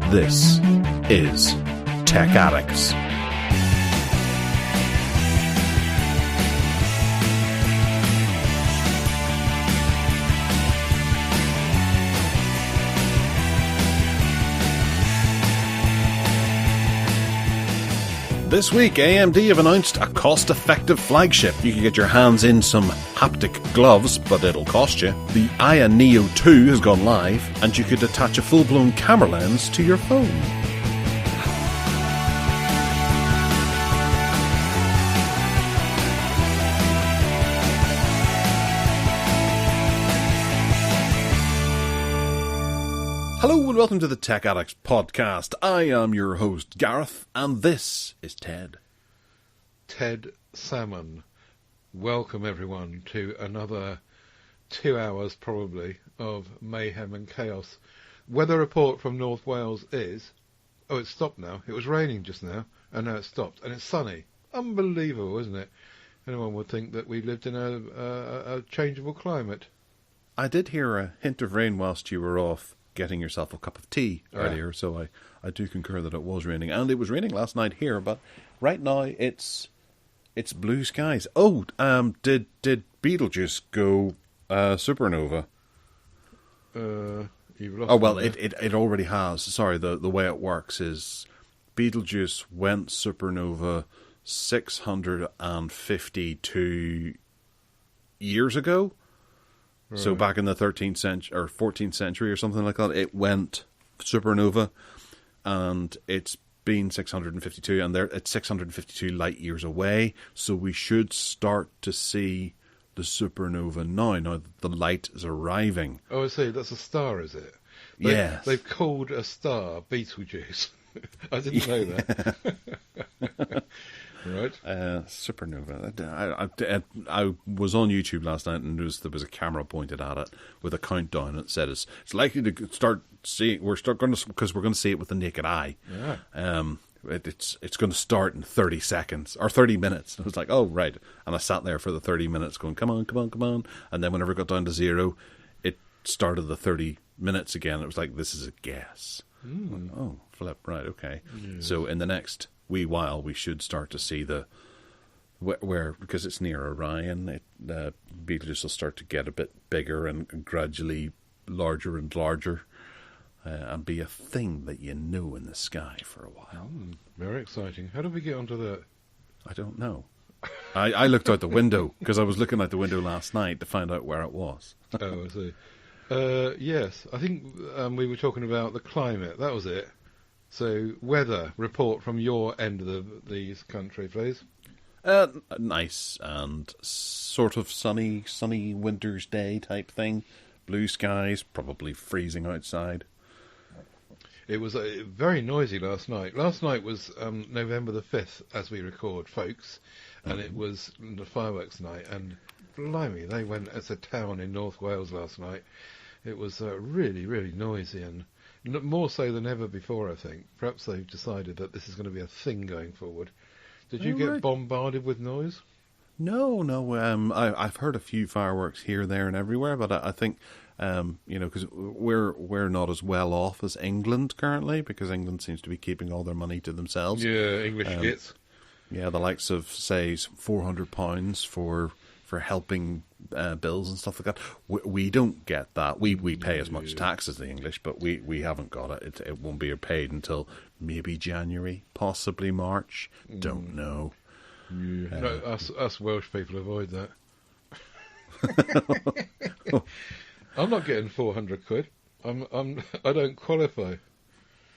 This is Tech Addicts. This week, AMD have announced a cost-effective flagship. You can get your hands in some haptic gloves, but it'll cost you. The Aya Neo 2 has gone live, and you could attach a full-blown camera lens to your phone. Hello and welcome to the Tech Addicts podcast. I am your host, Gareth, and this is Ted. Ted Salmon. Welcome everyone to another 2 hours probably of mayhem and chaos. Weather report from North Wales is... Oh, it's stopped now. It was raining just now, and now it's stopped. And it's sunny. Unbelievable, isn't it? Anyone would think that we lived in a changeable climate. I did hear a hint of rain whilst you were off getting yourself a cup of tea earlier, so I do concur that it was raining. And it was raining last night here, but right now it's blue skies. Oh, did Beetlejuice go supernova? You've lost it already has. Sorry, the way it works is Beetlejuice went supernova 652 years ago. Right. So back in the 13th century or 14th century or something like that, it went supernova, and it's been 652, and it's 652 light years away. So we should start to see the supernova now. Now the light is arriving. Oh, I see. That's a star, is it? Yes. They've called a star Beetlejuice. I didn't know that. Right. Supernova. I was on YouTube last night, and there was a camera pointed at it with a countdown. It said it's likely to start seeing. Because we're going to see it with the naked eye. Yeah. It's going to start in 30 seconds or 30 minutes. I was like, oh right, and I sat there for the 30 minutes going, come on, and then whenever it got down to 0, it started the 30 minutes again. It was like, this is a guess. Oh, flip, right, okay. Yes. So in the next wee while, we should start to see where because it's near Orion, Beetlejuice will start to get a bit bigger and gradually larger and larger, and be a thing that you know in the sky for a while. Very exciting. How did we get onto that? I don't know. I looked out the window because I was looking out the window last night to find out where it was. Oh, I see. Yes, I think we were talking about the climate. That was it. So, weather report from your end of the country, please. Nice and sort of sunny winter's day type thing. Blue skies, probably freezing outside. It was very noisy last night. Last night was November the 5th, as we record, folks, and it was the fireworks night, and blimey, they went as a town in North Wales last night. It was really, really noisy, and more so than ever before, I think. Perhaps they've decided that this is going to be a thing going forward. Did you get bombarded with noise? No. I've heard a few fireworks here, there, and everywhere, but I think, because we're not as well off as England currently, because England seems to be keeping all their money to themselves. Yeah, English gits. Yeah, the likes of, say, £400 for helping bills and stuff like that. We don't get that. We pay as much tax as the English, but we haven't got it. It won't be paid until maybe January, possibly March. Don't know. Yeah. No, us Welsh people avoid that. I'm not getting 400 quid. I don't qualify.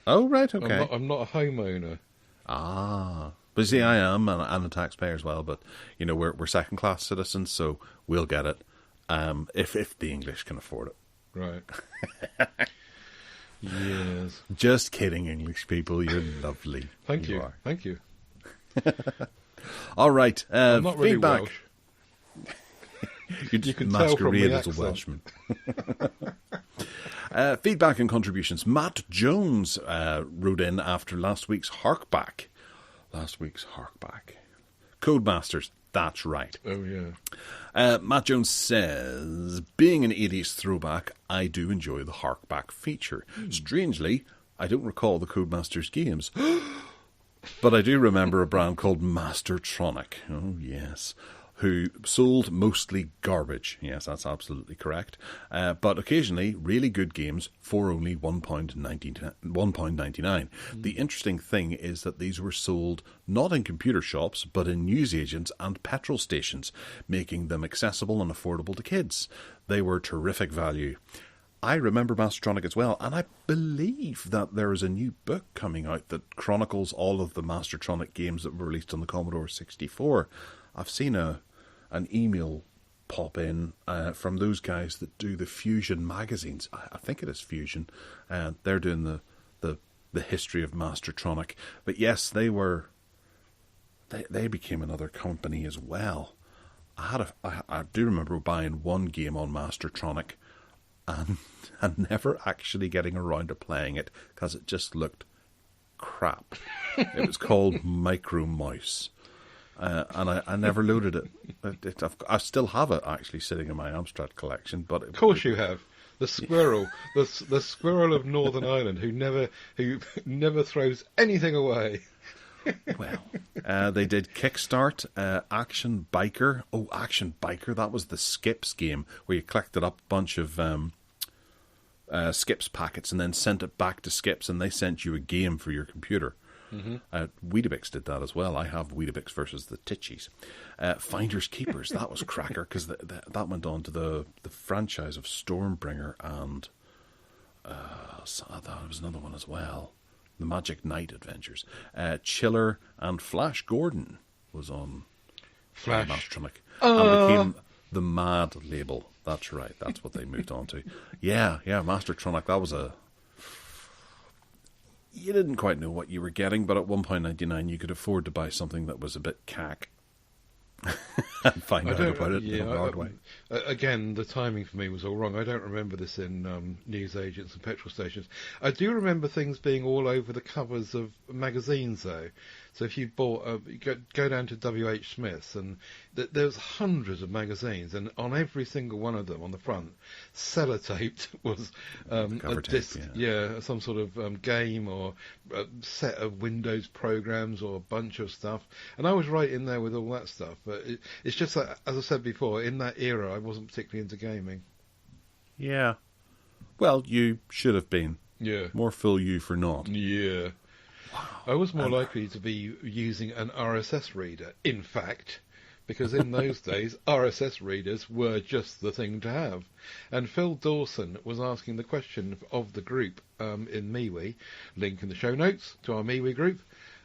Oh right, okay. I'm not a homeowner. Ah. But see, I am, and I'm a taxpayer as well. But we're second-class citizens, so we'll get it if the English can afford it. Right. Yes. Just kidding, English people. You're lovely. Thank you. Thank you. All right. I'm not really feedback. Welsh. You can masquerade as a Welshman. Feedback and contributions. Matt Jones wrote in after last week's Harkback. Codemasters, that's right. Oh, yeah. Matt Jones says, being an 80s throwback, I do enjoy the Harkback feature. Strangely, I don't recall the Codemasters games, but I do remember a brand called Mastertronic. Oh, yes. Who sold mostly garbage. Yes, that's absolutely correct. But occasionally, really good games for only £1.99. The interesting thing is that these were sold not in computer shops, but in newsagents and petrol stations, making them accessible and affordable to kids. They were terrific value. I remember Mastertronic as well, and I believe that there is a new book coming out that chronicles all of the Mastertronic games that were released on the Commodore 64. I've seen an email pop in from those guys that do the Fusion magazines. I think it is Fusion. They're doing the history of Mastertronic. But yes, they became another company as well. I do remember buying one game on Mastertronic and never actually getting around to playing it because it just looked crap. It was called Micro Mouse. And I never loaded it. I still have it actually sitting in my Amstrad collection. But of course you have. The squirrel, the squirrel of Northern Ireland, who never throws anything away. Well, they did Kickstart, Action Biker. Oh, Action Biker! That was the Skips game where you collected up a bunch of Skips packets and then sent it back to Skips, and they sent you a game for your computer. Mm-hmm. Weetabix did that as well. I have Weetabix versus the Titchies. Finders Keepers, that was cracker because that went on to the franchise of Stormbringer, and there was another one as well, the Magic Knight Adventures. Chiller and Flash Gordon was on Flash Mastertronic and became the Mad label. That's right. That's what they moved on to. Yeah, Mastertronic. That was you didn't quite know what you were getting, but at £1.99 you could afford to buy something that was a bit cack and find out about it in a hard way. Again, the timing for me was all wrong. I don't remember this in newsagents and petrol stations. I do remember things being all over the covers of magazines, though. So if you bought, go down to W.H. Smith's, and there's hundreds of magazines, and on every single one of them, on the front, sellotaped was a disc, some sort of game or a set of Windows programs or a bunch of stuff. And I was right in there with all that stuff. But it's just that, as I said before, in that era, I wasn't particularly into gaming. Yeah. Well, you should have been. Yeah. More fool you for not. Yeah. I was more likely to be using an RSS reader, in fact, because in those days, RSS readers were just the thing to have. And Phil Dawson was asking the question of the group in MeWe, link in the show notes to our MeWe group,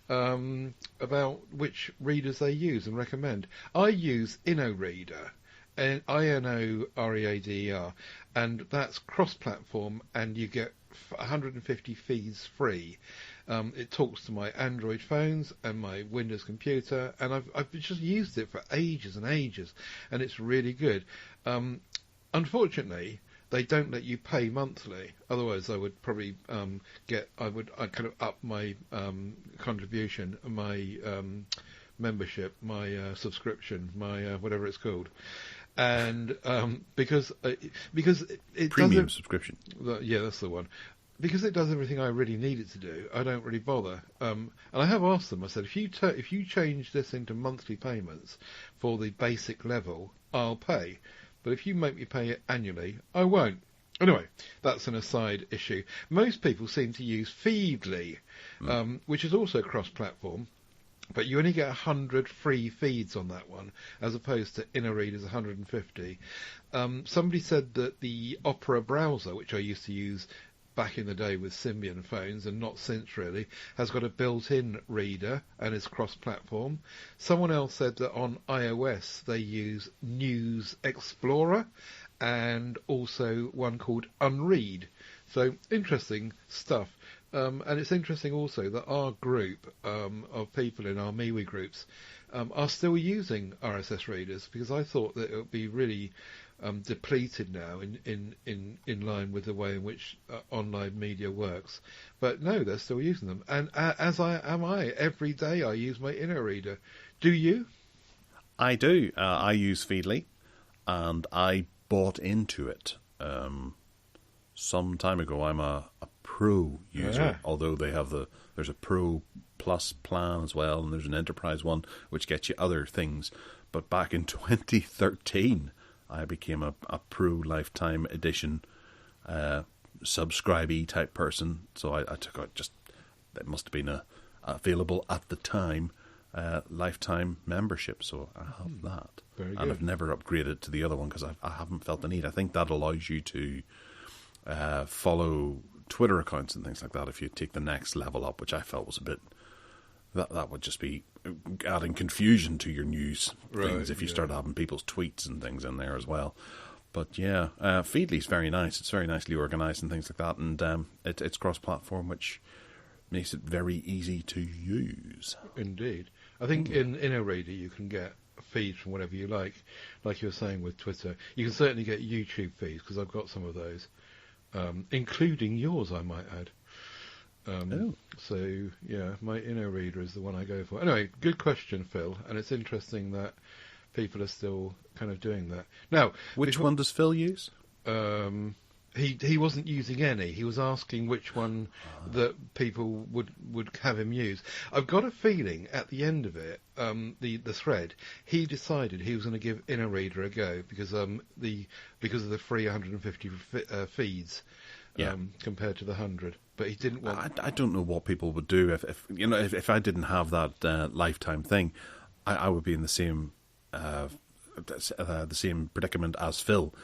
about which readers they use and recommend. I use InnoReader, INOREADER, and that's cross-platform, and you get 150 feeds free. It talks to my Android phones and my Windows computer, and I've just used it for ages and ages, and it's really good. Unfortunately, they don't let you pay monthly. Otherwise, I would probably I'd kind of up my contribution, my membership, my subscription, my whatever it's called. And because it premium subscription. Yeah, that's the one. Because it does everything I really need it to do, I don't really bother. And I have asked them. I said, if you change this into monthly payments for the basic level, I'll pay. But if you make me pay it annually, I won't. Anyway, that's an aside issue. Most people seem to use Feedly, which is also cross-platform. But you only get 100 free feeds on that one, as opposed to InnoReader's 150. Somebody said that the Opera browser, which I used to use back in the day with Symbian phones, and not since really, has got a built-in reader and is cross-platform. Someone else said that on iOS they use News Explorer and also one called Unread. So interesting stuff. And it's interesting also that our group of people in our MeWe groups are still using RSS readers, because I thought that it would be really depleted now in line with the way in which online media works. But no, they're still using them. And as am I. Every day I use my InnoReader. Do you? I do. I use Feedly, and I bought into it some time ago. I'm a Pro user, Ah. although there's a Pro Plus plan as well, and there's an Enterprise one which gets you other things. But back in 2013, I became a Pro Lifetime Edition subscribee type person. So I took out it must have been available at the time, lifetime membership. So I have that. Very good. And I've never upgraded to the other one because I haven't felt the need. I think that allows you to follow Twitter accounts and things like that if you take the next level up, which I felt was a bit... That would just be adding confusion to your news things if you start having people's tweets and things in there as well. But yeah, Feedly's very nice. It's very nicely organised and things like that, and it's cross-platform, which makes it very easy to use. Indeed. I think in InnoReader you can get feeds from whatever you like you were saying with Twitter. You can certainly get YouTube feeds, because I've got some of those, including yours, I might add. So, yeah, my InnoReader is the one I go for. Anyway, good question, Phil, and it's interesting that people are still kind of doing that. Now, which one does Phil use? He wasn't using any. He was asking which one that people would have him use. I've got a feeling at the end of it, the thread, he decided he was going to give InnoReader a go because of the free 150 feeds compared to the 100. But he didn't want... I don't know what people would do if I didn't have that lifetime thing. I would be in the same predicament as Phil,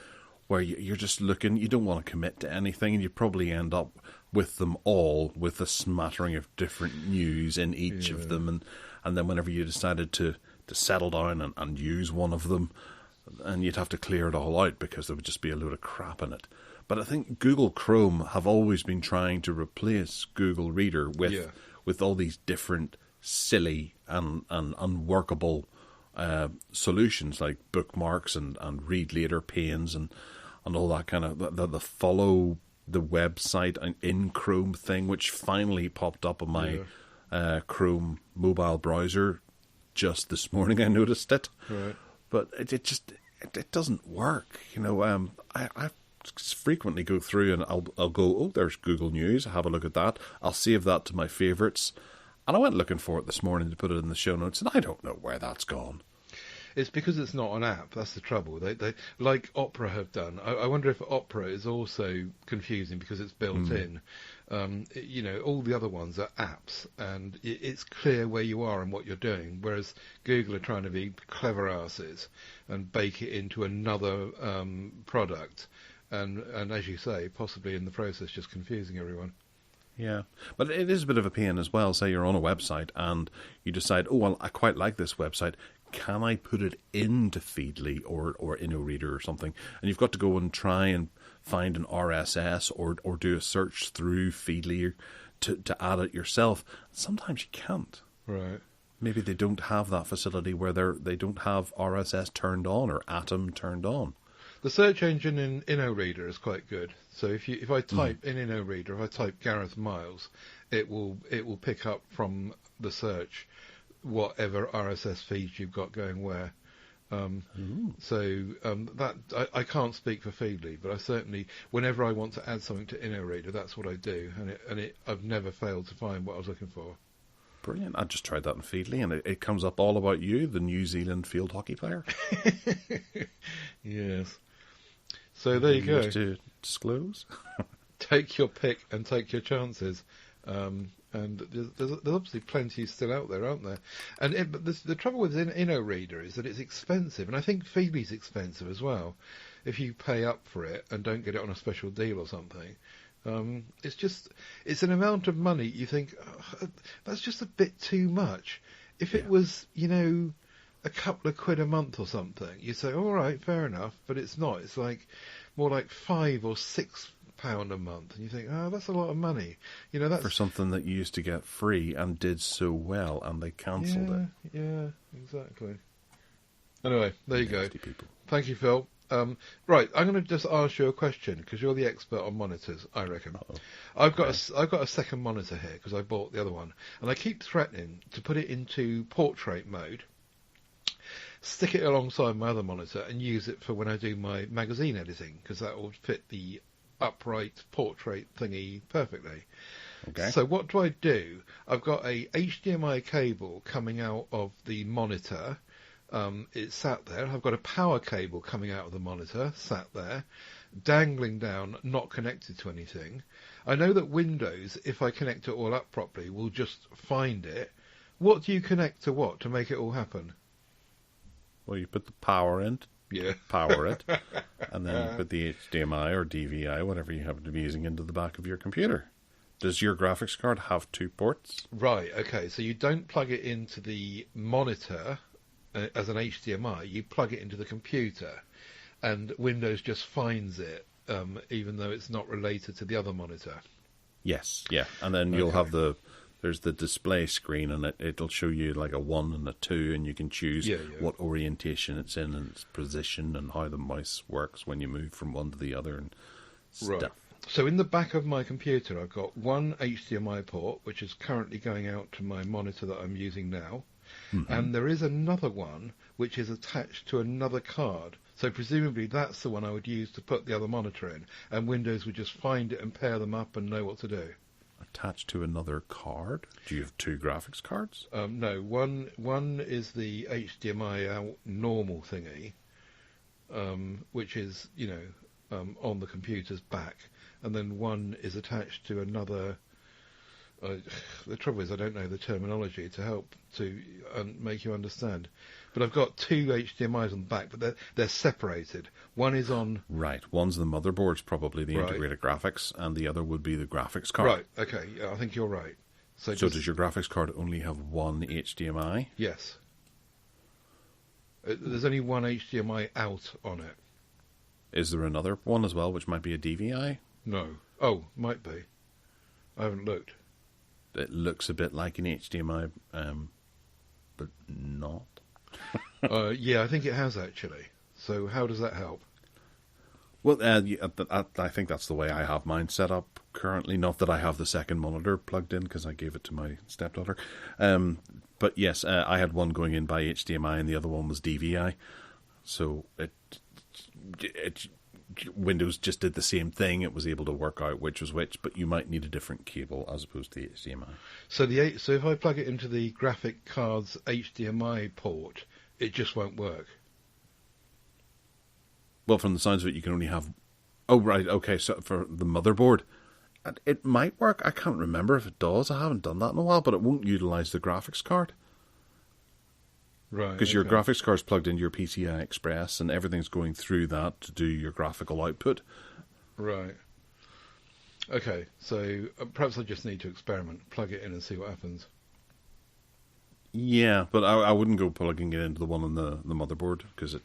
where you're just looking. You don't want to commit to anything, and you probably end up with them all with a smattering of different news in each of them, and then whenever you decided to settle down and use one of them, and you'd have to clear it all out because there would just be a load of crap in it. But I think Google Chrome have always been trying to replace Google Reader with all these different silly and unworkable solutions like bookmarks and read later panes and all that kind of the follow the website in Chrome thing, which finally popped up on my Chrome mobile browser just this morning. I noticed it, but it doesn't work. I frequently go through and I'll go, oh, there's Google News, have a look at that, I'll save that to my favourites, and I went looking for it this morning to put it in the show notes, and I don't know where that's gone. It's because it's not an app, that's the trouble. They like Opera have done. I wonder if Opera is also confusing because it's built in. All the other ones are apps, and it's clear where you are and what you're doing, whereas Google are trying to be clever asses and bake it into another product. And as you say, possibly in the process just confusing everyone. Yeah, but it is a bit of a pain as well. Say you're on a website and you decide, oh, well, I quite like this website. Can I put it into Feedly or InnoReader or something? And you've got to go and try and find an RSS or do a search through Feedly to add it yourself. Sometimes you can't. Right. Maybe they don't have that facility where they don't have RSS turned on or Atom turned on. The search engine in InnoReader is quite good. So if I type in InnoReader, if I type Gareth Miles, it will pick up from the search whatever RSS feeds you've got going where. That I can't speak for Feedly, but I certainly, whenever I want to add something to InnoReader, that's what I do, and I've never failed to find what I was looking for. Brilliant. I just tried that in Feedly, and it comes up all about you, the New Zealand field hockey player. Yes. So there you go. To disclose. Take your pick and take your chances. And there's obviously plenty still out there, aren't there? But the trouble with InnoReader is that it's expensive, and I think Feedly's expensive as well. If you pay up for it and don't get it on a special deal or something, it's an amount of money you think, oh, that's just a bit too much. If it was, a couple of quid a month or something, you say, all right, fair enough, but it's not. It's like more like £5 or £6 a month, and you think, oh, that's a lot of money. That's for something that you used to get free and did so well, and they cancelled it. Yeah, exactly. Anyway, there you go. People. Thank you, Phil. Right, I'm going to just ask you a question because you're the expert on monitors, I reckon. Uh-oh. I've got a second monitor here because I bought the other one, and I keep threatening to put it into portrait mode, stick it alongside my other monitor, and use it for when I do my magazine editing because that will fit the upright portrait thingy perfectly. Okay. So what do? I've got a HDMI cable coming out of the monitor. It's sat there. I've got a power cable coming out of the monitor, sat there, dangling down, not connected to anything. I know that Windows, if I connect it all up properly, will just find it. What do you connect to what to make it all happen? Well, you put the power in, Yeah. power it, and then you put the HDMI or DVI, whatever you happen to be using, into the back of your computer. Does your graphics card have 2 ports? Right, okay. So you don't plug it into the monitor as an HDMI. You plug it into the computer, and Windows just finds it, even though it's not related to the other monitor. Yes, yeah. And then you'll have there's the display screen, and it'll show you like a 1 and a 2, and you can choose what orientation it's in and its position and how the mouse works when you move from one to the other and stuff. Right. So in the back of my computer, I've got one HDMI port, which is currently going out to my monitor that I'm using now. Mm-hmm. And there is another one which is attached to another card. So presumably that's the one I would use to put the other monitor in, and Windows would just find it and pair them up and know what to do. Attached to another card? Do you have 2 graphics cards? No, one is the HDMI out normal thingy, which is, on the computer's back, and then one is attached to another. The trouble is I don't know the terminology to help to make you understand. But I've got 2 HDMIs on the back, but they're separated. One is on... Right. One's the motherboard's probably the integrated graphics, and the other would be the graphics card. Right, okay, yeah, I think you're right. So does your graphics card only have one HDMI? Yes. There's only one HDMI out on it. Is there another one as well, which might be a DVI? No. Oh, might be. I haven't looked. It looks a bit like an HDMI, but not. Yeah, I think it has actually. So how does that help? Well, I think that's the way I have mine set up currently. Not that I have the second monitor plugged in because I gave it to my stepdaughter. But yes, I had one going in by HDMI and the other one was DVI. So Windows just did the same thing. It was able to work out which was which, but you might need a different cable as opposed to the HDMI. So if I plug it into the graphic card's HDMI port, it just won't work. Well, from the sounds of it, you can only have... Oh, right, okay, so for the motherboard, it might work. I can't remember if it does. I haven't done that in a while, but it won't utilise the graphics card. Right. Because your graphics card's plugged into your PCI Express, and everything's going through that to do your graphical output. Right. Okay, so perhaps I just need to experiment, plug it in and see what happens. Yeah, but I wouldn't go plugging it into the one on the motherboard, because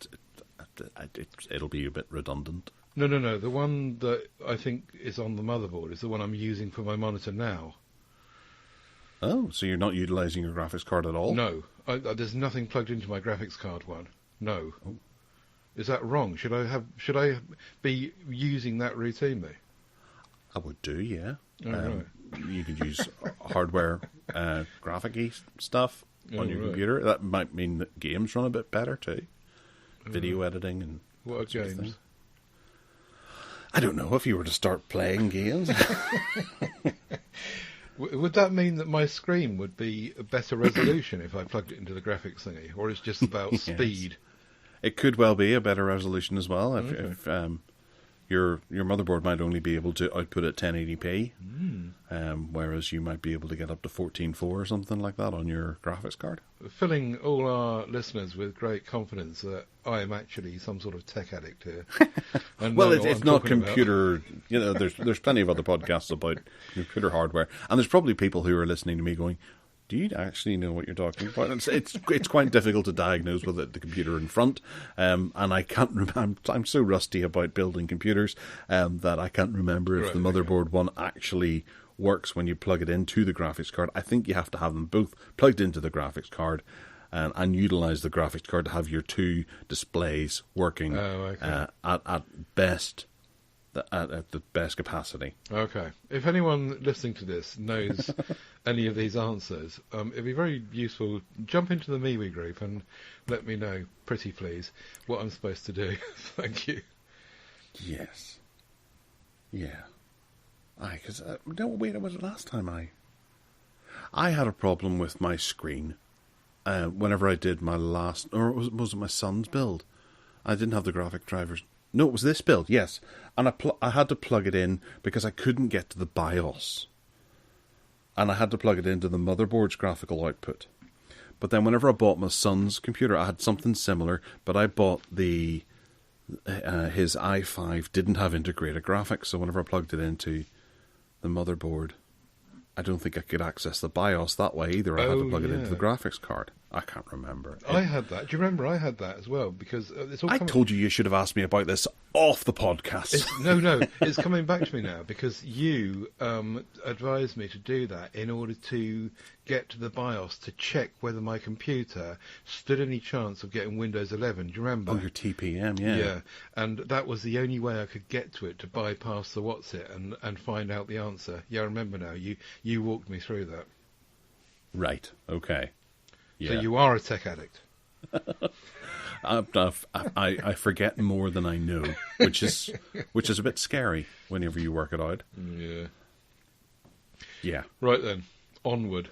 it'll be a bit redundant. No. The one that I think is on the motherboard is the one I'm using for my monitor now. Oh, so you're not utilising your graphics card at all? No. There's nothing plugged into my graphics card one. No. Oh. Is that wrong? Should I be using that routinely? I would do, yeah. Oh, right. You could use hardware graphic-y stuff on your computer. That might mean that games run a bit better too. Video editing and what are games? I don't know, if you were to start playing games. Would that mean that my screen would be a better resolution if I plugged it into the graphics thingy, or it's just about yes. speed? It could well be a better resolution as well. If your motherboard might only be able to output at 1080p, whereas you might be able to get up to 14.4 or something like that on your graphics card. Filling all our listeners with great confidence that I am actually some sort of tech addict here. Well, it's not computer. There's plenty of other podcasts about computer hardware, and there's probably people who are listening to me going, do you actually know what you're talking about? It's quite difficult to diagnose with the computer in front, and I can't remember. I'm so rusty about building computers that I can't remember if the motherboard one actually works when you plug it into the graphics card. I think you have to have them both plugged into the graphics card and utilise the graphics card to have your 2 displays working at best. At the best capacity. Okay. If anyone listening to this knows any of these answers, it'd be very useful. Jump into the MeWe group and let me know, pretty please, what I'm supposed to do. Thank you. Yes. Yeah. Because no, wait, it was the last time I had a problem with my screen. Whenever I did my last, or was it my son's build? I didn't have the graphic drivers. No, it was this build, yes. And I had to plug it in because I couldn't get to the BIOS. And I had to plug it into the motherboard's graphical output. But then whenever I bought my son's computer, I had something similar, but I bought his i5 didn't have integrated graphics, so whenever I plugged it into the motherboard, I don't think I could access the BIOS that way either. I had to plug it into the graphics card. I can't remember. I had that. Do you remember I had that as well? Because it's all. I told you should have asked me about this off the podcast. No, it's coming back to me now because you advised me to do that in order to get to the BIOS to check whether my computer stood any chance of getting Windows 11. Do you remember? Oh, your TPM, yeah. Yeah, and that was the only way I could get to it to bypass the what's-it and find out the answer. Yeah, I remember now. You walked me through that. Right, okay. Yeah. So you are a tech addict. I forget more than I know, which is a bit scary whenever you work it out. Yeah. Yeah. Right then, onward.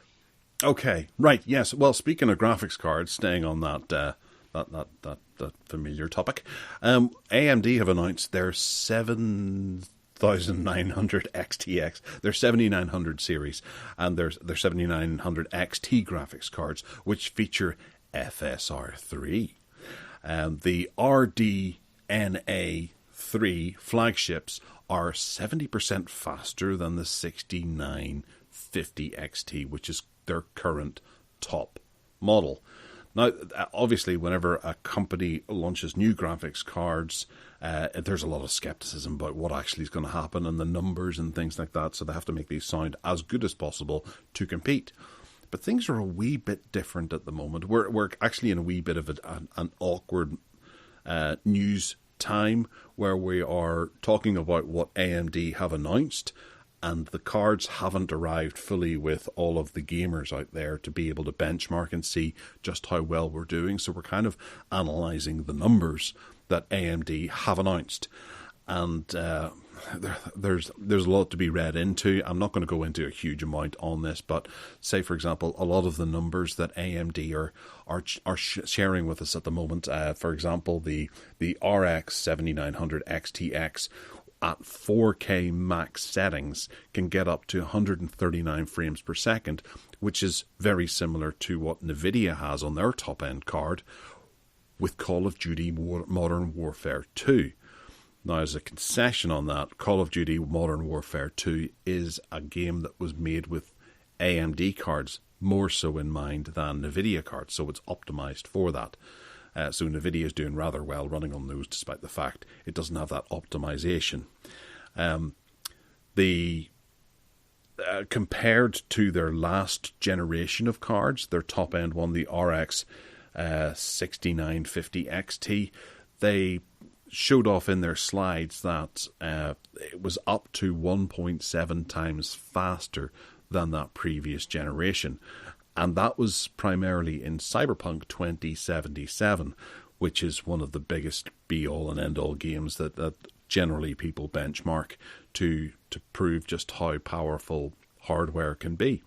Okay. Right. Yes. Well, speaking of graphics cards, staying on that familiar topic, AMD have announced their 7900 XTX, their 7900 series, and their 7900 XT graphics cards, which feature FSR3. The RDNA 3 flagships are 70% faster than the 6950 XT, which is their current top model. Now, obviously, whenever a company launches new graphics cards, there's a lot of skepticism about what actually is going to happen and the numbers and things like that, so they have to make these sound as good as possible to compete. But things are a wee bit different at the moment. We're actually in a wee bit of an awkward news time where we are talking about what AMD have announced, and the cards haven't arrived fully with all of the gamers out there to be able to benchmark and see just how well we're doing. So we're kind of analysing the numbers that AMD have announced. And there's a lot to be read into. I'm not going to go into a huge amount on this, but say, for example, a lot of the numbers that AMD are sharing with us at the moment, for example, the RX 7900 XTX, at 4K max settings can get up to 139 frames per second, which is very similar to what NVIDIA has on their top-end card with Call of Duty Modern Warfare 2. Now, as a concession on that, Call of Duty Modern Warfare 2 is a game that was made with AMD cards more so in mind than NVIDIA cards, so it's optimized for that. So NVIDIA is doing rather well running on those, despite the fact it doesn't have that optimization. Compared to their last generation of cards, their top-end one, the RX 6950 XT, they showed off in their slides that it was up to 1.7 times faster than that previous generation. And that was primarily in Cyberpunk 2077, which is one of the biggest be-all and end-all games that generally people benchmark to prove just how powerful hardware can be.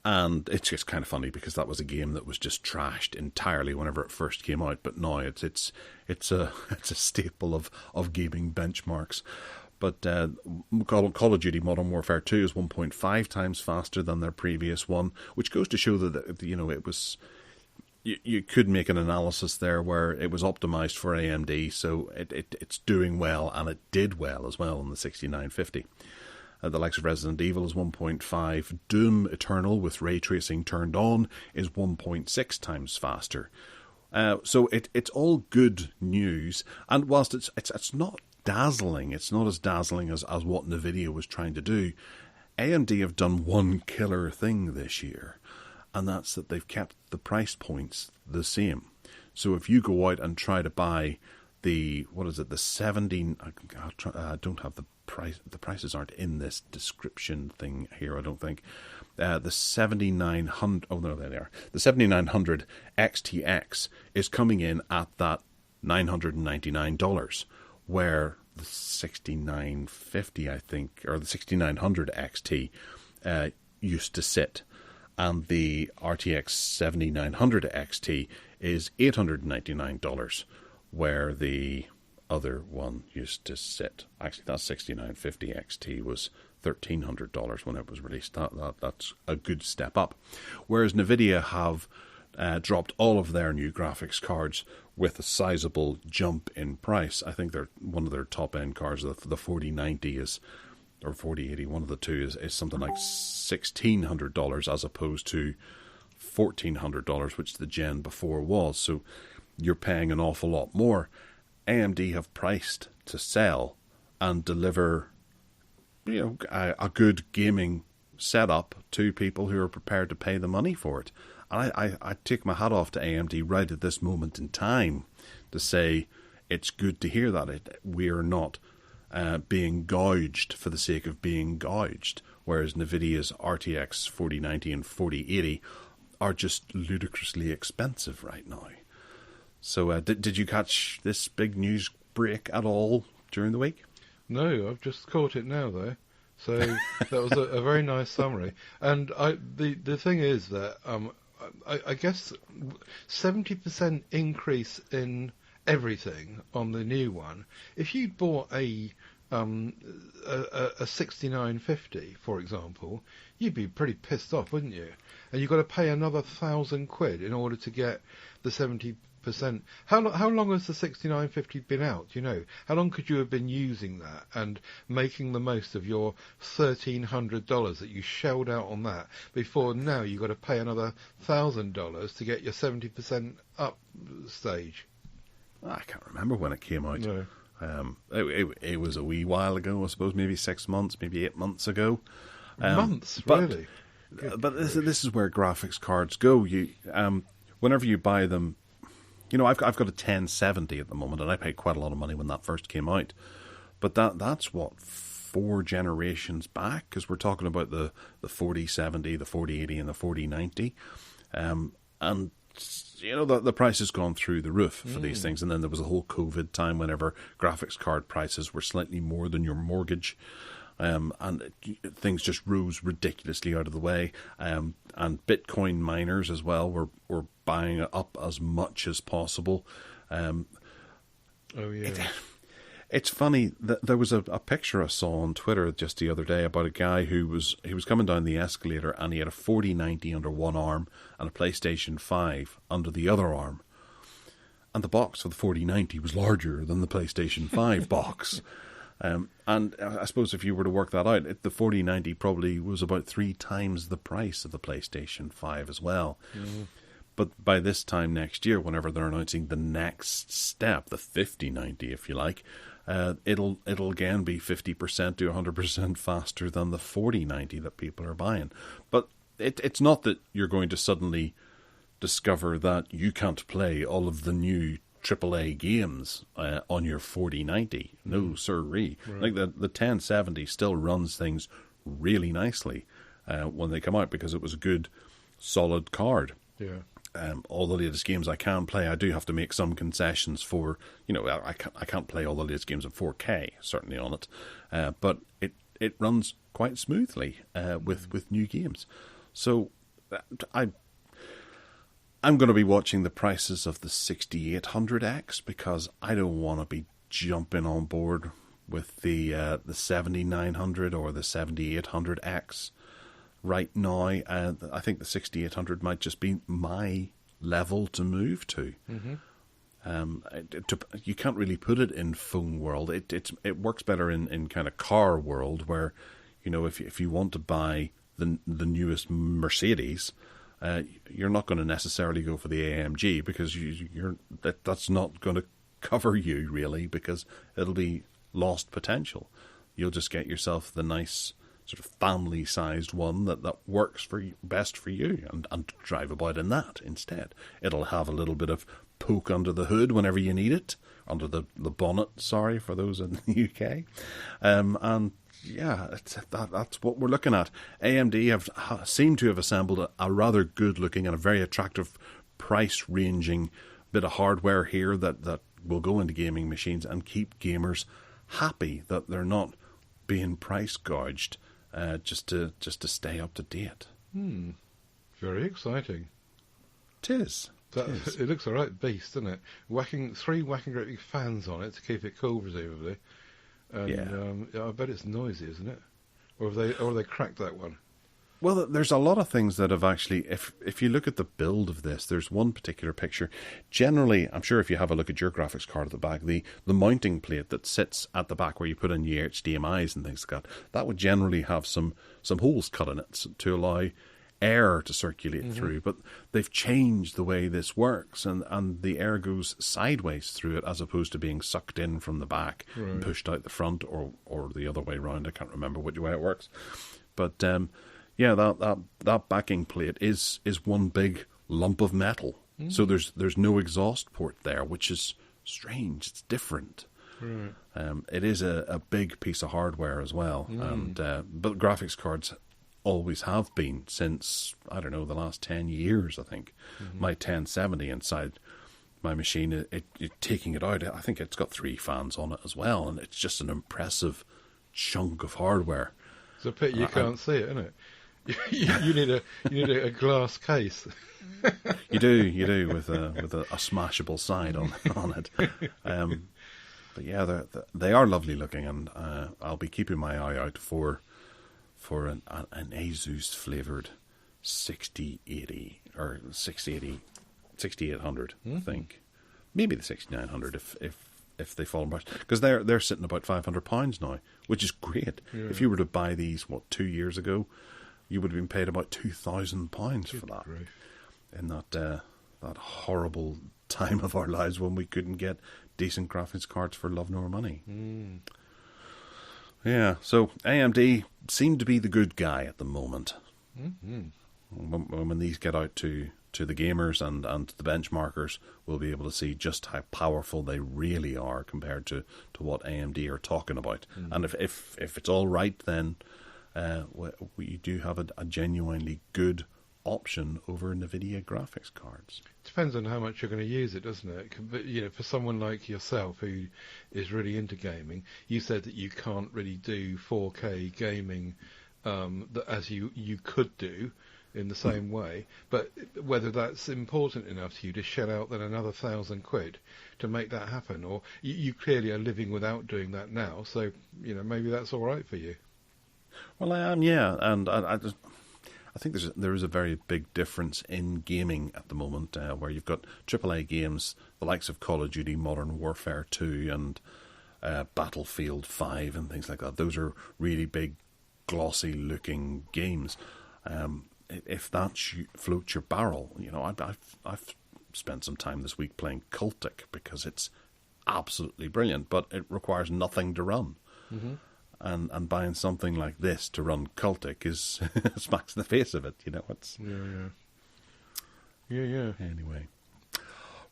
And it's just kind of funny because that was a game that was just trashed entirely whenever it first came out, but now it's a staple of gaming benchmarks. But Call of Duty Modern Warfare 2 is 1.5 times faster than their previous one, which goes to show that it was. You could make an analysis there where it was optimized for AMD, so it's doing well, and it did well as well in the 6950. The likes of Resident Evil is 1.5. Doom Eternal with ray tracing turned on is 1.6 times faster. So it's all good news, and whilst it's not dazzling, it's not as dazzling as what NVIDIA was trying to do. AMD have done one killer thing this year, and that's that they've kept the price points the same. So if you go out and try to buy the 17, I don't have the price, the prices aren't in this description thing here, I don't think. The 7900, oh no, there they are. The 7900 XTX is coming in at that $999, where the 6950, I think, or the 6900 XT used to sit. And the RTX 7900 XT is $899, where the other one used to sit. Actually, that 6950 XT was $1,300 when it was released. That's a good step up. Whereas NVIDIA have dropped all of their new graphics cards with a sizable jump in price. I think one of their top-end cards, the 4090 or 4080, one of the two, is something like $1,600 as opposed to $1,400, which the gen before was. So you're paying an awful lot more. AMD have priced to sell and deliver, a good gaming setup to people who are prepared to pay the money for it. And I take my hat off to AMD right at this moment in time to say it's good to hear that we are not being gouged for the sake of being gouged, whereas NVIDIA's RTX 4090 and 4080 are just ludicrously expensive right now. So did you catch this big news break at all during the week? No, I've just caught it now, though. So that was a very nice summary. And the thing is that I guess 70% increase in everything on the new one. If you'd bought a 6950, for example, you'd be pretty pissed off, wouldn't you? And you've got to pay another £1,000 in order to get the 70%. How long has the 6950 been out? How long could you have been using that and making the most of your $1,300 that you shelled out on that before now you've got to pay another $1,000 to get your 70% up stage? I can't remember when it came out. No. It was a wee while ago, I suppose, maybe 6 months, maybe 8 months ago. Months, really? But this is where graphics cards go. Whenever you buy them, I've got a 1070 at the moment, and I paid quite a lot of money when that first came out. But that's what, 4 generations back, because we're talking about the 4070, the 4080, and the 4090, and the price has gone through the roof for these things. And then there was a whole COVID time whenever graphics card prices were slightly more than your mortgage. And things just rose ridiculously out of the way. And Bitcoin miners as well were buying it up as much as possible. Oh, yeah. It's funny that there was a picture I saw on Twitter just the other day about a guy who was coming down the escalator and he had a 4090 under one arm and a PlayStation 5 under the other arm. And the box for the 4090 was larger than the PlayStation 5 box. And I suppose if you were to work that out, the 4090 probably was about 3 times the price of the PlayStation 5 as well. Mm-hmm. But by this time next year, whenever they're announcing the next step, the 5090, if you like, it'll again be 50% to 100% faster than the 4090 that people are buying. But it's not that you're going to suddenly discover that you can't play all of the new AAA games on your 4090. No, sirree. Right. Like the 1070 still runs things really nicely when they come out because it was a good, solid card. Yeah. All the latest games I can play, I do have to make some concessions for. I can't play all the latest games in 4K certainly on it, but it runs quite smoothly with new games. So I'm going to be watching the prices of the 6800X because I don't want to be jumping on board with the 7900 or the 7800X. Right now, I think the 6800 might just be my level to move to. Mm-hmm. You can't really put it in phone world. It works better in kind of car world where, if you want to buy the newest Mercedes, you're not going to necessarily go for the AMG because that's not going to cover you really because it'll be lost potential. You'll just get yourself the nice sort of family-sized one that works best for you and drive about in that instead. It'll have a little bit of poke under the hood whenever you need it, under the bonnet, sorry, for those in the UK. And yeah, that's what we're looking at. AMD seem to have assembled a rather good-looking and a very attractive price-ranging bit of hardware here that will go into gaming machines and keep gamers happy that they're not being price gouged just to stay up to date. Very exciting. It is. It looks a right beast, doesn't it? Three whacking great big fans on it to keep it cool, presumably. And I bet it's noisy, isn't it? Or have they cracked that one? Well, there's a lot of things that have actually, if you look at the build of this, there's one particular picture. Generally, I'm sure if you have a look at your graphics card at the back, the mounting plate that sits at the back where you put in your HDMIs and things like that would generally have some holes cut in it to allow air to circulate through. But they've changed the way this works, and the air goes sideways through it as opposed to being sucked in from the back and pushed out the front, or the other way around. I can't remember which way it works. But yeah, that backing plate is one big lump of metal. So there's no exhaust port there, which is strange. It's different. Right. It is a big piece of hardware as well. But graphics cards always have been since, I don't know, the last 10 years, I think. My 1070 inside my machine, taking it out, I think it's got 3 fans on it as well, and it's just an impressive chunk of hardware. It's a pity you can't see it, isn't it? You need a glass case. You do with a smashable side on it. But yeah, they are lovely looking, and I'll be keeping my eye out for an Asus flavored 6080 or 6800. I think maybe the 6900 if they fall apart, because they're sitting about £500 now, which is great. Yeah. If you were to buy these 2 years ago, you would have been paid about £2,000 for that. Grief. In that horrible time of our lives when we couldn't get decent graphics cards for love nor money. Yeah, so AMD seem to be the good guy at the moment. When these get out to the gamers and the benchmarkers, we'll be able to see just how powerful they really are compared to what AMD are talking about. And if it's all right, then we do have a genuinely good option over NVIDIA graphics cards. Depends on how much you're going to use it, doesn't it? But, for someone like yourself who is really into gaming, you said that you can't really do 4K gaming as you could do in the same way. But whether that's important enough to you to shell out then another £1,000 to make that happen, or you clearly are living without doing that now, so maybe that's all right for you. Well, I am, yeah, and I think there is a very big difference in gaming at the moment, where you've got AAA games, the likes of Call of Duty Modern Warfare 2 and Battlefield 5 and things like that. Those are really big, glossy-looking games. If that floats your barrel, I've spent some time this week playing Cultic because it's absolutely brilliant, but it requires nothing to run. And buying something like this to run Cultic is smacks in the face of it. It's yeah. Anyway,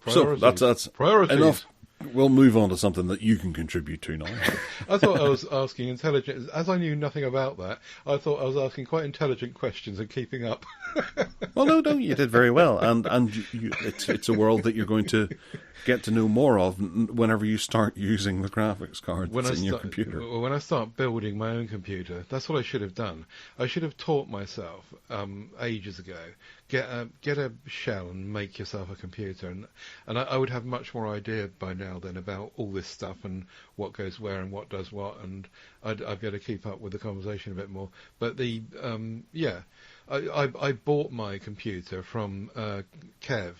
priorities. So that's priorities. Enough. We'll move on to something that you can contribute to now. I thought I was asking intelligent. As I knew nothing about that, I thought I was asking quite intelligent questions and keeping up. Well, no, you did very well, and it's a world that you're going to get to know more of whenever you start using the graphics card in your computer. When I start building my own computer, that's what I should have done. I should have taught myself ages ago. Get a shell and make yourself a computer, and I would have much more idea by now then about all this stuff and what goes where and what does what, and I'd be able to keep up with the conversation a bit more. But I bought my computer from Kev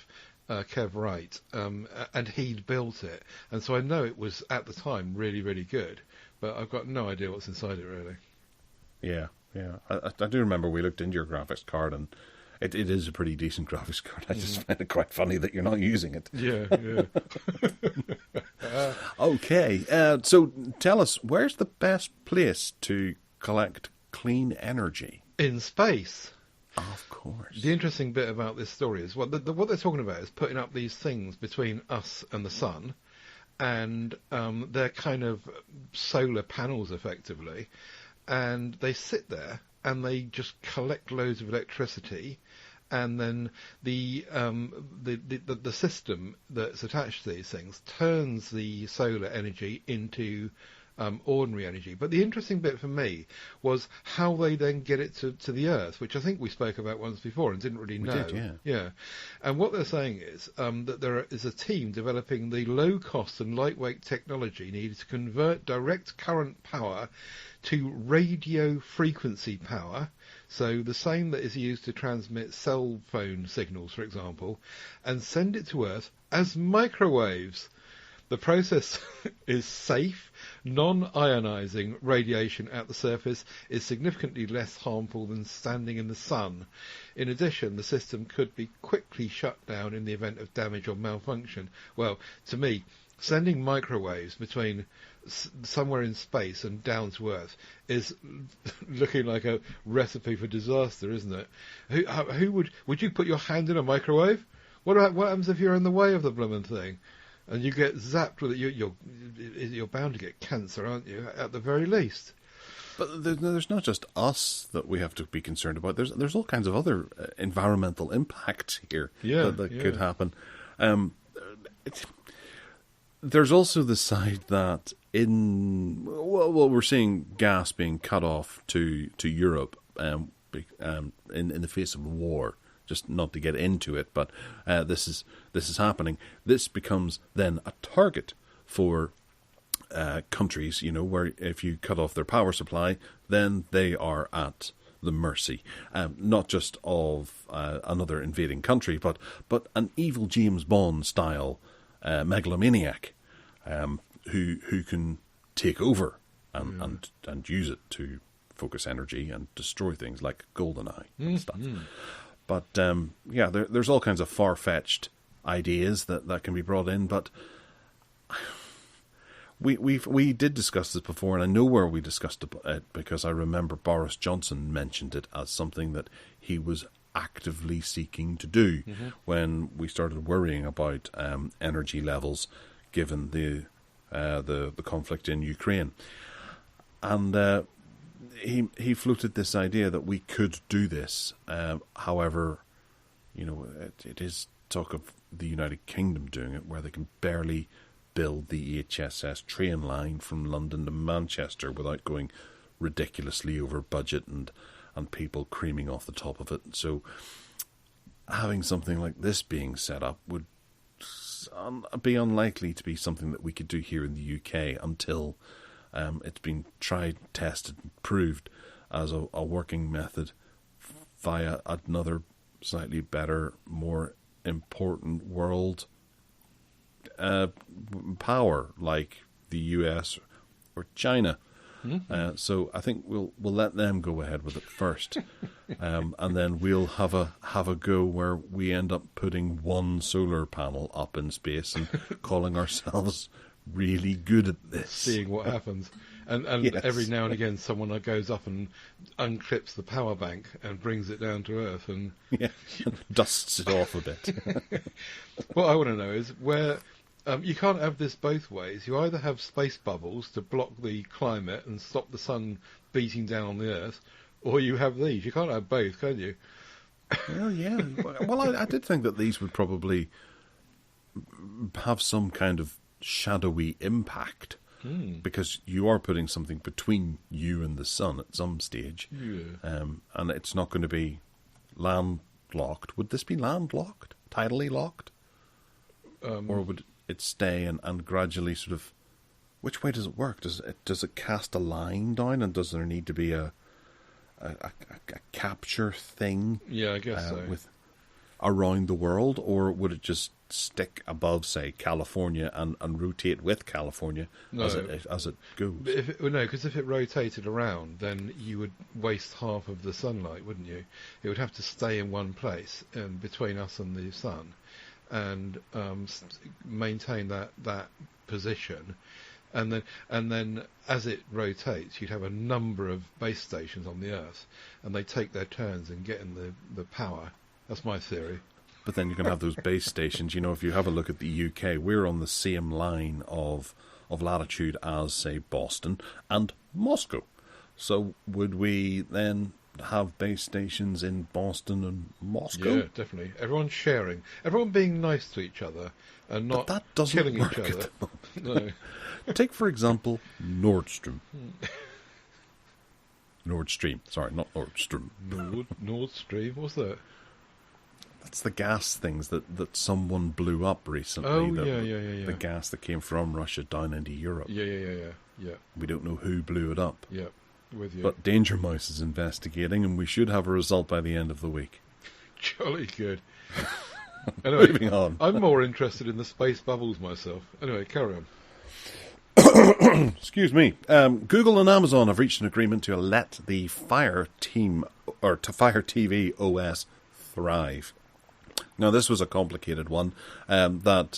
Wright, and he'd built it, and so I know it was at the time really, really good, but I've got no idea what's inside it really. Yeah. I do remember we looked into your graphics card, and it is a pretty decent graphics card. I just find it quite funny that you're not using it. Yeah. Okay, so tell us, where's the best place to collect clean energy? In space. Of course. The interesting bit about this story is what they're talking about is putting up these things between us and the sun, and they're kind of solar panels effectively, and they sit there and they just collect loads of electricity, and then the system that's attached to these things turns the solar energy into ordinary energy. But the interesting bit for me was how they then get it to the Earth, which I think we spoke about once before and didn't really know. We did, yeah. And what they're saying is that there is a team developing the low-cost and lightweight technology needed to convert direct current power to radio frequency power, so the same that is used to transmit cell phone signals, for example, and send it to Earth as microwaves. The process is safe. Non-ionizing radiation at the surface is significantly less harmful than standing in the sun. In addition, the system could be quickly shut down in the event of damage or malfunction. Well, to me, sending microwaves between somewhere in space and down to Earth is looking like a recipe for disaster, isn't it? Who would you put your hand in a microwave? What happens if you're in the way of the blooming thing and you get zapped with it? You're bound to get cancer, aren't you? At the very least. But there's not just us that we have to be concerned about. There's all kinds of other environmental impacts here that could happen. There's also the side that we're seeing gas being cut off to Europe in the face of war. Just not to get into it, but this is happening. This becomes then a target for countries, where if you cut off their power supply, then they are at the mercy, not just of another invading country, but an evil James Bond style megalomaniac who can take over and use it to focus energy and destroy things like GoldenEye and stuff. But there's all kinds of far-fetched ideas that can be brought in, but we did discuss this before, and I know where we discussed it because I remember Boris Johnson mentioned it as something that he was actively seeking to do when we started worrying about energy levels, given the conflict in Ukraine, and he floated this idea that we could do this. However, it is talk of the United Kingdom doing it, where they can barely build the HSS train line from London to Manchester without going ridiculously over budget and people creaming off the top of it. So having something like this being set up would be unlikely to be something that we could do here in the UK until it's been tried, tested, and proved as a working method via another slightly better, more important world power like the US or China. So I think we'll let them go ahead with it first, and then we'll have a go where we end up putting one solar panel up in space and calling ourselves really good at this, seeing what happens. And yes. Every now and again someone goes up and unclips the power bank and brings it down to Earth and dusts it off a bit. What I want to know is where you can't have this both ways. You either have space bubbles to block the climate and stop the sun beating down on the Earth, or you have these. You can't have both, can you? Well, yeah. Well, I did think that these would probably have some kind of shadowy impact, because you are putting something between you and the sun at some stage, and it's not going to be landlocked. Would this be landlocked, tidally locked, or would it stay and gradually sort of? Which way does it work? Does it cast a line down, and does there need to be a capture thing? Yeah, I guess so. With around the world, or would it just stick above, say, California and rotate with California as it goes? Because if it rotated around, then you would waste half of the sunlight, wouldn't you? It would have to stay in one place between us and the sun, and maintain that position. And then as it rotates, you'd have a number of base stations on the Earth, and they take their turns in getting the power. That's my theory. But then you can have those base stations. If you have a look at the UK, we're on the same line of latitude as, say, Boston and Moscow. So would we then have base stations in Boston and Moscow? Yeah, definitely. Everyone sharing. Everyone being nice to each other and not that doesn't killing work each other. No. Take, for example, Nordstrom. Nord Stream. Sorry, not Nordstrom. Nord Stream? What's that? That's the gas things that someone blew up recently. Oh, yeah. The gas that came from Russia down into Europe. Yeah. We don't know who blew it up. Yeah, with you. But Danger Mouse is investigating, and we should have a result by the end of the week. Jolly good. Anyway, moving on. I'm more interested in the space bubbles myself. Anyway, carry on. Excuse me. Google and Amazon have reached an agreement to let the Fire TV OS thrive. Now, this was a complicated one that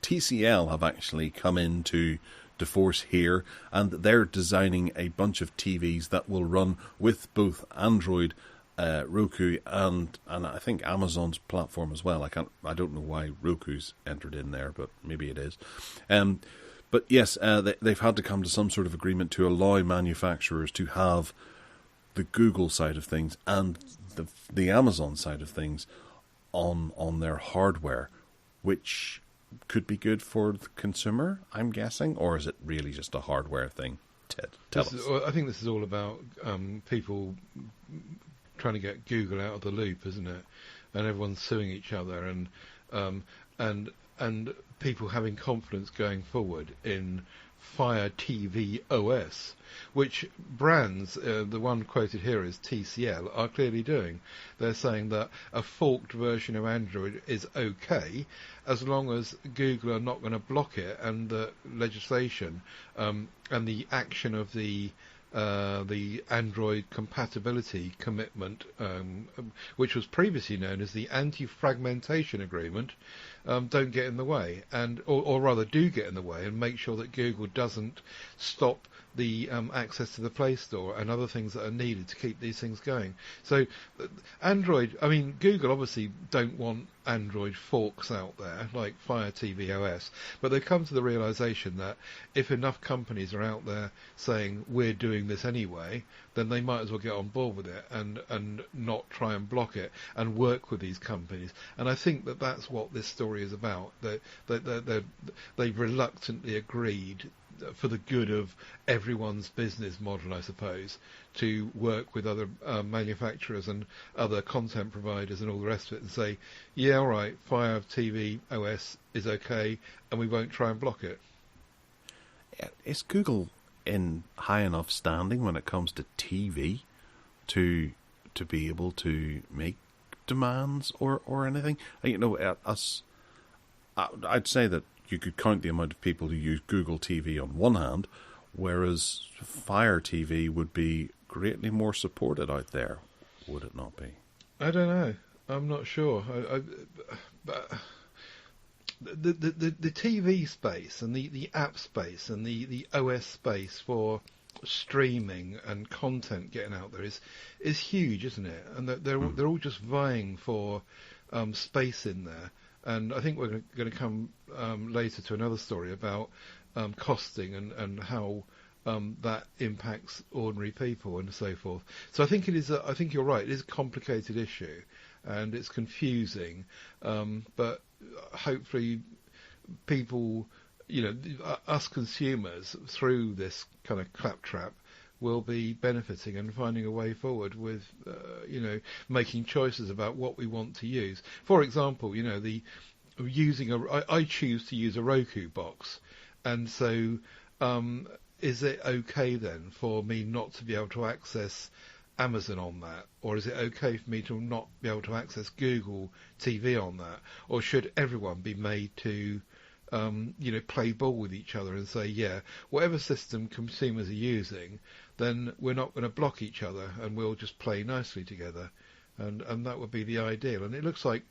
TCL have actually come into force here, and they're designing a bunch of TVs that will run with both Android, Roku, and I think Amazon's platform as well. I don't know why Roku's entered in there, but maybe it is. But yes, they've had to come to some sort of agreement to allow manufacturers to have the Google side of things and the Amazon side of things on their hardware, which could be good for the consumer, I'm guessing, or is it really just a hardware thing? Ted, tell us. I think this is all about people trying to get Google out of the loop, isn't it? And everyone's suing each other, and people having confidence going forward in Fire TV OS, which brands, the one quoted here is TCL, are clearly doing. They're saying that a forked version of Android is okay as long as Google are not going to block it, and the legislation and the action of the Android compatibility commitment, which was previously known as the Anti-Fragmentation Agreement, don't get in the way, or rather do get in the way, and make sure that Google doesn't stop the access to the Play Store and other things that are needed to keep these things going. So Google obviously don't want Android forks out there like Fire TV OS, but they've come to the realization that if enough companies are out there saying we're doing this anyway, then they might as well get on board with it and not try and block it and work with these companies. And I think that that's what this story is about. They've reluctantly agreed, for the good of everyone's business model, I suppose, to work with other manufacturers and other content providers and all the rest of it, and say, yeah, all right, Fire TV OS is okay, and we won't try and block it. Is Google in high enough standing when it comes to TV to be able to make demands or anything? I'd say that you could count the amount of people who use Google TV on one hand, whereas Fire TV would be greatly more supported out there, would it not be? I don't know. I'm not sure. But the TV space and the app space and the OS space for streaming and content getting out there is huge, isn't it? And they're all just vying for space in there. And I think we're going to come later to another story about costing and how that impacts ordinary people and so forth. So I think it is. I think you're right. It is a complicated issue, and it's confusing. But hopefully, people, us consumers, through this kind of claptrap, will be benefiting and finding a way forward with, making choices about what we want to use. For example, I choose to use a Roku box, and so is it okay then for me not to be able to access Amazon on that, or is it okay for me to not be able to access Google TV on that, or should everyone be made to play ball with each other and say, yeah, whatever system consumers are using, then we're not going to block each other and we'll just play nicely together, and that would be the ideal. And it looks like,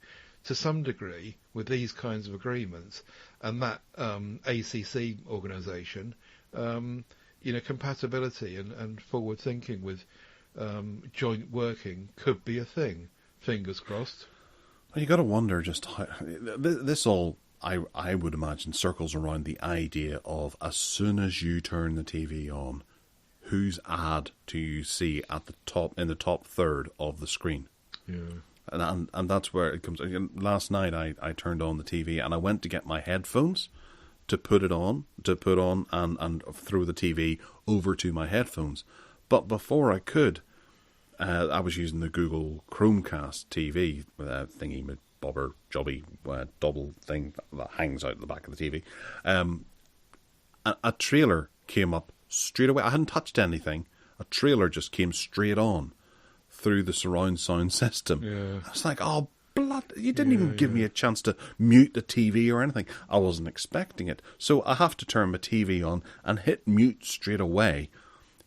to some degree, with these kinds of agreements and that ACC organisation, compatibility and forward thinking with joint working could be a thing. Fingers crossed. Well, you got to wonder just how this all, I would imagine, circles around the idea of, as soon as you turn the TV on, whose ad do you see at the top, in the top third of the screen? Yeah. And that's where it comes. Last night I turned on the TV and I went to get my headphones to put on and throw the TV over to my headphones. But before I could, I was using the Google Chromecast TV thingy, with bobber jobby double thing that hangs out the back of the TV. A trailer came up straight away. I hadn't touched anything. A trailer just came straight on through the surround sound system. Yeah. I was like, oh, blood! You didn't even give me a chance to mute the TV or anything. I wasn't expecting it. So I have to turn my TV on and hit mute straight away,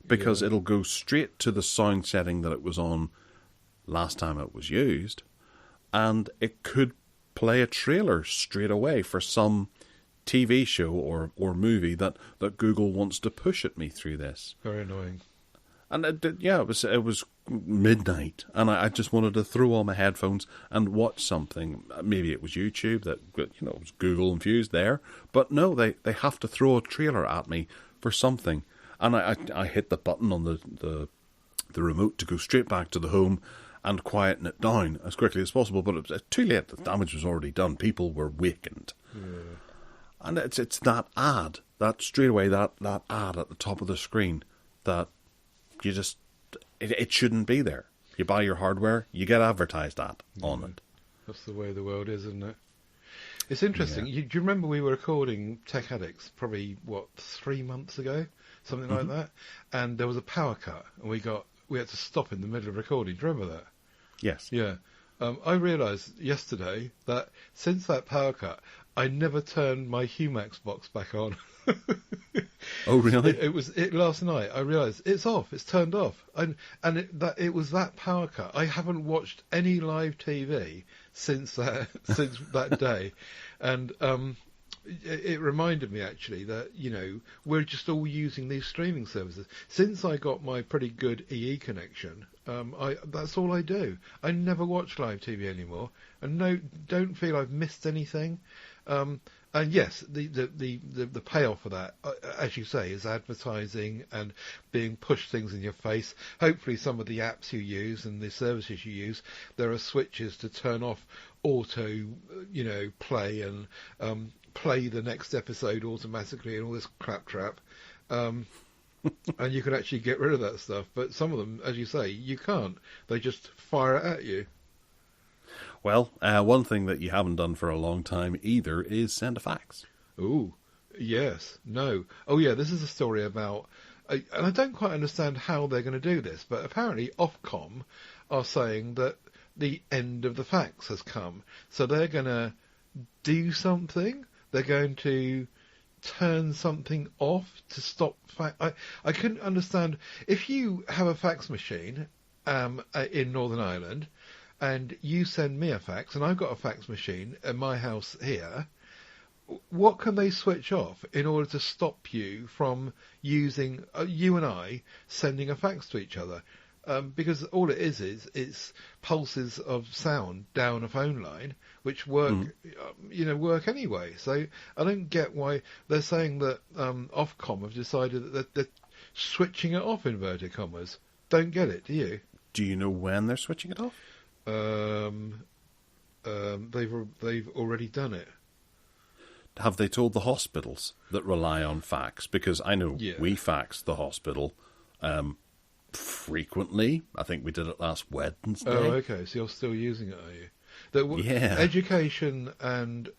because it'll go straight to the sound setting that it was on last time it was used, and it could play a trailer straight away for some TV show or movie that Google wants to push at me through this. Very annoying. And it was midnight, and I just wanted to throw on my headphones and watch something. Maybe it was YouTube, that it was Google infused there, but no, they have to throw a trailer at me for something, and I hit the button on the remote to go straight back to the home and quieten it down as quickly as possible. But it was too late; the damage was already done. People were wakened, and it's that ad, that straight away that ad at the top of the screen that. You just, it shouldn't be there. You buy your hardware, you get advertised on it. That's the way the world is, isn't it? It's interesting. Do you remember we were recording Tech Addicts probably, 3 months ago? Something like that? And there was a power cut, and we had to stop in the middle of recording. Do you remember that? Yes. Yeah. I realised yesterday that since that power cut, I never turned my Humax box back on. Oh, really? It was last night. I realised it's off. It's turned off, and it was that power cut. I haven't watched any live TV since that day, and it reminded me actually that we're just all using these streaming services. Since I got my pretty good EE connection, that's all I do. I never watch live TV anymore, and don't feel I've missed anything. And yes, the payoff for that, as you say, is advertising and being pushed things in your face. Hopefully some of the apps you use and the services you use, there are switches to turn off auto, play and play the next episode automatically and all this claptrap. And you can actually get rid of that stuff. But some of them, as you say, you can't. They just fire it at you. Well, one thing that you haven't done for a long time either is send a fax. Ooh, yes, no. Oh, yeah, this is a story about... and I don't quite understand how they're going to do this, but apparently Ofcom are saying that the end of the fax has come. So they're going to do something. They're going to turn something off to stop fax. I couldn't understand. If you have a fax machine in Northern Ireland... and you send me a fax, and I've got a fax machine at my house here, what can they switch off in order to stop you from using, you and I, sending a fax to each other? Because all it is it's pulses of sound down a phone line, which work anyway. So I don't get why they're saying that Ofcom have decided that they're switching it off, inverted commas. Don't get it, do you? Do you know when they're switching it off? They've already done it. Have they told the hospitals that rely on fax? Because I know we fax the hospital frequently. I think we did it last Wednesday. Oh, okay. So you're still using it, are you? Education and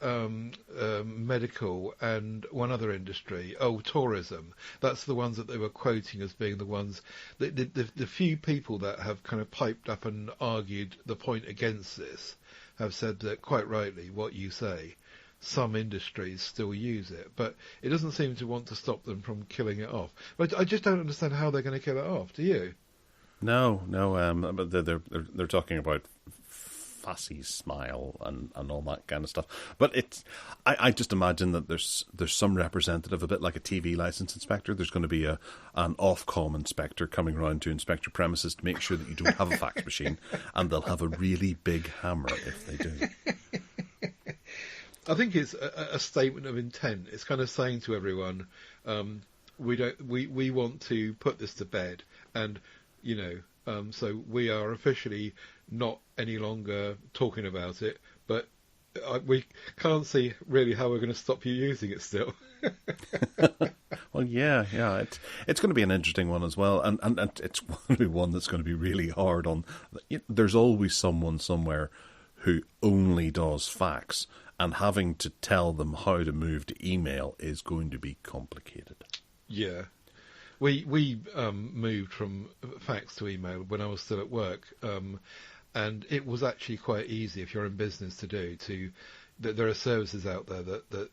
medical and one other industry. Oh, tourism. That's the ones that they were quoting as being the ones. The few people that have kind of piped up and argued the point against this have said that, quite rightly, what you say. Some industries still use it, but it doesn't seem to want to stop them from killing it off. But I just don't understand how they're going to kill it off. Do you? No. But they're talking about fussy smile and all that kind of stuff. But I just imagine that there's some representative, a bit like a TV license inspector. There's going to be an Ofcom inspector coming around to inspect your premises to make sure that you don't have a fax machine, and they'll have a really big hammer if they do. I think it's a statement of intent. It's kind of saying to everyone, we want to put this to bed, and so we are officially not any longer talking about it, but we can't see really how we're going to stop you using it still. Well, yeah. It's going to be an interesting one as well, and it's going to be one that's going to be really hard on. There's always someone somewhere who only does fax, and having to tell them how to move to email is going to be complicated. Yeah. We moved from fax to email when I was still at work, and it was actually quite easy if you're in business to do. There are services out there that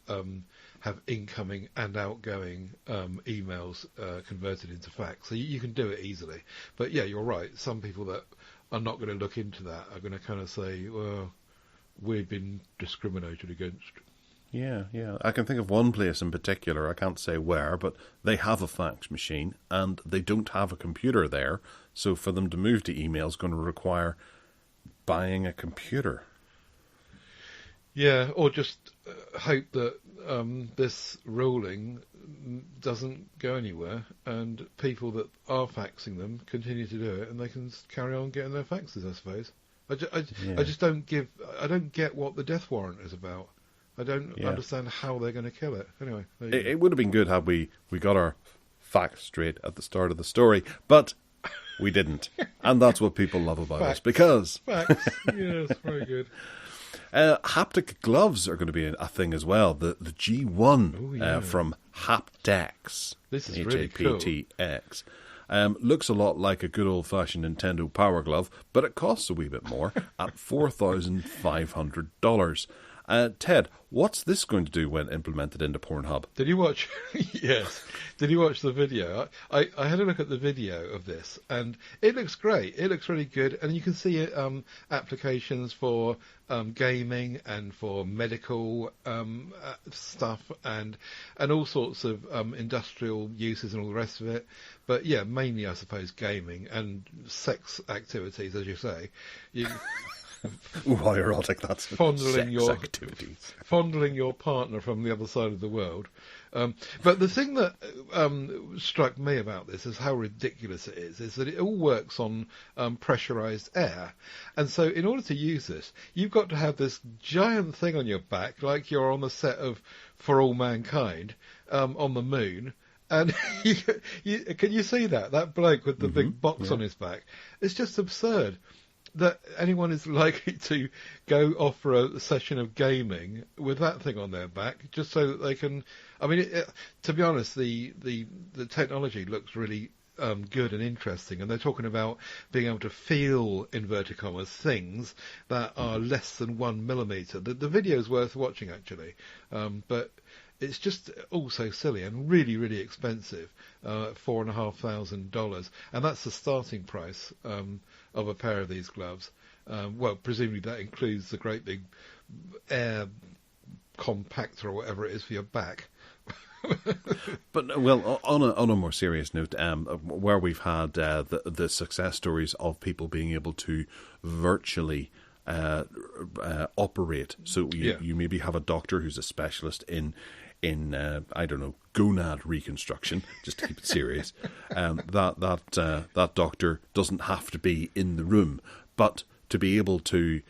have incoming and outgoing emails converted into fax, so you can do it easily. But yeah, you're right. Some people that are not going to look into that are going to kind of say, "Well, we've been discriminated against." Yeah. I can think of one place in particular, I can't say where, but they have a fax machine and they don't have a computer there. So for them to move to email is going to require buying a computer. Yeah, or just hope that this ruling doesn't go anywhere and people that are faxing them continue to do it and they can carry on getting their faxes, I suppose. I just don't get what the death warrant is about. I don't understand how they're going to kill it. Anyway, it would have been good had we got our facts straight at the start of the story, but we didn't. And that's what people love about us, because... Facts, yes, very good. Haptic gloves are going to be a thing as well. The G1 from Hapdex. This is really cool. HAPTX. Looks a lot like a good old-fashioned Nintendo Power Glove, but it costs a wee bit more at $4,500. Ted, what's this going to do when implemented into Pornhub? Did you watch? Yes. Did you watch the video? I had a look at the video of this, and it looks great. It looks really good, and you can see applications for gaming and for medical stuff and all sorts of industrial uses and all the rest of it. But yeah, mainly I suppose gaming and sex activities, as you say. Ooh, how erotic that's fondling activities. Fondling your partner from the other side of the world. But the thing that struck me about this is how ridiculous it is that it all works on pressurized air. And so in order to use this, you've got to have this giant thing on your back, like you're on the set of For All Mankind on the moon. And can you see that bloke with the big box on his back? It's just absurd that anyone is likely to go off for a session of gaming with that thing on their back, just so that they can. I mean, to be honest, the technology looks really good and interesting, and they're talking about being able to feel, inverted commas, things that are less than 1 millimeter. The video is worth watching, actually, but it's just all so silly and really, really expensive, $4,500, and that's the starting price of a pair of these gloves. Well, presumably that includes the great big air compactor or whatever it is for your back. But well, on a more serious note, where we've had the success stories of people being able to virtually operate, so you maybe have a doctor who's a specialist in I don't know, gonad reconstruction, just to keep it serious. That doctor doesn't have to be in the room, but to be able to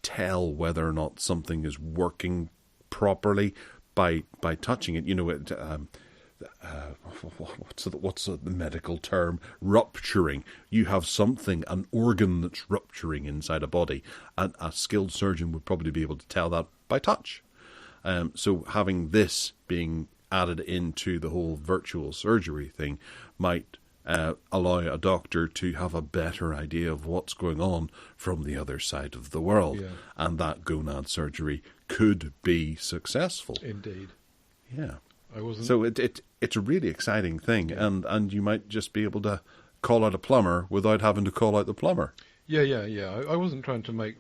tell whether or not something is working properly by touching it. You know, what's the medical term? Rupturing. You have something, an organ that's rupturing inside a body, and a skilled surgeon would probably be able to tell that by touch. So having this being added into the whole virtual surgery thing might allow a doctor to have a better idea of what's going on from the other side of the world. Yeah. And that gonad surgery could be successful. Indeed. Yeah. I wasn't... So it's a really exciting thing, and you might just be able to call out a plumber without having to call out the plumber. Yeah. I wasn't trying to make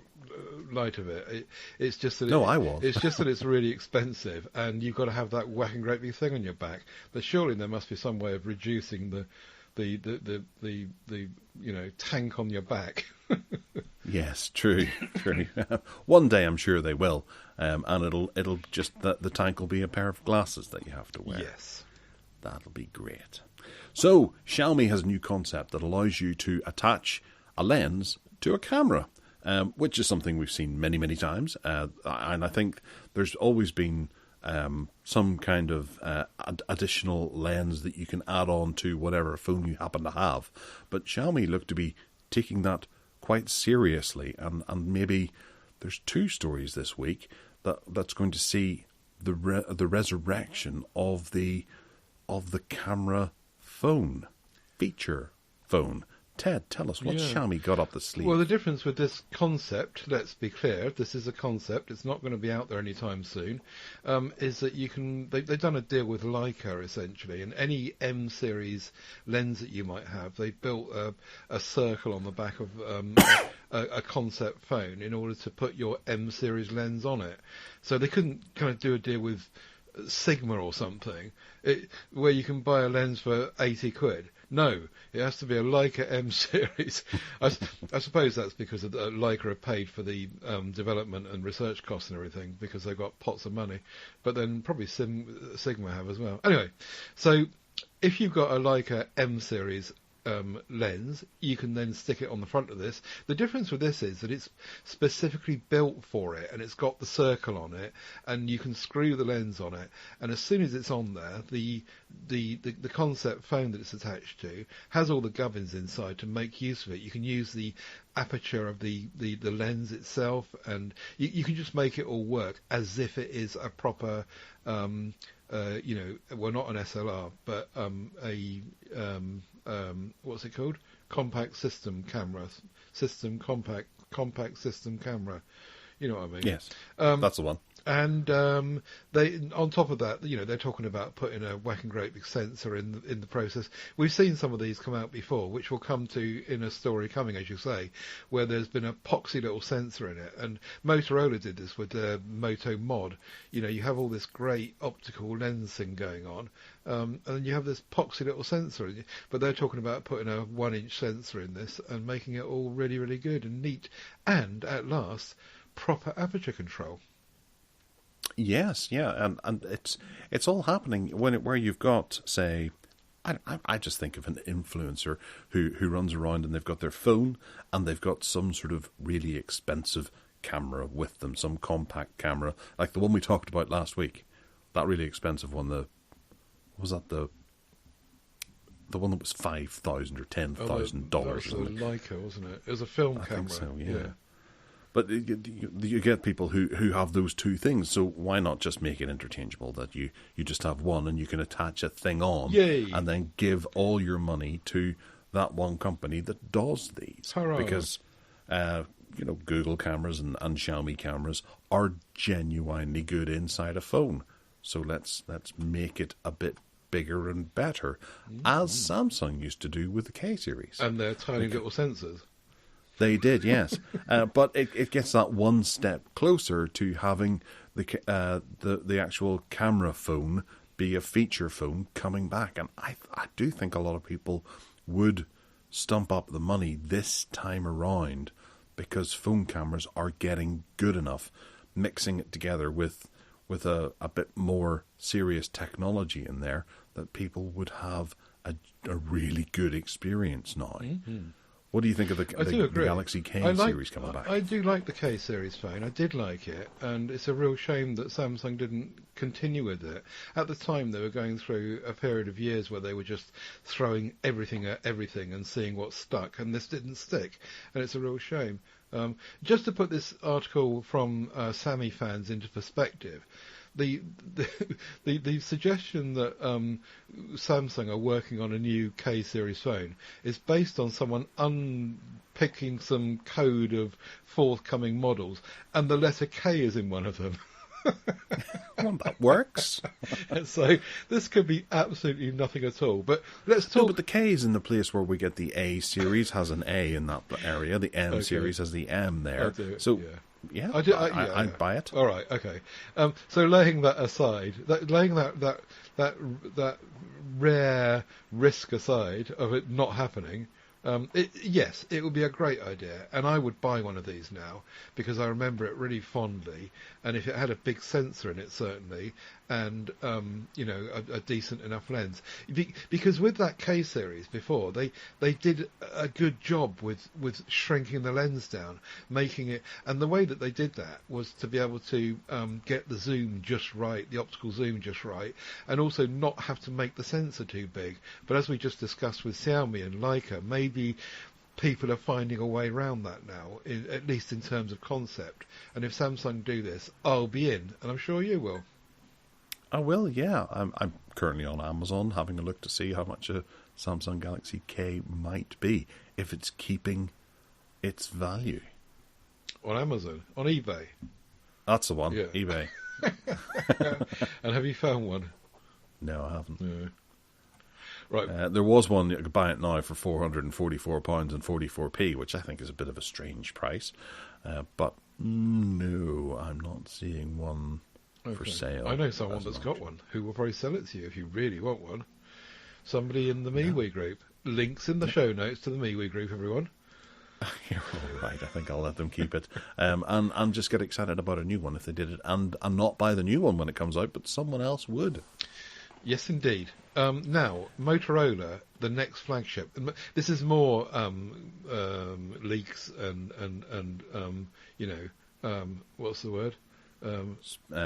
light of it. It's just that I was. It's just that it's really expensive, and you've got to have that whacking great big thing on your back. But surely there must be some way of reducing the tank on your back. Yes, true. One day I'm sure they will, and it'll just the tank will be a pair of glasses that you have to wear. Yes, that'll be great. So Xiaomi has a new concept that allows you to attach a lens to a camera. which is something we've seen many, many times. And I think there's always been some kind of additional lens that you can add on to whatever phone you happen to have. But Xiaomi look to be taking that quite seriously, and maybe there's two stories this week that's going to see the resurrection of the camera phone, feature phone. Ted, tell us, what's Xiaomi got up the sleeve? Well, the difference with this concept, let's be clear, this is a concept, it's not going to be out there anytime soon, is that they've done a deal with Leica, essentially, and any M-series lens that you might have, they built a circle on the back of a concept phone in order to put your M-series lens on it. So they couldn't kind of do a deal with Sigma or something, where you can buy a lens for 80 quid. No, it has to be a Leica M series. I suppose that's because Leica are paid for the development and research costs and everything, because they've got pots of money. But then probably Sigma have as well. Anyway, so if you've got a Leica M series lens, you can then stick it on the front of this. The difference with this is that it's specifically built for it, and it's got the circle on it, and you can screw the lens on it, and as soon as it's on there, the concept phone that it's attached to has all the gubbins inside to make use of it. You can use the aperture of the lens itself, and you can just make it all work as if it is a proper well, not an SLR, but what's it called? Compact system camera. Compact system camera. You know what I mean? Yes, that's the one. And they, on top of that, they're talking about putting a whack and great big sensor in the process. We've seen some of these come out before, which we'll come to in a story coming, as you say, where there's been a poxy little sensor in it. And Motorola did this with their Moto Mod. You have all this great optical lens thing going on, and then you have this poxy little sensor. But they're talking about putting a 1-inch sensor in this and making it all really, really good and neat, and at last, proper aperture control. Yes, yeah, and it's all happening where you've got, say, I just think of an influencer who runs around and they've got their phone and they've got some sort of really expensive camera with them, some compact camera, like the one we talked about last week, that really expensive one. The one that was $5,000 or $10,000. That was a Leica, wasn't it? It was a film camera. I think so, yeah. But you get people who have those two things, so why not just make it interchangeable, that you just have one and you can attach a thing on. Yay. And then give all your money to that one company that does these. Hurrah. Because, Google cameras and Xiaomi cameras are genuinely good inside a phone. So let's make it a bit bigger and better, as Samsung used to do with the K series. And their tiny little sensors. They did, yes, but it gets that one step closer to having the actual camera phone be a feature phone coming back, and I do think a lot of people would stump up the money this time around, because phone cameras are getting good enough, mixing it together with a bit more serious technology in there, that people would have a really good experience now. Mm-hmm. What do you think of the Galaxy K series coming back? I do like the K series phone. I did like it, and it's a real shame that Samsung didn't continue with it. At the time, they were going through a period of years where they were just throwing everything at everything and seeing what stuck, and this didn't stick, and it's a real shame. Just to put this article from Sammy fans into perspective, the suggestion that Samsung are working on a new K series phone is based on someone unpicking some code of forthcoming models, and the letter K is in one of them. Well, that works. And so this could be absolutely nothing at all. But let's talk. No, but the K is in the place where we get the A series has an A in that area. The M series has the M there. So. Yeah. Yeah, I'd buy it. All right, okay. So laying that aside, laying that rare risk aside of it not happening, Yes, it would be a great idea, and I would buy one of these now because I remember it really fondly. And if it had a big sensor in it, certainly, and a decent enough lens, because with that K series before, they did a good job with shrinking the lens down, making it, and the way that they did that was to be able to get the zoom just right, the optical zoom just right, and also not have to make the sensor too big. But as we just discussed with Xiaomi and Leica, maybe people are finding a way around that now, at least in terms of concept. And if Samsung do this, I'll be in, and I'm sure you will. I will, yeah. I'm currently on Amazon having a look to see how much a Samsung Galaxy K might be, if it's keeping its value. On Amazon? On eBay? That's the one, yeah. eBay. And have you found one? No, I haven't. No. Right. There was one, you could buy it now for £444 and 44p, which I think is a bit of a strange price. But no, I'm not seeing one for sale. I know someone that's got one who will probably sell it to you if you really want one. Somebody in the MeWe group. Links in the show notes to the MeWe group, everyone. You're all right. I think I'll let them keep it. And just get excited about a new one if they did it. And not buy the new one when it comes out, but someone else would. Yes, indeed. Now, Motorola, the next flagship. This is more leaks and what's the word?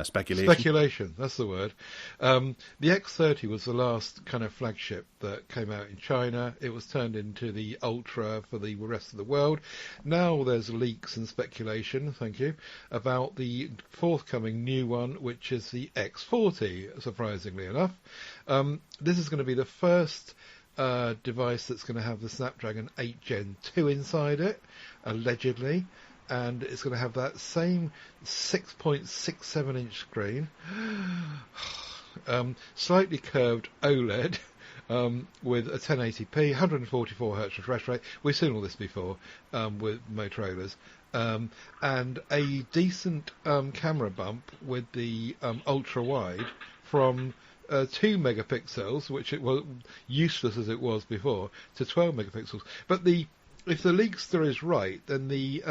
Speculation. Speculation, that's the word. The X30 was the last kind of flagship that came out in China. It was turned into the Ultra for the rest of the world. Now there's leaks and speculation, thank you, about the forthcoming new one, which is the X40, surprisingly enough. This is going to be the first device that's going to have the Snapdragon 8 Gen 2 inside it, allegedly. And it's going to have that same 6.67-inch screen, slightly curved OLED with a 1080p, 144 Hz refresh rate. We've seen all this before with Motorola's. And a decent camera bump with the ultra-wide from 2 megapixels, which it was useless as it was before, to 12 megapixels. But if the leakster is right, then the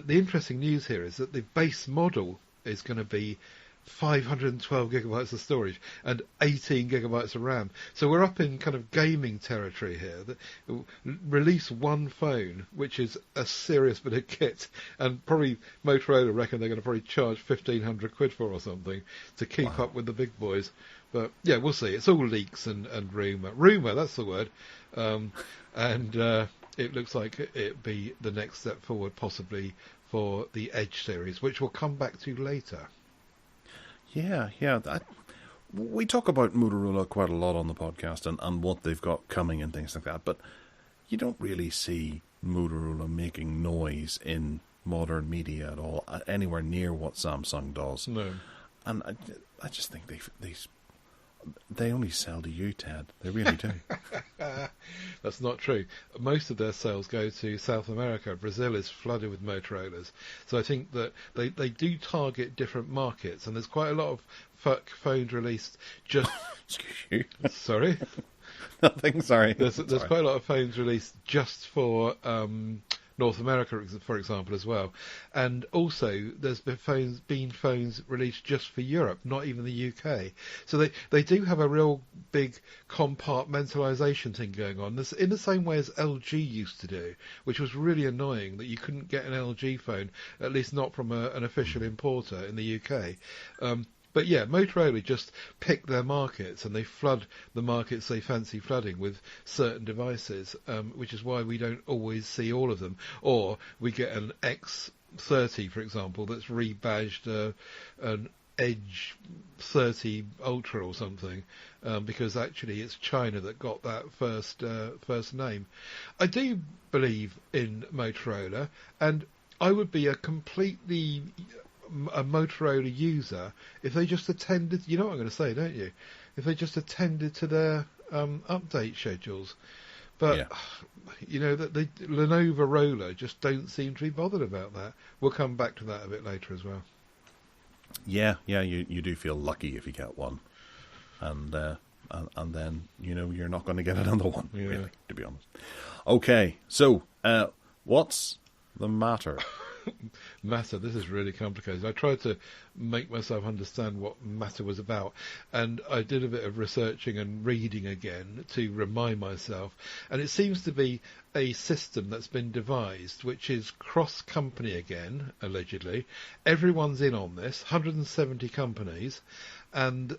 interesting news here is that the base model is going to be 512 gigabytes of storage and 18 gigabytes of RAM. So we're up in kind of gaming territory here. Release one phone, which is a serious bit of kit, and probably Motorola reckon they're going to probably charge 1,500 quid for or something to keep up with the big boys. But yeah, we'll see. It's all leaks and rumour. Rumour, that's the word. It looks like it'd be the next step forward, possibly, for the Edge series, which we'll come back to later. Yeah. We talk about Motorola quite a lot on the podcast and what they've got coming and things like that, but you don't really see Motorola making noise in modern media at all, anywhere near what Samsung does. No. And I just think they only sell to you, Ted. They really do. That's not true. Most of their sales go to South America. Brazil is flooded with Motorola's. So I think that they do target different markets, and there's quite a lot of phones released just... Excuse you. Sorry? Nothing, sorry. There's quite a lot of phones released just for... North America, for example, as well. And also, there's been phones released just for Europe, not even the UK. So they do have a real big compartmentalisation thing going on, in the same way as LG used to do, which was really annoying that you couldn't get an LG phone, at least not from an official importer in the UK. But yeah, Motorola just pick their markets and they flood the markets they fancy flooding with certain devices, which is why we don't always see all of them. Or we get an X30, for example, that's rebadged an Edge 30 Ultra or something, because actually it's China that got that first name. I do believe in Motorola, and I would be a Motorola user if they just attended, you know what I'm going to say, don't you? If they just attended to their update schedules. But, yeah. You know, that the Lenovo Roller just don't seem to be bothered about that. We'll come back to that a bit later as well. Yeah, you do feel lucky if you get one. And and then you're not going to get another one. Yeah. Really, to be honest. Okay, so what's the matter? Matter. This is really complicated. I tried to make myself understand what Matter was about, and I did a bit of researching and reading again to remind myself, and it seems to be a system that's been devised which is cross-company again, allegedly. Everyone's in on this, 170 companies, and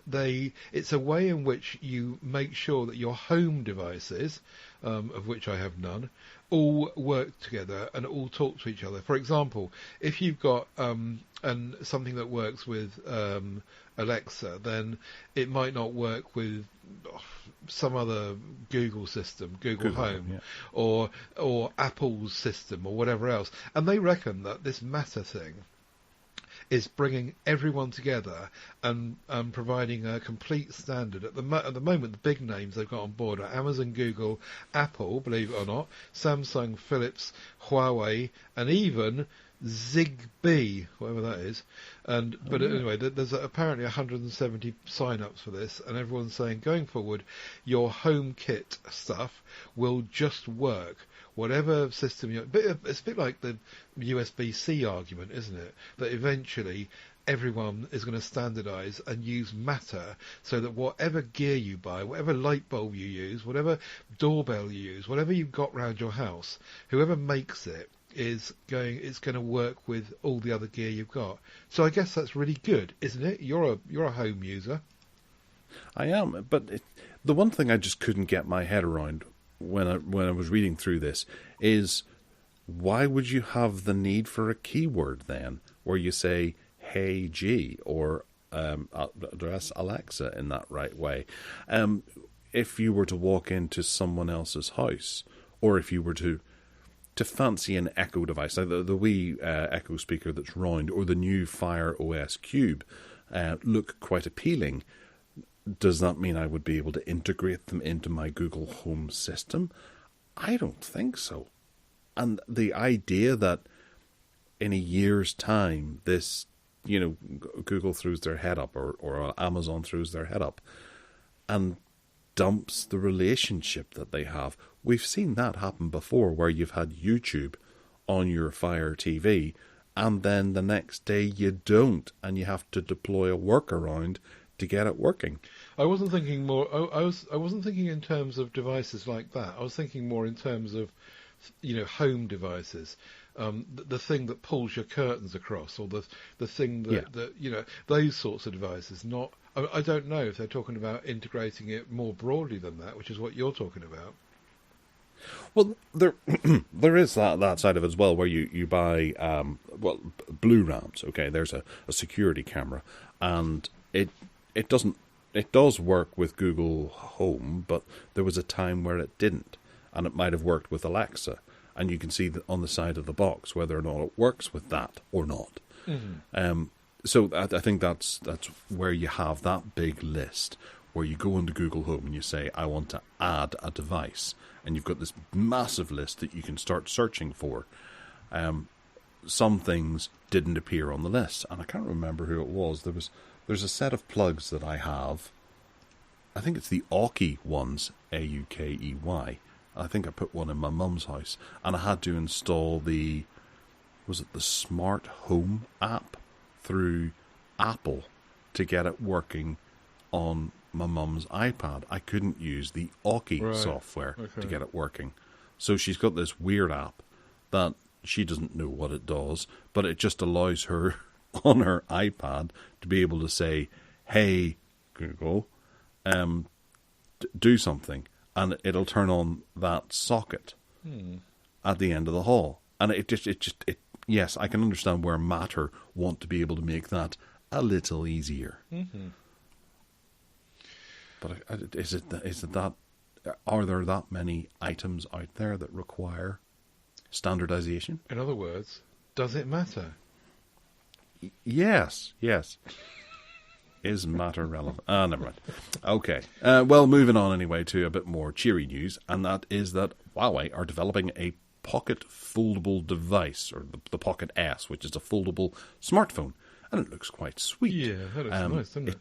it's a way in which you make sure that your home devices, of which I have none, all work together and all talk to each other. For example, if you've got something that works with Alexa, then it might not work with some other Google system, Google Home, yeah. or Apple's system or whatever else. And they reckon that this Matter thing is bringing everyone together and providing a complete standard. At the moment, the big names they've got on board are Amazon, Google, Apple, believe it or not, Samsung, Philips, Huawei, and even Zigbee, whatever that is. But anyway, there's apparently 170 sign-ups for this, and everyone's saying going forward, your HomeKit stuff will just work. Whatever system it's a bit like the USB-C argument, isn't it? That eventually everyone is going to standardise and use Matter, so that whatever gear you buy, whatever light bulb you use, whatever doorbell you use, whatever you've got round your house, whoever makes it it's going to work with all the other gear you've got. So I guess that's really good, isn't it? You're a home user. I am, but the one thing I just couldn't get my head around when I was reading through this is, why would you have the need for a keyword then, where you say "Hey G" or address Alexa in that right way? If you were to walk into someone else's house, or if you were to fancy an Echo device, like the wee Echo speaker that's round, or the new Fire OS Cube, look quite appealing. Does that mean I would be able to integrate them into my Google Home system? I don't think so. And the idea that in a year's time, this, Google throws their head up, or Amazon throws their head up and dumps the relationship that they have. We've seen that happen before, where you've had YouTube on your Fire TV, and then the next day you don't, and you have to deploy a workaround to get it working. I wasn't thinking more. I wasn't thinking in terms of devices like that. I was thinking more in terms of, home devices. The thing that pulls your curtains across, or the thing that those sorts of devices. Not. I don't know if they're talking about integrating it more broadly than that, which is what you're talking about. Well, there is that side of it as well, where you buy Blue Rams. Okay, there's a security camera, and it does work with Google Home, but there was a time where it didn't, and it might have worked with Alexa, and you can see that on the side of the box whether or not it works with that or not. Mm-hmm. So I think that's where you have that big list, where you go into Google Home and you say, I want to add a device, and you've got this massive list that you can start searching for. Some things didn't appear on the list, and I can't remember who it was. There's a set of plugs that I have. I think it's the Aukey ones, Aukey. I think I put one in my mum's house, and I had to install the Smart Home app through Apple to get it working on my mum's iPad. I couldn't use the Aukey software to get it working. So she's got this weird app that she doesn't know what it does, but it just allows her on her iPad to be able to say, "Hey Google, do something," and it'll turn on that socket at the end of the hall. And it yes, I can understand where Matter want to be able to make that a little easier. Mm-hmm. But is it that? Are there that many items out there that require standardization? In other words, does it matter? Yes. Is Matter relevant? Never mind. Okay. Well, moving on anyway to a bit more cheery news, and that is that Huawei are developing a pocket foldable device, or the Pocket S, which is a foldable smartphone, and it looks quite sweet. Yeah, that looks nice, doesn't it?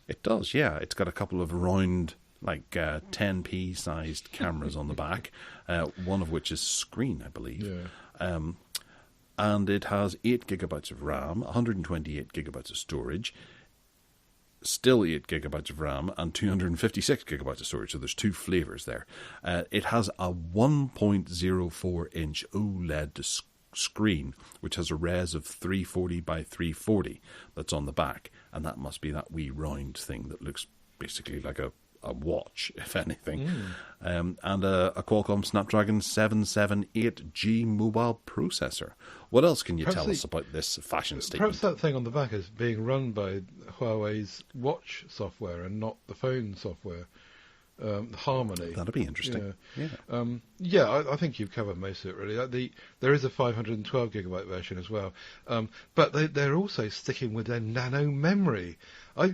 It does, yeah. It's got a couple of round like 10p sized cameras on the back, one of which is screen, I believe. Yeah. And it has 8 gigabytes of RAM, 128 gigabytes of storage, still 8 gigabytes of RAM, and 256 gigabytes of storage. So there's 2 flavors there. It has a 1.04 inch OLED screen, which has a res of 340 by 340 that's on the back, and that must be that wee round thing that looks basically like a watch, if anything. And a Qualcomm Snapdragon 778G mobile processor. What else can you tell us about this fashion statement? Perhaps that thing on the back is being run by Huawei's watch software and not the phone software. Harmony. That'll be interesting. I think you've covered most of it, really. There is a 512 gigabyte version as well, but they're also sticking with their nano memory. I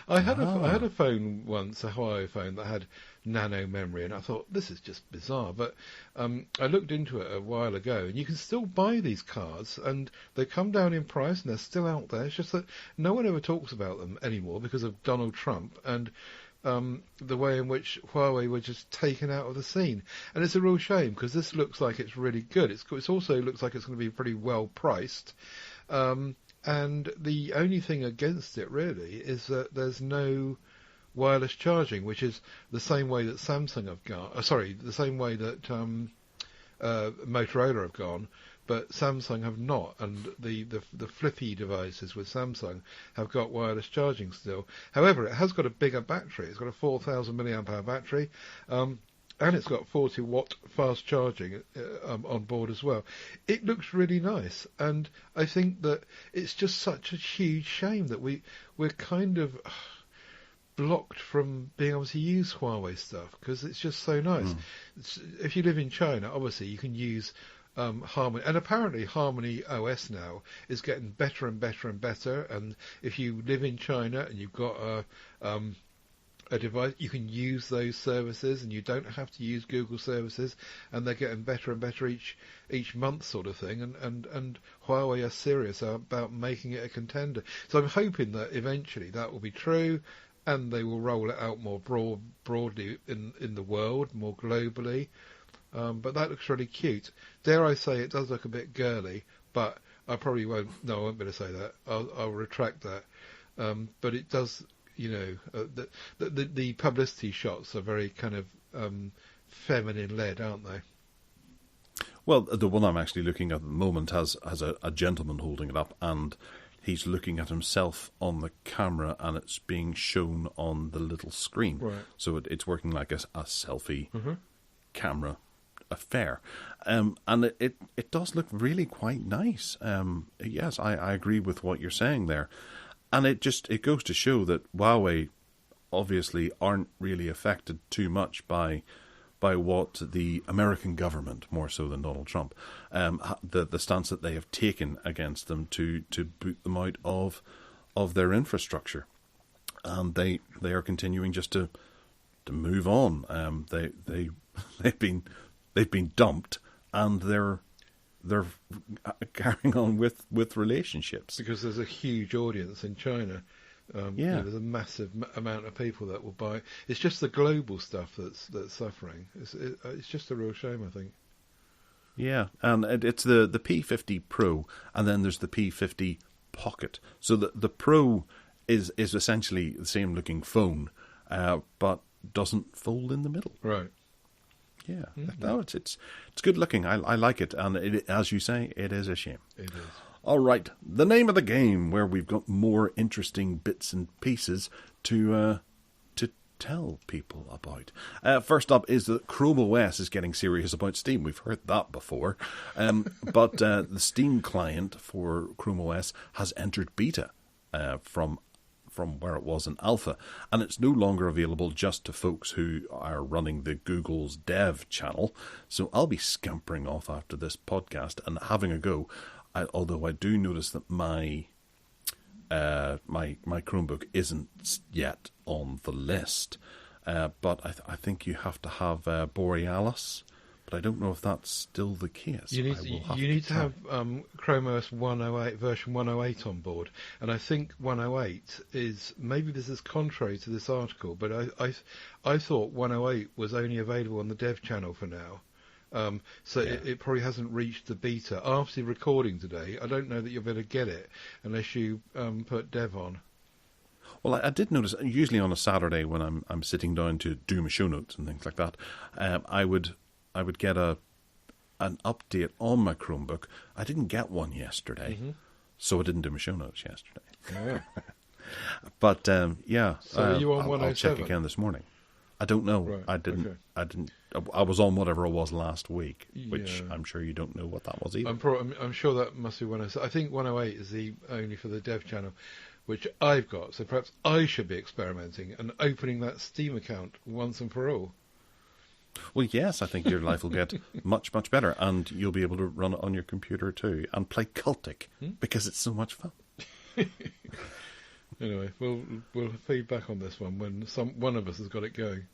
had a phone once, a Huawei phone that had nano memory, and I thought, this is just bizarre. But I looked into it a while ago, and you can still buy these cards, and they come down in price, and they're still out there. It's just that no one ever talks about them anymore because of Donald Trump and the way in which Huawei were just taken out of the scene. And it's a real shame, because this looks like it's really good. It also looks like it's going to be pretty well priced. And the only thing against it, really, is that there's no wireless charging, which is the same way that Samsung have gone. The same way that Motorola have gone, but Samsung have not, and the flippy devices with Samsung have got wireless charging still. However, it has got a bigger battery. It's got a 4,000 milliamp hour battery, and it's got 40 watt fast charging on board as well. It looks really nice, and I think that it's just such a huge shame that we're kind of blocked from being able to use Huawei stuff, because it's just so nice. If you live in China, obviously you can use Harmony, and apparently Harmony OS now is getting better and better and better. And if you live in China and you've got a device, you can use those services, and you don't have to use Google services. And they're getting better and better each month, sort of thing. And Huawei are serious about making it a contender. So I'm hoping that eventually that will be true, and they will roll it out more broadly in the world, more globally. But that looks really cute. Dare I say, it does look a bit girly, but I probably won't. No, I won't be able to say that. I'll retract that. But it does, the publicity shots are very kind of feminine-led, aren't they? Well, the one I'm actually looking at the moment has a gentleman holding it up, and he's looking at himself on the camera, and it's being shown on the little screen. Right. So it's working like a selfie camera affair, and it does look really quite nice. Yes, I agree with what you're saying there, and it goes to show that Huawei obviously aren't really affected too much by what the American government, more so than Donald Trump, the stance that they have taken against them to boot them out of their infrastructure, and they are continuing just to move on. They've been dumped, and they're carrying on with relationships, because there's a huge audience in China. There's a massive amount of people that will buy. It's just the global stuff that's suffering. It's just a real shame, I think. Yeah, and it's the P50 Pro, and then there's the P50 Pocket. So the Pro is essentially the same looking phone, but doesn't fold in the middle. Right. Yeah, no, it's good looking. I like it, and as you say, it is a shame. It is. All right, the name of the game, where we've got more interesting bits and pieces to tell people about. First up is that Chrome OS is getting serious about Steam. We've heard that before, but the Steam client for Chrome OS has entered beta from where it was in alpha, and it's no longer available just to folks who are running the Google's dev channel. So I'll be scampering off after this podcast and having a go. Although I do notice that my Chromebook isn't yet on the list, but I think you have to have Borealis But I don't know if that's still the case. You need to have Chrome OS 108 version 108 on board, and I think 108 is, maybe this is contrary to this article, but I thought 108 was only available on the dev channel for now. It probably hasn't reached the beta. After recording today, I don't know that you'll be able to get it unless you put dev on. Well, I did notice, usually on a Saturday when I'm sitting down to do my show notes and things like that, I would get an update on my Chromebook. I didn't get one yesterday, so I didn't do my show notes yesterday. Oh. But So are you on 107? I'll check again this morning. I don't know. Right, I didn't. okay. I was on whatever it was last week, which I'm sure you don't know what that was either. I'm sure that must be 107. I think 108 is the only for the dev channel, which I've got. So perhaps I should be experimenting and opening that Steam account once and for all. Well, yes, I think your life will get much, much better, and you'll be able to run it on your computer too and play Cultic because it's so much fun. Anyway, we'll feed back on this one when one of us has got it going.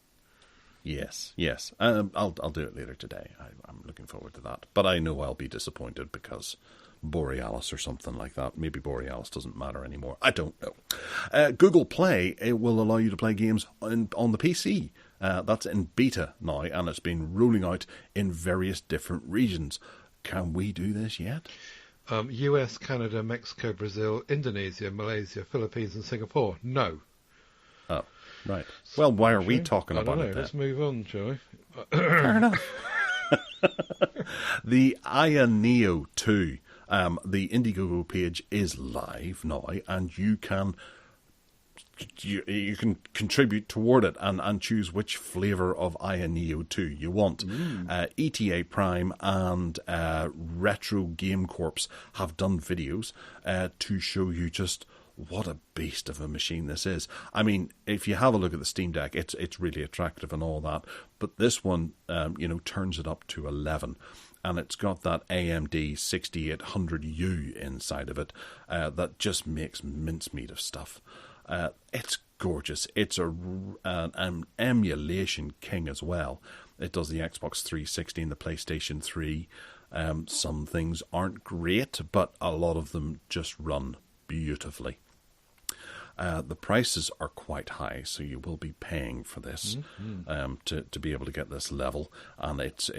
Yes. I'll do it later today. I'm looking forward to that. But I know I'll be disappointed because Borealis or something like that. Maybe Borealis doesn't matter anymore. I don't know. Google Play, it will allow you to play games on the PC. That's in beta now, and it's been rolling out in various different regions. Can we do this yet? US, Canada, Mexico, Brazil, Indonesia, Malaysia, Philippines and Singapore. No. Oh, right. Well, why are we talking about it then? Let's move on, shall we? Fair enough. The Aya Neo 2, the Indiegogo page is live now, and you can contribute toward it and choose which flavour of Aya Neo 2 you want. ETA Prime and Retro Game Corps have done videos to show you just what a beast of a machine this is. I mean, if you have a look at the Steam Deck, it's really attractive and all that, but this one, turns it up to 11. And it's got that AMD 6800U inside of it that just makes mincemeat of stuff. It's gorgeous. It's an emulation king as well. It does the Xbox 360 and the PlayStation 3. Some things aren't great, but a lot of them just run beautifully. The prices are quite high, so you will be paying for this to be able to get this level, and it's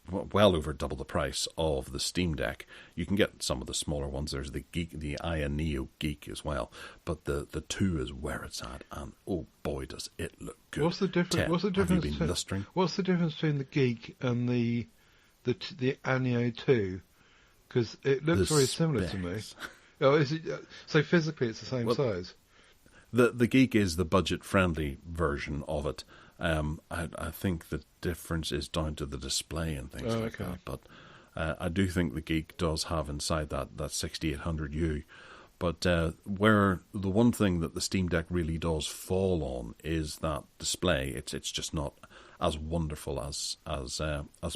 well over double the price of the Steam Deck. You can get some of the smaller ones. There's the Aya Neo Geek as well, but the 2 is where it's at, and oh boy, does it look good. What's the difference? Ted, what's the difference? Have you been lustering? What's the difference between the Geek and the Neo 2? Because it looks very similar to me. Oh, is it? So physically, it's the same size. The Geek is the budget-friendly version of it. I think the difference is down to the display and things like that. But I do think the Geek does have inside that 6800U. But where the one thing that the Steam Deck really does fall on is that display. It's just not as wonderful as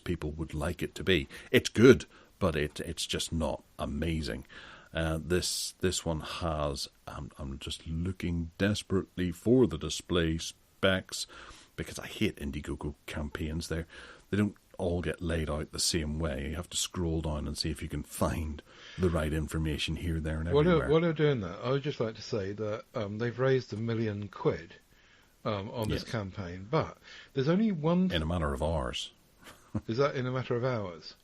people would like it to be. It's good, but it's just not amazing. This one has. I'm just looking desperately for the display specs because I hate Indiegogo campaigns. They don't all get laid out the same way. You have to scroll down and see if you can find the right information here, there, and everywhere. While they're doing that, I would just like to say that they've raised £1 million on this campaign, but there's only one. In a matter of hours. Is that in a matter of hours?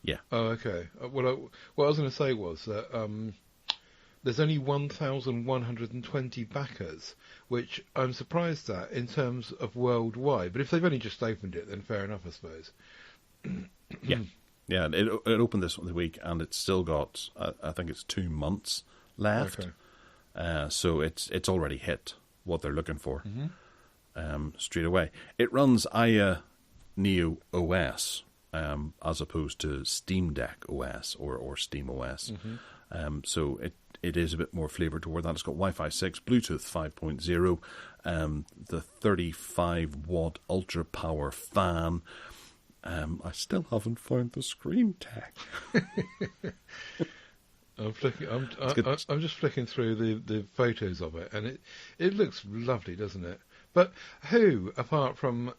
Yeah. Oh, okay. What I was going to say was that there's only 1,120 backers, which I'm surprised at in terms of worldwide. But if they've only just opened it, then fair enough, I suppose. Yeah. It opened this week, and it's still got, I think it's 2 months left. Okay. So it's already hit what they're looking for straight away. It runs Aya Neo OS. As opposed to Steam Deck OS or Steam OS. So it is a bit more flavoured toward that. It's got Wi-Fi 6, Bluetooth 5.0, the 35-watt ultra power fan. I still haven't found the screen tech. I'm just flicking through the photos of it, and it looks lovely, doesn't it? But who, apart from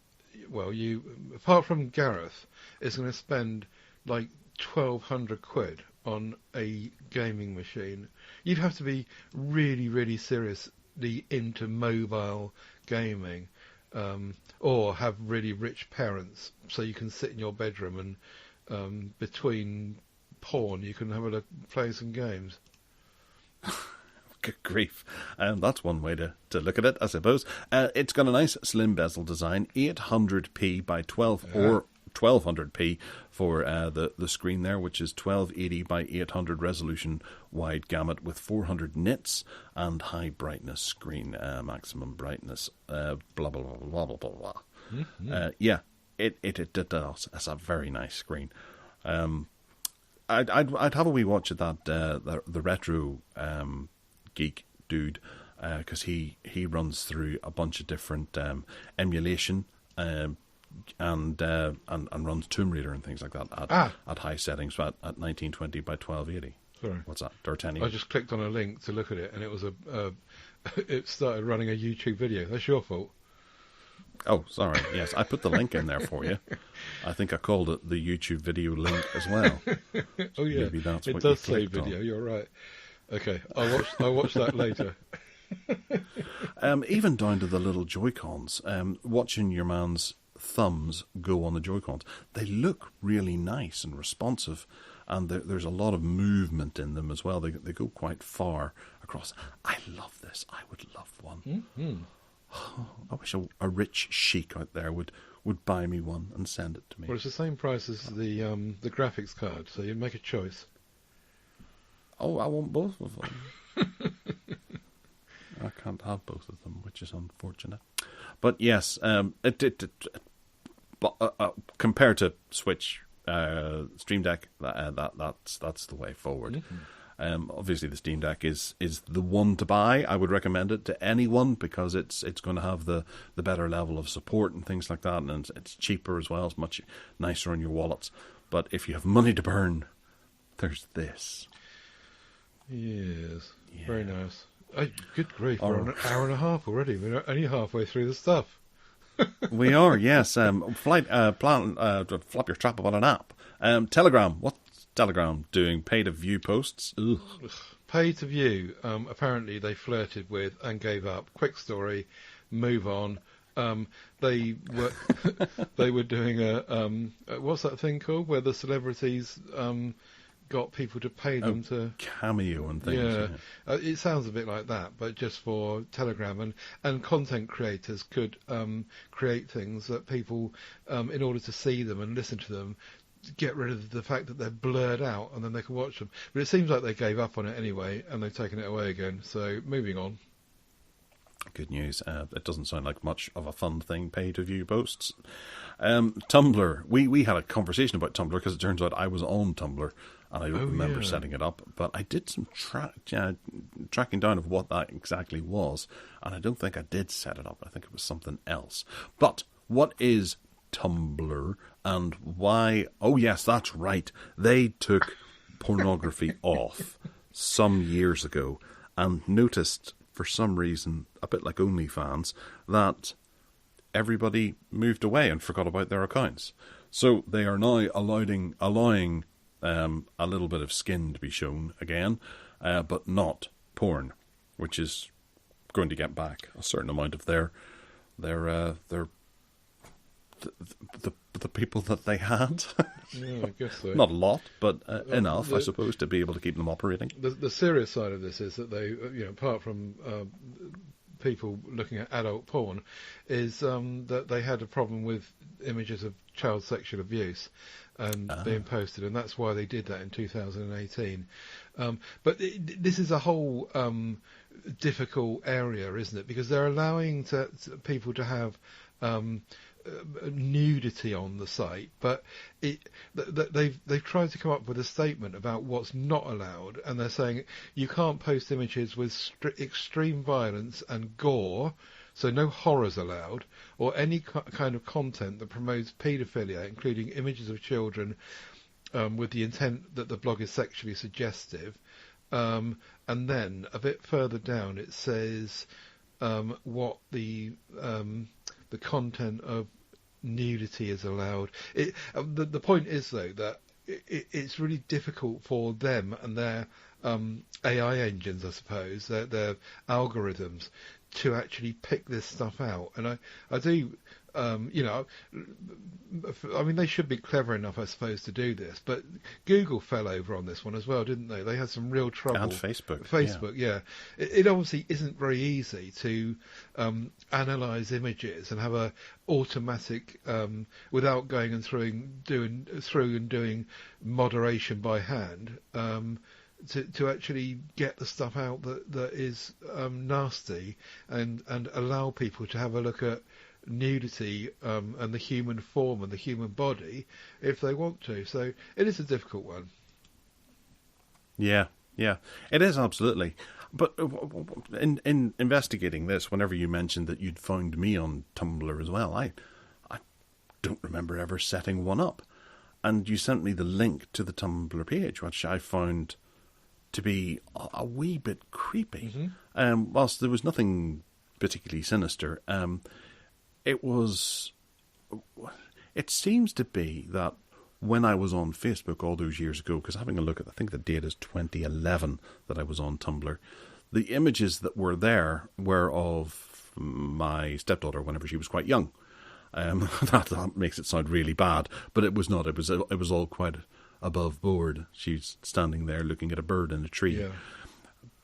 you apart from Gareth, is going to spend like 1,200 quid on a gaming machine. You'd have to be really, really seriously into mobile gaming, or have really rich parents, so you can sit in your bedroom and between porn you can have a look, play some games. Good grief. That's one way to look at it, I suppose. It's got a nice slim bezel design, 800p by 12 or 1200p for the screen there, which is 1280 by 800 resolution wide gamut with 400 nits and high brightness screen, maximum brightness, blah, blah, blah, blah, blah, blah, blah. Mm-hmm. Yeah, it does. It's a very nice screen. I'd have a wee watch at that, the retro geek dude, because he runs through a bunch of different emulation and runs Tomb Raider and things like that at high settings, at 1920 by 1280. Sorry, what's that? D'Artagnan. I just clicked on a link to look at it, and it was it started running a YouTube video. That's your fault. Oh, sorry. Yes, I put the link in there for you. I think I called it the YouTube video link as well. Oh yeah, maybe that's it what does you say clicked video. on. You're right. Okay, I'll watch that later. Even down to the little Joy-Cons. Watching your man's thumbs go on the Joy-Cons, they look really nice and responsive, and there's a lot of movement in them as well. They go quite far across. I love this. I would love one. Mm-hmm. I wish a rich sheik out there would buy me one and send it to me. Well, it's the same price as the graphics card, so you make a choice. Oh, I want both of them. I can't have both of them, which is unfortunate. But yes, compared to Switch, Stream Deck, that's the way forward. Mm-hmm. Obviously, the Steam Deck is the one to buy. I would recommend it to anyone because it's going to have the better level of support and things like that, and it's cheaper as well. It's much nicer on your wallets. But if you have money to burn, there's this. Yes, yeah. Very nice. Good grief, we're on an hour and a half already. We're only halfway through the stuff. We are, yes. Flap your trap about an app. Telegram. What's Telegram doing? Pay to view posts? Ugh. Pay to view. Apparently they flirted with and gave up. Quick story. Move on. They were doing a what's that thing called where the celebrities got people to pay them to Cameo and things. Yeah. It sounds a bit like that, but just for Telegram, and content creators could create things that people, in order to see them and listen to them, get rid of the fact that they're blurred out, and then they can watch them. But it seems like they gave up on it anyway, and they've taken it away again. So moving on. Good news. It doesn't sound like much of a fun thing, pay-to-view posts. Tumblr. We had a conversation about Tumblr because it turns out I was on Tumblr and I don't remember setting it up. But I did some tracking down of what that exactly was, and I don't think I did set it up. I think it was something else. But what is Tumblr and why? Oh, yes, that's right. They took pornography off some years ago and noticed, for some reason, a bit like OnlyFans, that everybody moved away and forgot about their accounts. So they are now allowing a little bit of skin to be shown again, but not porn, which is going to get back a certain amount of the people that they had. Yeah, I guess so. Not a lot, but enough, I suppose, to be able to keep them operating. The serious side of this is that they, apart from people looking at adult porn, is that they had a problem with images of child sexual abuse and being posted, and that's why they did that in 2018. But this is a whole difficult area, isn't it? Because they're allowing people to have nudity on the site, but they've tried to come up with a statement about what's not allowed, and they're saying you can't post images with extreme violence and gore, so no horrors allowed, or any kind of content that promotes paedophilia, including images of children with the intent that the blog is sexually suggestive. And then a bit further down it says what the content of nudity is allowed. The point is, though, that it's really difficult for them and their AI engines, I suppose, their algorithms, to actually pick this stuff out. And I do, I mean, they should be clever enough, I suppose, to do this. But Google fell over on this one as well, didn't they? They had some real trouble. And Facebook. Facebook, yeah. It obviously isn't very easy to analyse images and have a automatic, without going and doing moderation by hand, to actually get the stuff out that is nasty and allow people to have a look at nudity and the human form and the human body if they want to. So it is a difficult one. Yeah, it is, absolutely. But in investigating this, whenever you mentioned that you'd found me on Tumblr as well, I don't remember ever setting one up. And you sent me the link to the Tumblr page, which I found to be a wee bit creepy. Mm-hmm. Whilst there was nothing particularly sinister, it seems to be that when I was on Facebook all those years ago, because having a look at, I think the date is 2011 that I was on Tumblr, the images that were there were of my stepdaughter whenever she was quite young. That makes it sound really bad, but it was not. It was all quite above board. She's standing there looking at a bird in a tree. Yeah.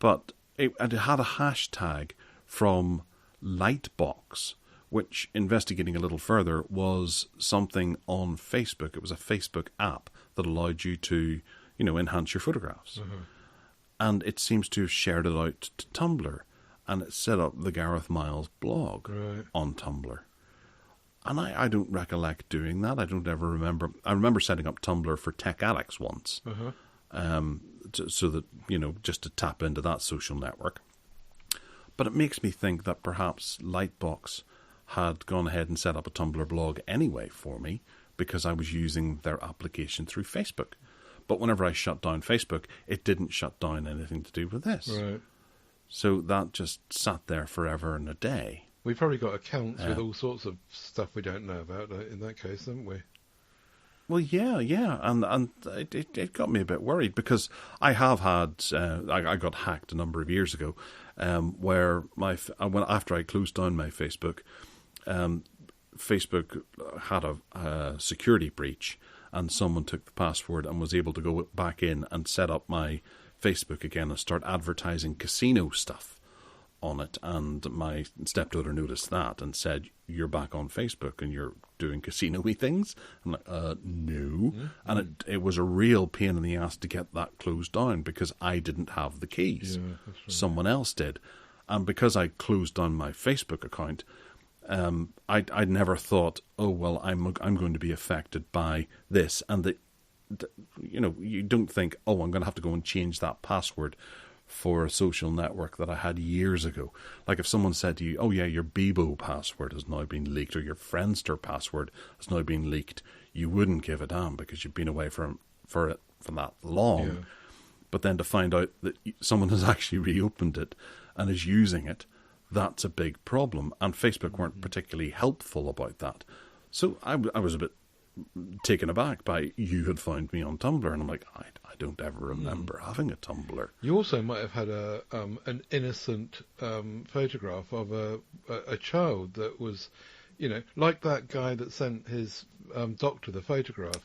But it had a hashtag from Lightbox, which, investigating a little further, was something on Facebook. It was a Facebook app that allowed you to, enhance your photographs. Mm-hmm. And it seems to have shared it out to Tumblr. And it set up the Gareth Miles blog on Tumblr. And I don't recollect doing that. I don't ever remember. I remember setting up Tumblr for tech addicts once. So that, just to tap into that social network. But it makes me think that perhaps Lightbox had gone ahead and set up a Tumblr blog anyway for me because I was using their application through Facebook. But whenever I shut down Facebook, it didn't shut down anything to do with this. Right. So that just sat there forever and a day. We've probably got accounts with all sorts of stuff we don't know about in that case, haven't we? Well, yeah, and it got me a bit worried because I have had I got hacked a number of years ago, where after I closed down my Facebook, Facebook had a security breach, and someone took the password and was able to go back in and set up my Facebook again and start advertising casino stuff on it. And my stepdaughter noticed that and said, "You're back on Facebook and you're doing casino-y things." I'm like, no. Mm-hmm. And it was a real pain in the ass to get that closed down because I didn't have the keys. Yeah, that's right. Someone else did. And because I closed down my Facebook account, I'd never thought, oh, well, I'm going to be affected by this. And you don't think, oh, I'm going to have to go and change that password for a social network that I had years ago. Like if someone said to you, oh yeah, your Bebo password has now been leaked or your Friendster password has now been leaked, you wouldn't give a damn because you've been away for that long. Yeah. But then to find out that someone has actually reopened it and is using it, that's a big problem. And Facebook weren't particularly helpful about that. So I was a bit taken aback by you had found me on Tumblr, and I'm like, I don't ever remember having a Tumblr. You also might have had an innocent photograph of a child that was, like that guy that sent his doctor the photograph.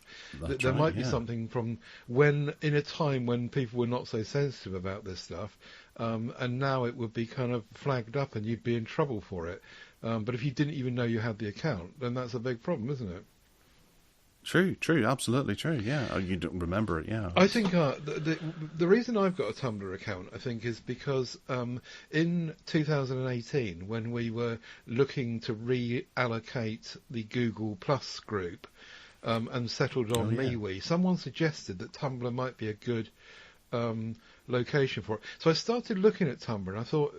There might be something from in a time when people were not so sensitive about this stuff, and now it would be kind of flagged up and you'd be in trouble for it. But if you didn't even know you had the account, then that's a big problem, isn't it? True, absolutely true, yeah. You don't remember it, yeah. I think the reason I've got a Tumblr account, I think, is because in 2018, when we were looking to reallocate the Google Plus group and settled on MeWe, someone suggested that Tumblr might be a good location for it. So I started looking at Tumblr, and I thought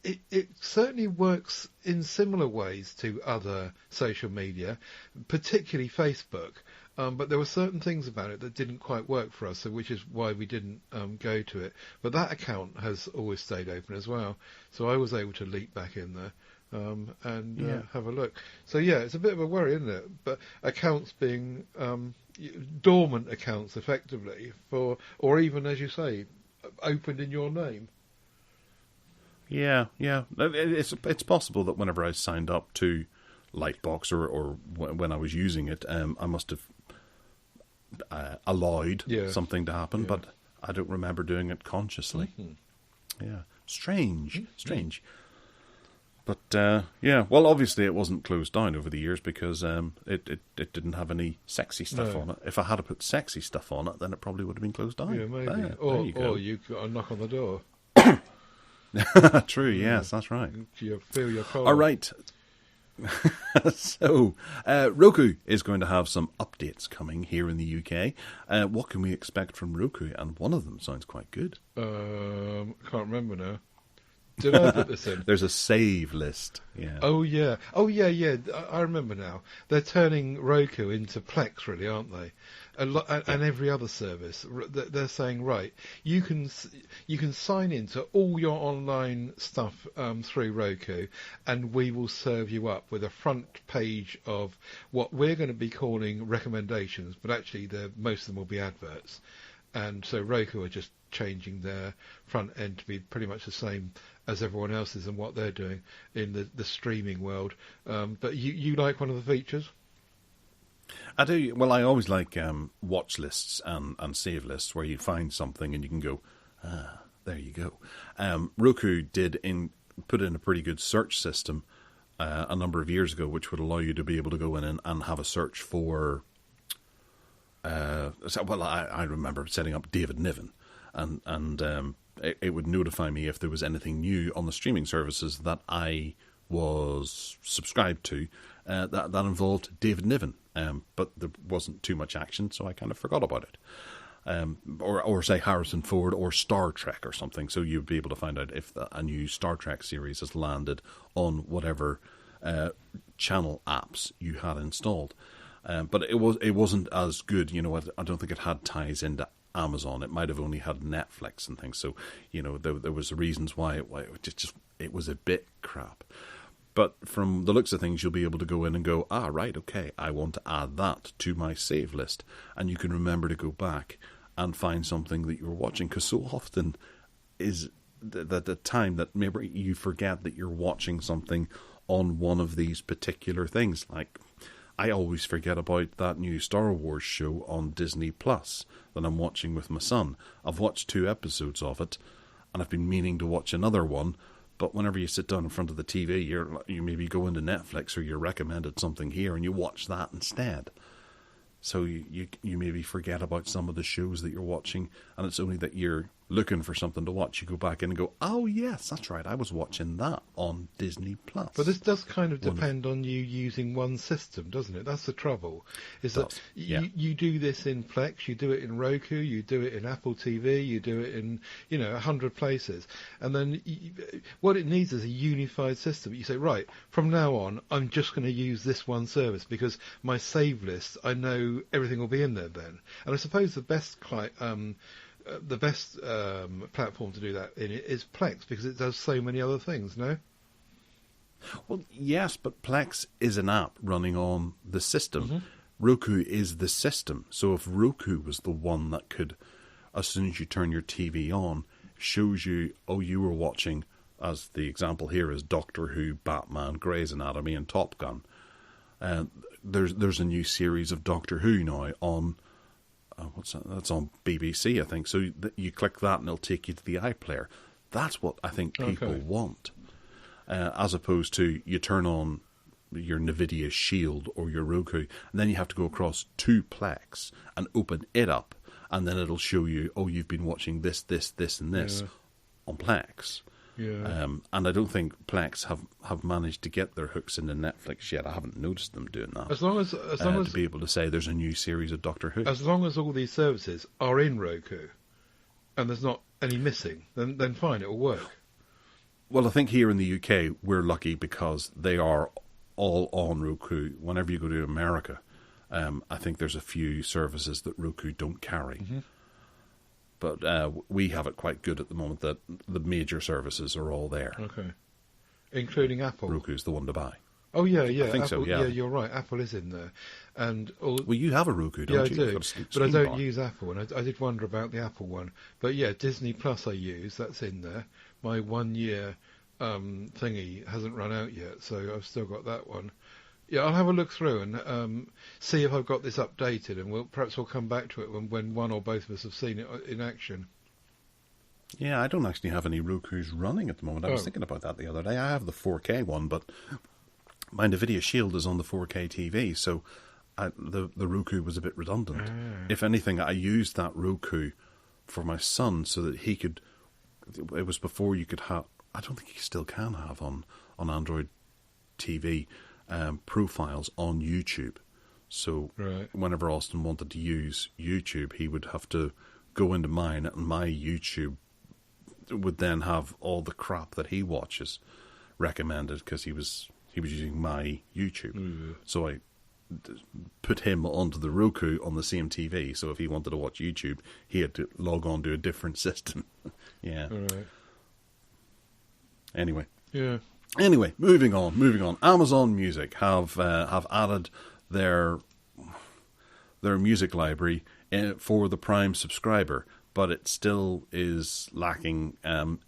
it certainly works in similar ways to other social media, particularly Facebook. But there were certain things about it that didn't quite work for us, which is why we didn't go to it. But that account has always stayed open as well. So I was able to leap back in there. and have a look. So yeah, it's a bit of a worry, isn't it? But accounts being dormant accounts, effectively, or even, as you say, opened in your name. Yeah. It's possible that whenever I signed up to Lightbox or when I was using it, I must have allowed something to happen, but I don't remember doing it consciously. Mm-hmm. Yeah, strange. But well, obviously it wasn't closed down over the years because it didn't have any sexy stuff on it. If I had to put sexy stuff on it, then it probably would have been closed down. Yeah, maybe. Or you got a knock on the door. True. Yes, that's right. You feel your collar. All right. So, Roku is going to have some updates coming here in the UK. What can we expect from Roku? And one of them sounds quite good. Can't remember now. Did I put this in? There's a save list. Yeah. Oh yeah. I remember now. They're turning Roku into Plex, really, aren't they? And every other service. They're saying, right, you can sign into all your online stuff through Roku, and we will serve you up with a front page of what we're going to be calling recommendations, but actually most of them will be adverts. And so Roku are just changing their front end to be pretty much the same as everyone else's and what they're doing in the streaming world. But you like one of the features? I do. Well, I always like watch lists and save lists where you find something and you can go, there you go. Roku put in a pretty good search system a number of years ago, which would allow you to be able to go in and have a search for... I remember setting up David Niven, and it would notify me if there was anything new on the streaming services that I was subscribed to that involved David Niven. But there wasn't too much action, so I kind of forgot about it. Or say Harrison Ford or Star Trek or something, so you'd be able to find out if a new Star Trek series has landed on whatever channel apps you had installed. But it wasn't as good, I don't think it had ties into Amazon. It might have only had Netflix and things, so there was reasons why it was a bit crap. But from the looks of things, you'll be able to go in and go, right, okay, I want to add that to my save list. And you can remember to go back and find something that you're watching. Because so often is the time that maybe you forget that you're watching something on one of these particular things. Like, I always forget about that new Star Wars show on Disney Plus that I'm watching with my son. I've watched 2 episodes of it, and I've been meaning to watch another one. But whenever you sit down in front of the TV, you maybe go into Netflix or you're recommended something here and you watch that instead. So you maybe forget about some of the shows that you're watching, and it's only that you're looking for something to watch. You go back in and go, oh yes, that's right, I was watching that on Disney Plus. But this does kind of depend on you using one system, doesn't it? That's the trouble. You do this in Plex, you do it in Roku, you do it in Apple TV, you do it in 100 places, and then what it needs is a unified system. You say, right, from now on, I'm just going to use this one service because my save list, I know everything will be in there then. And I suppose the best platform to do that in it is Plex, because it does so many other things, no? Well, yes, but Plex is an app running on the system. Mm-hmm. Roku is the system. So if Roku was the one that could, as soon as you turn your TV on, shows you, you were watching, as the example here is Doctor Who, Batman, Grey's Anatomy, and Top Gun. There's a new series of Doctor Who now on... what's that? That's on BBC, I think. So you click that and it'll take you to the iPlayer. That's what I think people want. As opposed to you turn on your NVIDIA Shield or your Roku, and then you have to go across to Plex and open it up, and then it'll show you, you've been watching this, and this on Plex. Yeah. And I don't think Plex have managed to get their hooks into Netflix yet. I haven't noticed them doing that. As long as to be able to say there's a new series of Doctor Who. As long as all these services are in Roku, and there's not any missing, then fine, it'll work. Well, I think here in the UK we're lucky because they are all on Roku. Whenever you go to America, I think there's a few services that Roku don't carry. Mm-hmm. But we have it quite good at the moment that the major services are all there. Okay. including Apple. Roku's the one to buy. Oh yeah, yeah. I think Apple, so. Yeah. you're right. Apple is in there, and Well, you have a Roku, don't you? I do. You've got a But I Steam don't bar. use Apple, and I did wonder about the Apple one. But yeah, Disney Plus I use. That's in there. My 1 year thingy hasn't run out yet, so I've still got that one. Yeah, I'll have a look through and see if I've got this updated, and perhaps we'll come back to it when one or both of us have seen it in action. Yeah, I don't actually have any Rokus running at the moment. I was thinking about that the other day. I have the 4K one, but my NVIDIA Shield is on the 4K TV, so the Roku was a bit redundant. If anything, I used that Roku for my son so that he could... It was before you could have... I don't think you still can have on Android TV profiles on YouTube. So whenever Austin wanted to use YouTube, he would have to go into mine, and my YouTube would then have all the crap that he watches recommended because he was using my YouTube. So I put him onto the Roku on the same TV. So if he wanted to watch YouTube, he had to log on to a different system. Yeah. All right. Anyway. Yeah. Anyway, moving on. Amazon Music have added their music library for the Prime subscriber, but it still is lacking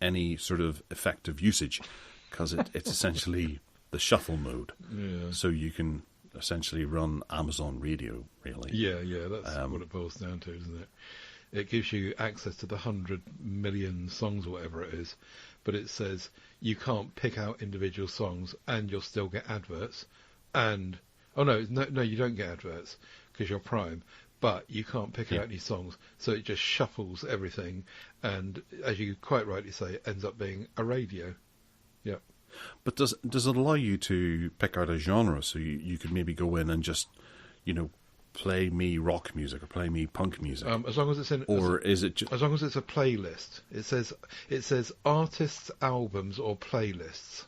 any sort of effective usage because it's essentially the shuffle mode. Yeah. So you can essentially run Amazon Radio, really. Yeah, that's what it boils down to, isn't it? It gives you access to the 100 million songs or whatever it is, but it says you can't pick out individual songs and you'll still get adverts. And no, you don't get adverts because you're Prime, but you can't pick out any songs, so it just shuffles everything, and as you quite rightly say, it ends up being a radio. Yeah. But does it allow you to pick out a genre, so you could maybe go in and just, play me rock music or play me punk music? As long as it's in, is it as long as it's a playlist? It says artists, albums, or playlists.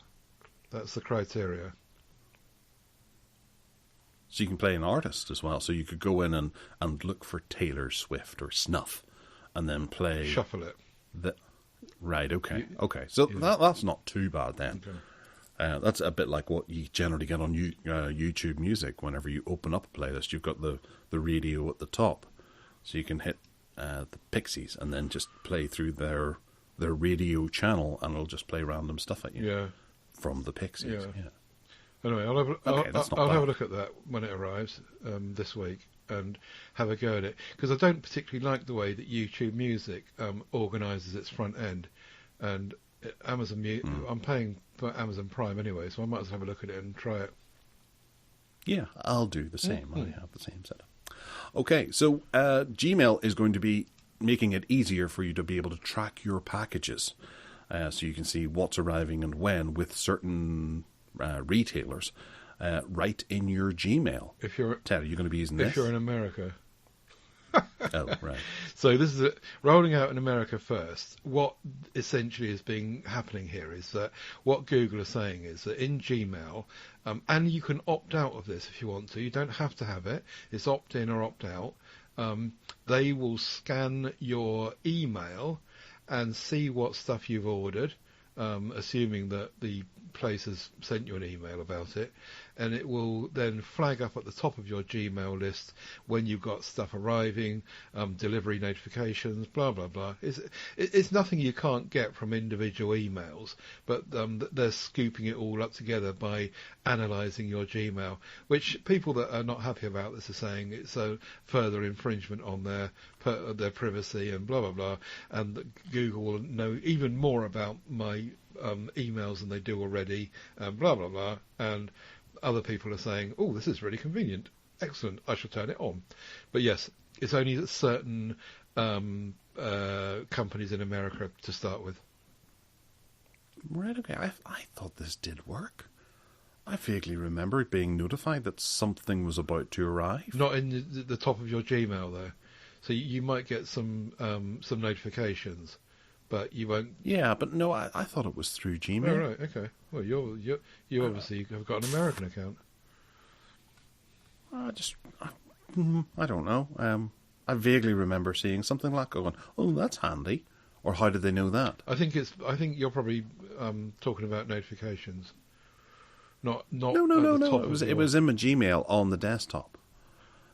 That's the criteria. So you can play an artist as well. So you could go in and look for Taylor Swift or Snuff, and then play... Shuffle it. Right, okay. So that's not too bad then. Okay. That's a bit like what you generally get on YouTube Music. Whenever you open up a playlist, you've got the radio at the top. So you can hit the Pixies and then just play through their radio channel, and it'll just play random stuff at you from the Pixies. Yeah. Anyway, I'll have a look at that when it arrives this week and have a go at it, because I don't particularly like the way that YouTube Music organises its front end. And Amazon I'm paying for Amazon Prime anyway, so I might as well have a look at it and try it. Yeah, I'll do the same. I have the same setup. Okay, so Gmail is going to be making it easier for you to be able to track your packages, so you can see what's arriving and when with certain retailers right in your Gmail. Ted, are you going to be using this? If you're in America. Oh, right. So this is rolling out in America first. What essentially is happening here is that what Google are saying is that in Gmail, and you can opt out of this if you want to. You don't have to have it. It's opt in or opt out. They will scan your email and see what stuff you've ordered, assuming that the place has sent you an email about it, and it will then flag up at the top of your Gmail list when you've got stuff arriving, delivery notifications, blah blah blah. It's nothing you can't get from individual emails, but they're scooping it all up together by analysing your Gmail, which people that are not happy about this are saying it's a further infringement on their privacy and blah blah blah, and that Google will know even more about my emails than they do already, blah blah blah. And other people are saying, oh, this is really convenient, excellent, I shall turn it on. But yes, it's only certain companies in America to start with. Right, okay. I thought this did work. I vaguely remember being notified that something was about to arrive. Not in the top of your Gmail though, so you might get some notifications, but you won't. Yeah, but no, I thought it was through Gmail. Oh, right, okay. Well, you obviously have got an American account. I don't know. I vaguely remember seeing something like going, "Oh, that's handy." Or how did they know that? I think you're probably talking about notifications. Not No. at the top of It was in my Gmail on the desktop.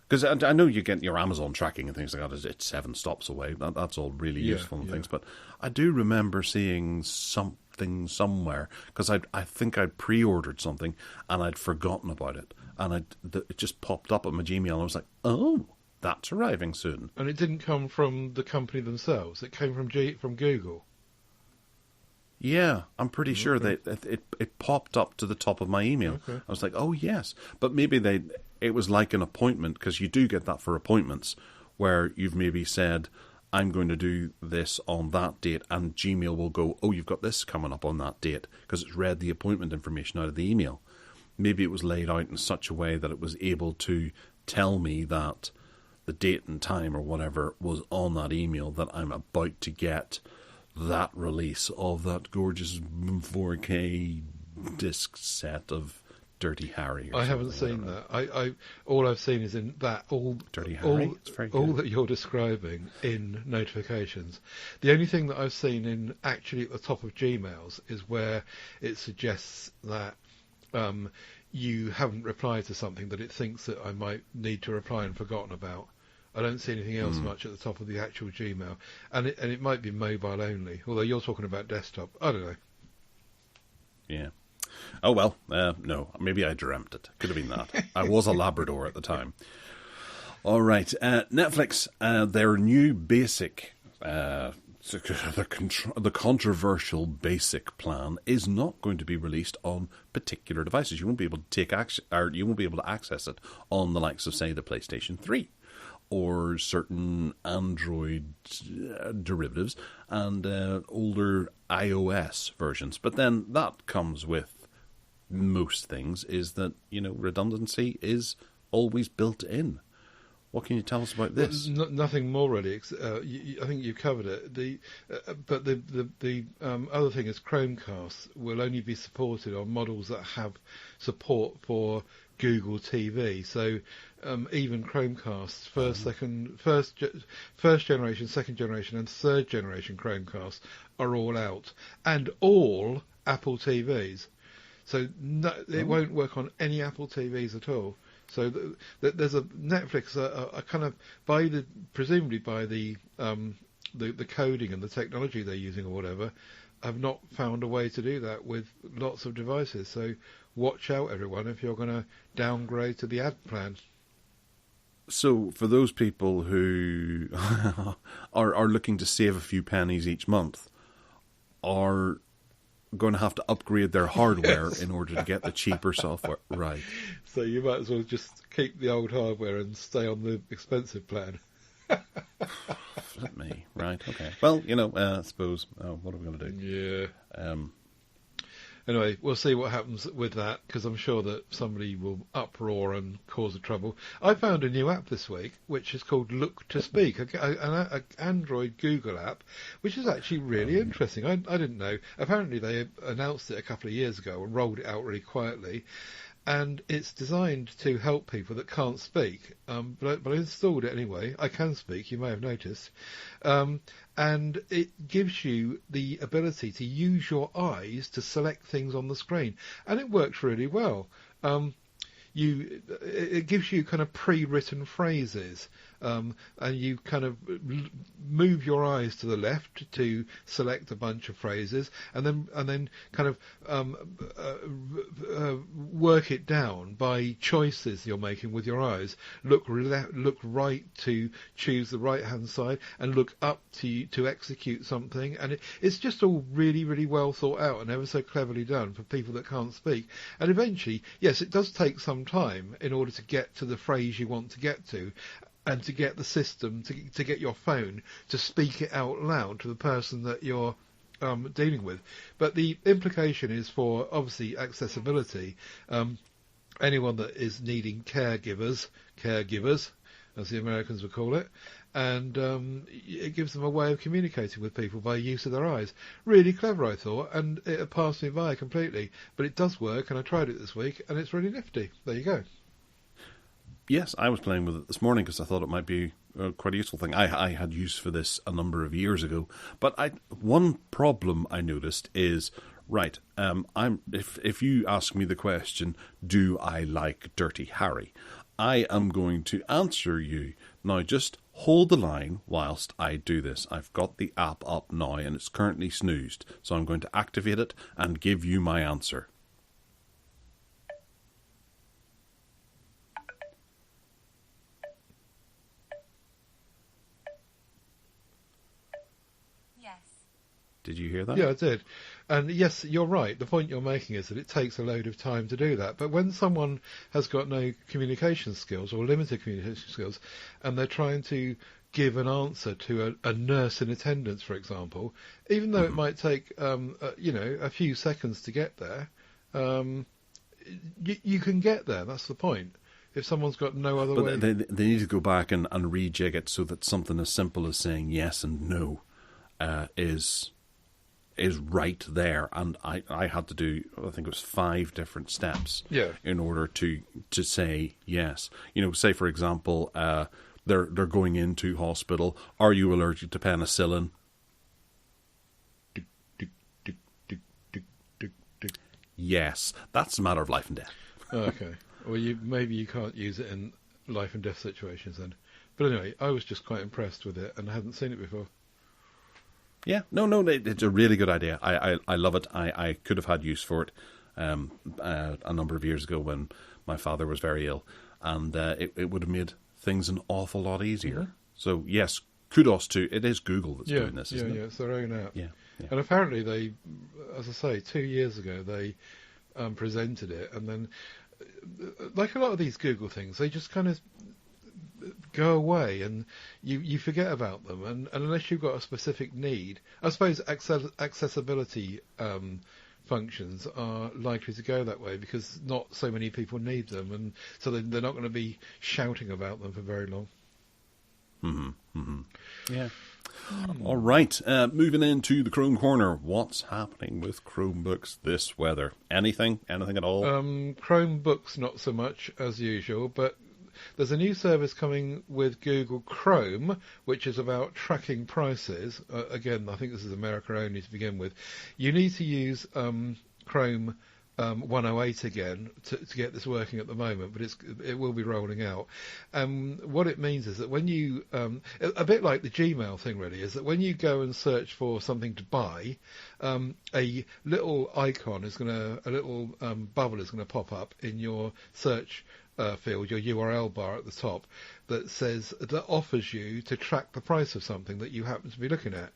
Because I know you get your Amazon tracking and things like that. It's 7 stops away. That's all really useful and things. But I do remember seeing something somewhere, because I think I'd pre-ordered something and I'd forgotten about it. And it just popped up on my Gmail and I was like, oh, that's arriving soon. And it didn't come from the company themselves. It came from Google. Yeah, I'm pretty sure that it popped up to the top of my email. Okay. I was like, oh, yes. But maybe it was like an appointment, because you do get that for appointments, where you've maybe said, I'm going to do this on that date, and Gmail will go, oh, you've got this coming up on that date, because it's read the appointment information out of the email. Maybe it was laid out in such a way that it was able to tell me that the date and time or whatever was on that email, that I'm about to get that release of that gorgeous 4K disc set of Dirty Harry. I haven't seen that. I all I've seen is in that Dirty Harry. It's very good. All that you're describing in notifications. The only thing that I've seen in actually at the top of Gmails is where it suggests that you haven't replied to something that it thinks that I might need to reply and forgotten about. I don't see anything else much at the top of the actual Gmail, and it might be mobile only. Although you're talking about desktop, I don't know. Yeah. Oh well, no. Maybe I dreamt it. Could have been that. I was a Labrador at the time. All right, Netflix. Their new basic, the controversial basic plan is not going to be released on particular devices. You won't be able to take action, or you won't be able to access it on the likes of, say, the PlayStation 3. Or certain Android derivatives and older iOS versions. But then that comes with most things, is that, redundancy is always built in. What can you tell us about this? Nothing more really. I think you've covered it. But the other thing is Chromecast will only be supported on models that have support for Google TV. So even Chromecasts, first generation, second generation, and third generation Chromecasts are all out, and all Apple TVs. So it won't work on any Apple TVs at all. So there's a Netflix, a kind of presumably by the coding and the technology they're using or whatever, have not found a way to do that with lots of devices. So watch out, everyone, if you're going to downgrade to the ad plan. So for those people who are looking to save a few pennies each month, are going to have to upgrade their hardware in order to get the cheaper software. Right. So you might as well just keep the old hardware and stay on the expensive plan. Flip me. Right, okay. Well, I suppose, what are we going to do? Yeah. Anyway, we'll see what happens with that, because I'm sure that somebody will uproar and cause a trouble. I found a new app this week, which is called Look to Speak, an Android Google app, which is actually really interesting. I didn't know. Apparently they announced it a couple of years ago and rolled it out really quietly. And it's designed to help people that can't speak. But I installed it anyway. I can speak, you may have noticed. And it gives you the ability to use your eyes to select things on the screen. And it works really well. It gives you kind of pre-written phrases, and you kind of move your eyes to the left to select a bunch of phrases, and then kind of work it down by choices you're making with your eyes. Look right to choose the right hand side, and look up to execute something. And it's just all really, really well thought out and ever so cleverly done for people that can't speak. And eventually, yes, it does take some time in order to get to the phrase you want to get to, and to get the system to get your phone to speak it out loud to the person that you're dealing with. But the implication is for, obviously, accessibility. Anyone that is needing caregivers, as the Americans would call it, and it gives them a way of communicating with people by use of their eyes. Really clever, I thought, and it passed me by completely. But it does work, and I tried it this week, and it's really nifty. There you go. Yes, I was playing with it this morning because I thought it might be quite a useful thing. I had use for this a number of years ago, but one problem I noticed is Right. If you ask me the question, do I like Dirty Harry? I am going to answer you. Now, just hold the line whilst I do this. I've got the app up now and it's currently snoozed. So I'm going to activate it and give you my answer. Yes. Did you hear that? Yeah, I did. And yes, you're right. The point you're making is that it takes a load of time to do that. But when someone has got no communication skills or limited communication skills, and they're trying to give an answer to a nurse in attendance, for example, even though it might take a few seconds to get there, you can get there. That's the point. If someone's got no other way. But they need to go back and rejig it so that something as simple as saying yes and no is right there. And I had to do, I think it was 5 different steps in order to say yes. You know, say for example, they're going into hospital. Are you allergic to penicillin? Yes. That's a matter of life and death. Okay. Well, maybe you can't use it in life and death situations then. But anyway, I was just quite impressed with it, and I hadn't seen it before. Yeah, no, it's a really good idea. I love it. I could have had use for it a number of years ago when my father was very ill, and it would have made things an awful lot easier. Mm-hmm. So yes, kudos to it is Google that's doing this, isn't it? Yeah, it's their own app. Yeah. And apparently they, as I say, 2 years ago they presented it, and then like a lot of these Google things, they just kind of go away and you forget about them, and unless you've got a specific need, I suppose accessibility functions are likely to go that way because not so many people need them, and so they're not going to be shouting about them for very long. Yeah. All right, moving into the Chrome Corner. What's happening with Chromebooks this weather? Anything at all? Chromebooks not so much as usual, but there's a new service coming with Google Chrome, which is about tracking prices. Again, I think this is America only to begin with. You need to use Chrome 108 again to get this working at the moment, but it will be rolling out. What it means is that when you, a bit like the Gmail thing really, is that when you go and search for something to buy, a little icon is a little bubble is going to pop up in your search field, your URL bar at the top, that offers you to track the price of something that you happen to be looking at.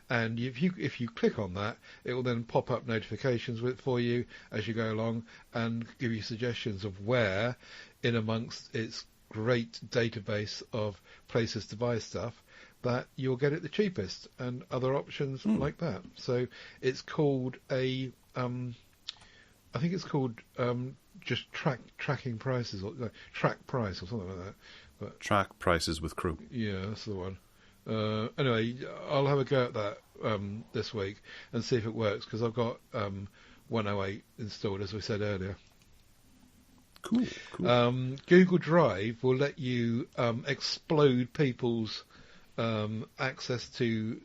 And if you click on that, it will then pop up notifications for you as you go along and give you suggestions of where, in amongst its great database of places to buy stuff, that you'll get it the cheapest, and other options like that. So it's called I think it's called just tracking prices, or track price or something like that. But track prices with Chrome. Yeah, that's the one. Anyway, I'll have a go at that this week and see if it works, because I've got 108 installed, as we said earlier. Cool. Google Drive will let you explode people's access to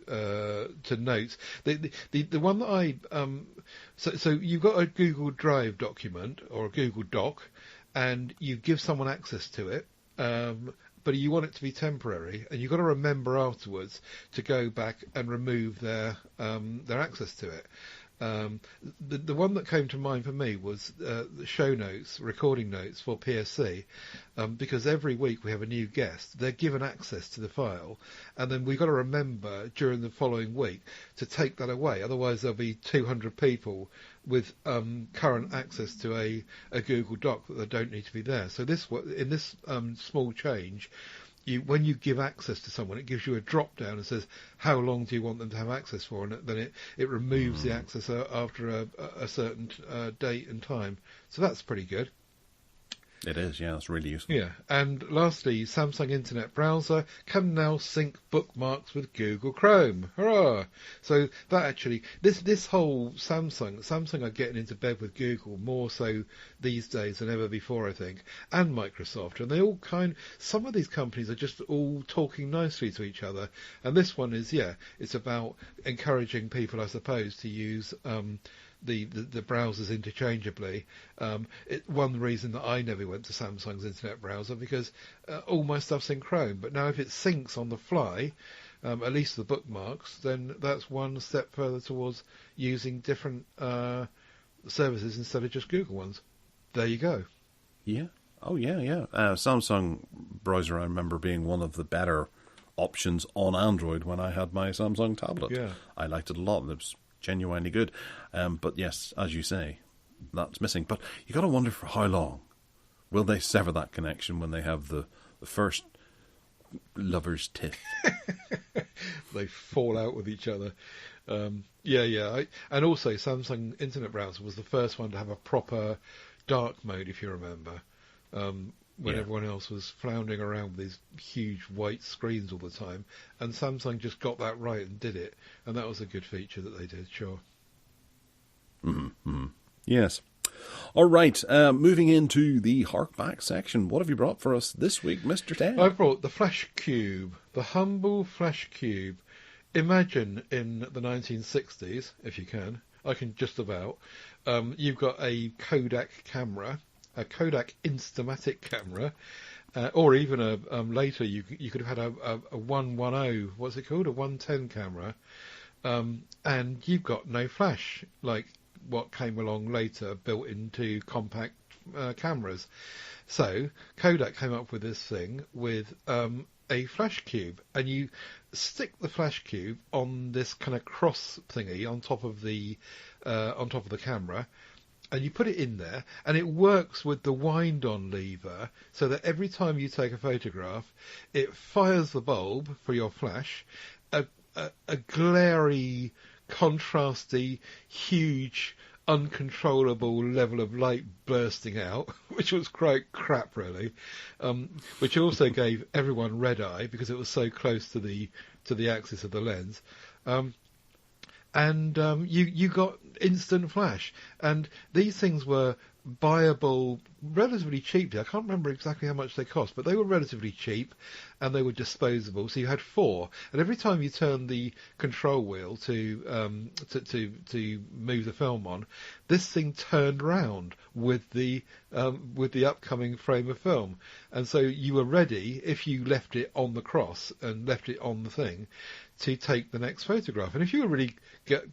notes. The one that I so you've got a Google Drive document or a Google Doc, and you give someone access to it. But you want it to be temporary, and you've got to remember afterwards to go back and remove their access to it. The one that came to mind for me was the show notes, recording notes for PSC, because every week we have a new guest. They're given access to the file, and then we've got to remember during the following week to take that away. Otherwise, there'll be 200 people with current access to a Google Doc that don't need to be there. So in this small change, when you give access to someone, it gives you a drop down and says how long do you want them to have access for, and then it removes the access after a certain date and time. So that's pretty good. It is, yeah, that's really useful. Yeah, and lastly, Samsung Internet Browser can now sync bookmarks with Google Chrome. Hurrah! So that actually, this whole Samsung are getting into bed with Google more so these days than ever before, I think, and Microsoft, and they all some of these companies are just all talking nicely to each other, and this one is, it's about encouraging people, I suppose, to use the browsers interchangeably. One reason that I never went to Samsung's internet browser, because all my stuff's in Chrome. But now if it syncs on the fly, at least the bookmarks, then that's one step further towards using different services instead of just Google ones. There you go. Yeah. Oh, yeah. Samsung browser, I remember being one of the better options on Android when I had my Samsung tablet. Yeah. I liked it a lot. It was genuinely good. But yes, as you say, that's missing. But you got to wonder for how long will they sever that connection when they have the first lover's tiff. They fall out with each other. Yeah. And also, Samsung Internet Browser was the first one to have a proper dark mode, if you remember. When everyone else was floundering around with these huge white screens all the time. And Samsung just got that right and did it. And that was a good feature that they did, sure. Mm-hmm. Yes. All right, moving into the Harkback section. What have you brought for us this week, Mr. Ted? I brought the Flash Cube, the humble Flash Cube. Imagine in the 1960s, if you can. I can just about. You've got a Kodak camera, a Kodak Instamatic camera, or even later you could have had a 110, what's it called, a 110 camera, and you've got no flash like what came along later, built into compact cameras. So Kodak came up with this thing with a flash cube, and you stick the flash cube on this kind of cross thingy on top of the camera, and you put it in there, and it works with the wind-on lever, so that every time you take a photograph, it fires the bulb for your flash, a glary, contrasty, huge, uncontrollable level of light bursting out, which was quite crap, really. Which also gave everyone red eye because it was so close to the axis of the lens. And you got instant flash, and these things were buyable relatively cheaply. I can't remember exactly how much they cost, but they were relatively cheap, and they were disposable. So you had 4, and every time you turned the control wheel to move the film on, this thing turned round with the upcoming frame of film, and so you were ready if you left it on the cross and left it on the thing to take the next photograph. And if you were really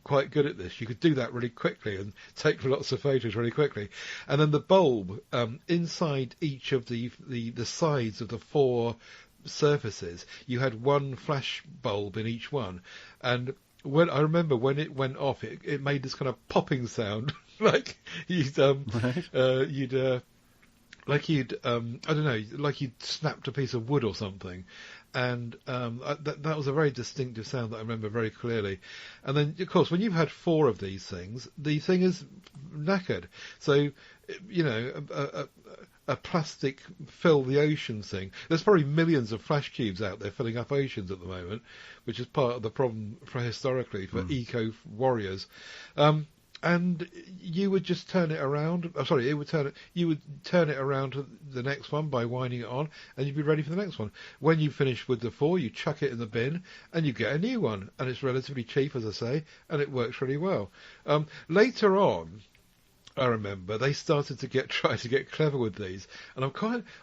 quite good at this, you could do that really quickly and take lots of photos really quickly. And then the bulb inside each of the sides of the 4 surfaces, you had one flash bulb in each one. And I remember when it went off, it made this kind of popping sound, like you'd snapped a piece of wood or something. And that was a very distinctive sound that I remember very clearly. And then, of course, when you've had 4 of these things, the thing is knackered. So, a plastic fill the oceans thing. There's probably millions of flash cubes out there filling up oceans at the moment, which is part of the problem historically for eco warriors. And you would just turn it around. You would turn it around to the next one by winding it on, and you'd be ready for the next one. When you finish with the 4, you chuck it in the bin, and you get a new one. And it's relatively cheap, as I say, and it works really well. Later on, I remember they started to try to get clever with these, and I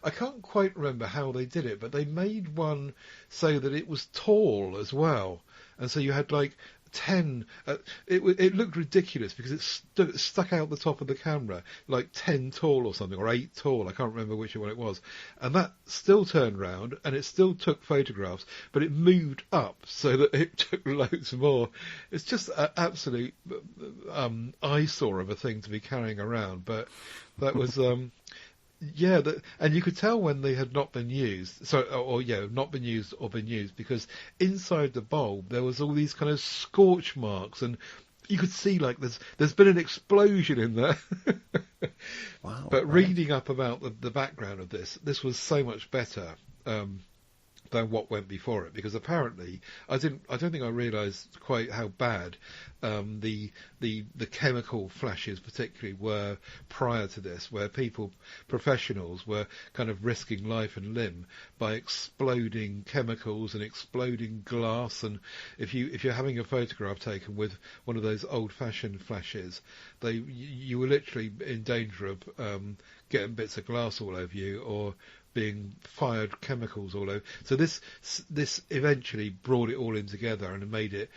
can't quite remember how they did it, but they made one so that it was tall as well, and so you had like 10. It looked ridiculous because it stuck out the top of the camera like 10 tall or something, or 8 tall. I can't remember which one it was, and that still turned round and it still took photographs, but it moved up so that it took loads more. It's just an absolute eyesore of a thing to be carrying around, but that was and you could tell when they had not been used, not been used or been used, because inside the bulb there was all these kind of scorch marks, and you could see like there's been an explosion in there. Wow! But reading up about the background of this was so much better. than what went before it, because apparently I don't think I realised quite how bad the chemical flashes particularly were prior to this, where professionals were kind of risking life and limb by exploding chemicals and exploding glass. And if you're having a photograph taken with one of those old-fashioned flashes, you were literally in danger of getting bits of glass all over you, or being fired chemicals all over. So this eventually brought it all in together and made it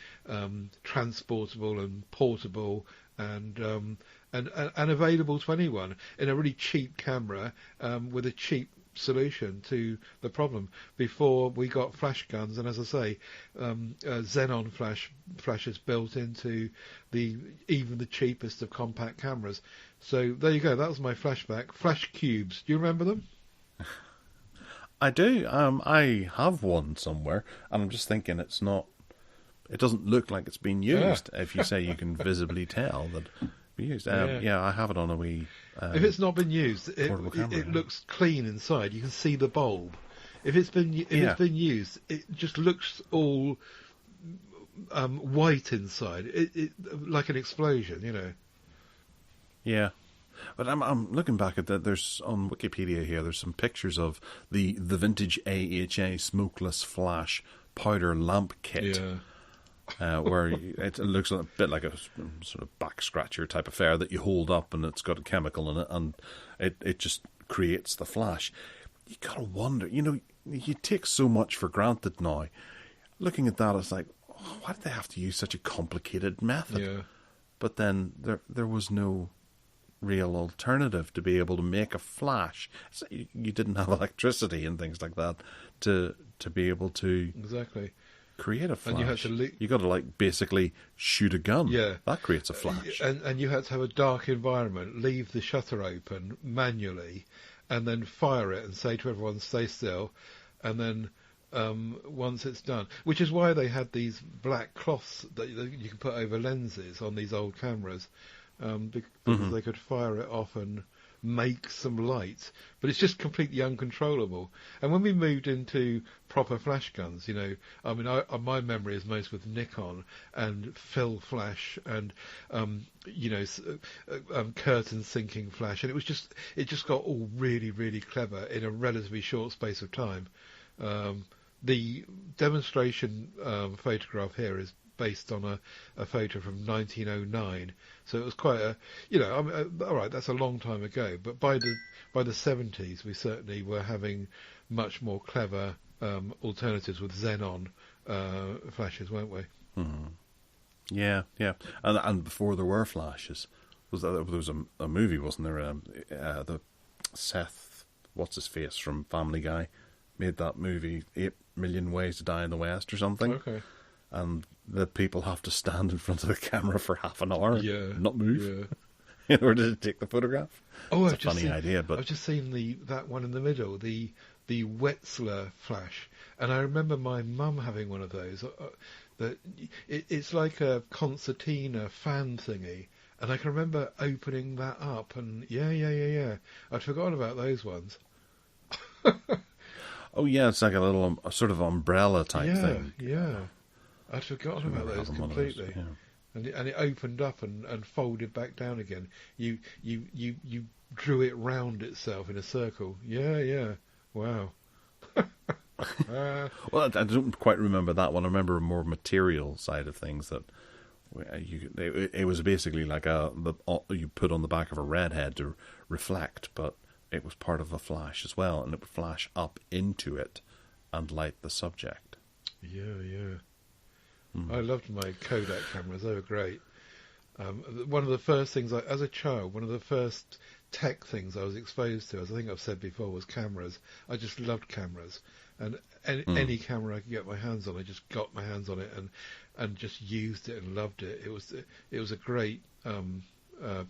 transportable and portable and available to anyone in a really cheap camera, with a cheap solution to the problem before we got flash guns. And as I say, xenon flashes built into even the cheapest of compact cameras. So there you go, that was my flashback. Flash cubes, do you remember them? I do. I have one somewhere, and I'm just thinking it doesn't look like it's been used. If you say you can visibly tell that it's been used. I have it on a wee. If it's not been used, camera, it looks clean inside. You can see the bulb. If it's been used, it just looks all white inside. It like an explosion, you know. Yeah. But I'm looking back at that. There's on Wikipedia here. There's some pictures of the vintage AHA smokeless flash powder lamp kit, where it looks a bit like a sort of back scratcher type affair that you hold up, and it's got a chemical in it, and it just creates the flash. You gotta wonder, you take so much for granted now. Looking at that, it's like, why did they have to use such a complicated method? Yeah. But then there was no real alternative to be able to make a flash. So you didn't have electricity and things like that to be able to create a flash. And you got to basically shoot a gun. Yeah, that creates a flash. And you had to have a dark environment, leave the shutter open manually, and then fire it and say to everyone, "Stay still," and then. Once it's done, which is why they had these black cloths that you can put over lenses on these old cameras, because they could fire it off and make some light. But it's just completely uncontrollable. And when we moved into proper flash guns, my memory is most with Nikon and Phil flash and curtain sinking flash, and it just got all really, really clever in a relatively short space of time. The demonstration photograph here is based on a photo from 1909, so it was quite all right, that's a long time ago. But by the 70s, we certainly were having much more clever alternatives with xenon flashes, weren't we? Mm-hmm. Yeah, and before there were flashes, there was a movie, wasn't there? The Seth, what's his face from Family Guy, made that movie 8 Million Ways to Die in the West or something. Okay. And the people have to stand in front of the camera for half an hour, not move, in order to take the photograph. Oh, it's a funny idea, but I've just seen that one in the middle, the Wetzler flash, and I remember my mum having one of those. It's like a concertina fan thingy, and I can remember opening that up, and yeah. I'd forgotten about those ones. Oh yeah, it's like a little sort of umbrella type thing. Yeah, I'd forgotten about those completely. And it opened up and folded back down again. You drew it round itself in a circle. Yeah. Wow. Well, I don't quite remember that one. I remember a more material side of things that it was basically like you put on the back of a redhead to reflect, but it was part of a flash as well, and it would flash up into it and light the subject. Yeah. I loved my Kodak cameras. They were great. One of the first things, as a child, one of the first tech things I was exposed to, as I think I've said before, was cameras. I just loved cameras. And any camera I could get my hands on, I just got my hands on it and just used it and loved it. It was a great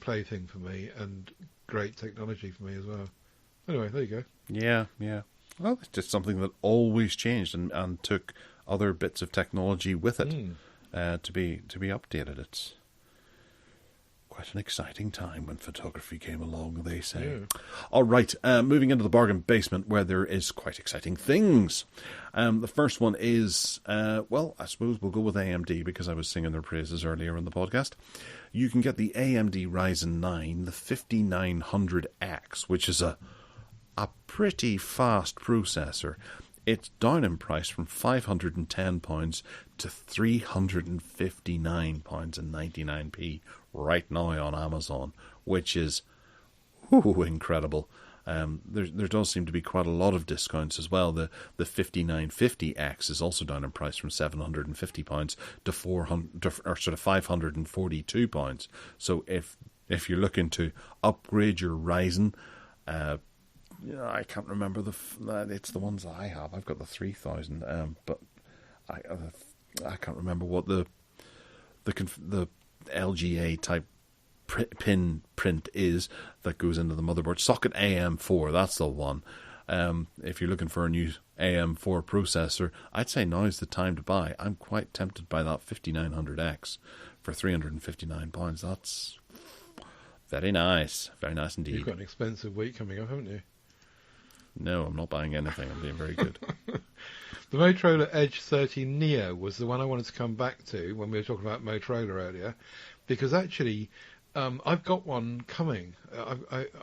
plaything for me and great technology for me as well. Anyway, there you go. Yeah. Well, it's just something that always changed and took other bits of technology with it to be updated. It's Quite an exciting time when photography came along, they say. Yeah. All right, moving into the bargain basement where there is quite exciting things. The first one is, well, I suppose we'll go with AMD because I was singing their praises earlier in the podcast. You can get the AMD Ryzen 9, the 5900X, which is a pretty fast processor. It's down in price from £510 to £359.99 right now on Amazon, which is incredible. There does seem to be quite a lot of discounts as well. The 5950X is also down in price from £750 to £542. So if you're looking to upgrade your Ryzen, I can't remember it's the ones that I have. I've got the 3000, but I can't remember what the LGA type pin print is that goes into the motherboard. Socket AM4, that's the one. If you're looking for a new AM4 processor, I'd say now is the time to buy. I'm quite tempted by that 5900X for £359. That's very nice indeed. You've got an expensive week coming up, haven't you? No, I'm not buying anything. I'm being very good. The Motorola Edge 30 Neo was the one I wanted to come back to when we were talking about Motorola earlier, because actually I've got one coming.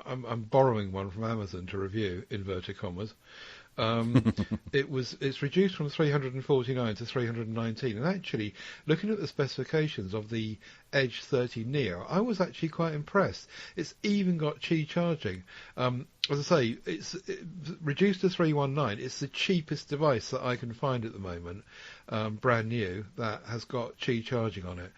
I'm borrowing one from Amazon to review, inverted commas. It's reduced from 349 to 319, and actually looking at the specifications of the Edge 30 Neo, I was actually quite impressed. It's even got Qi charging. As I say, it's reduced to 319. It's the cheapest device that I can find at the moment, brand new, that has got Qi charging on it,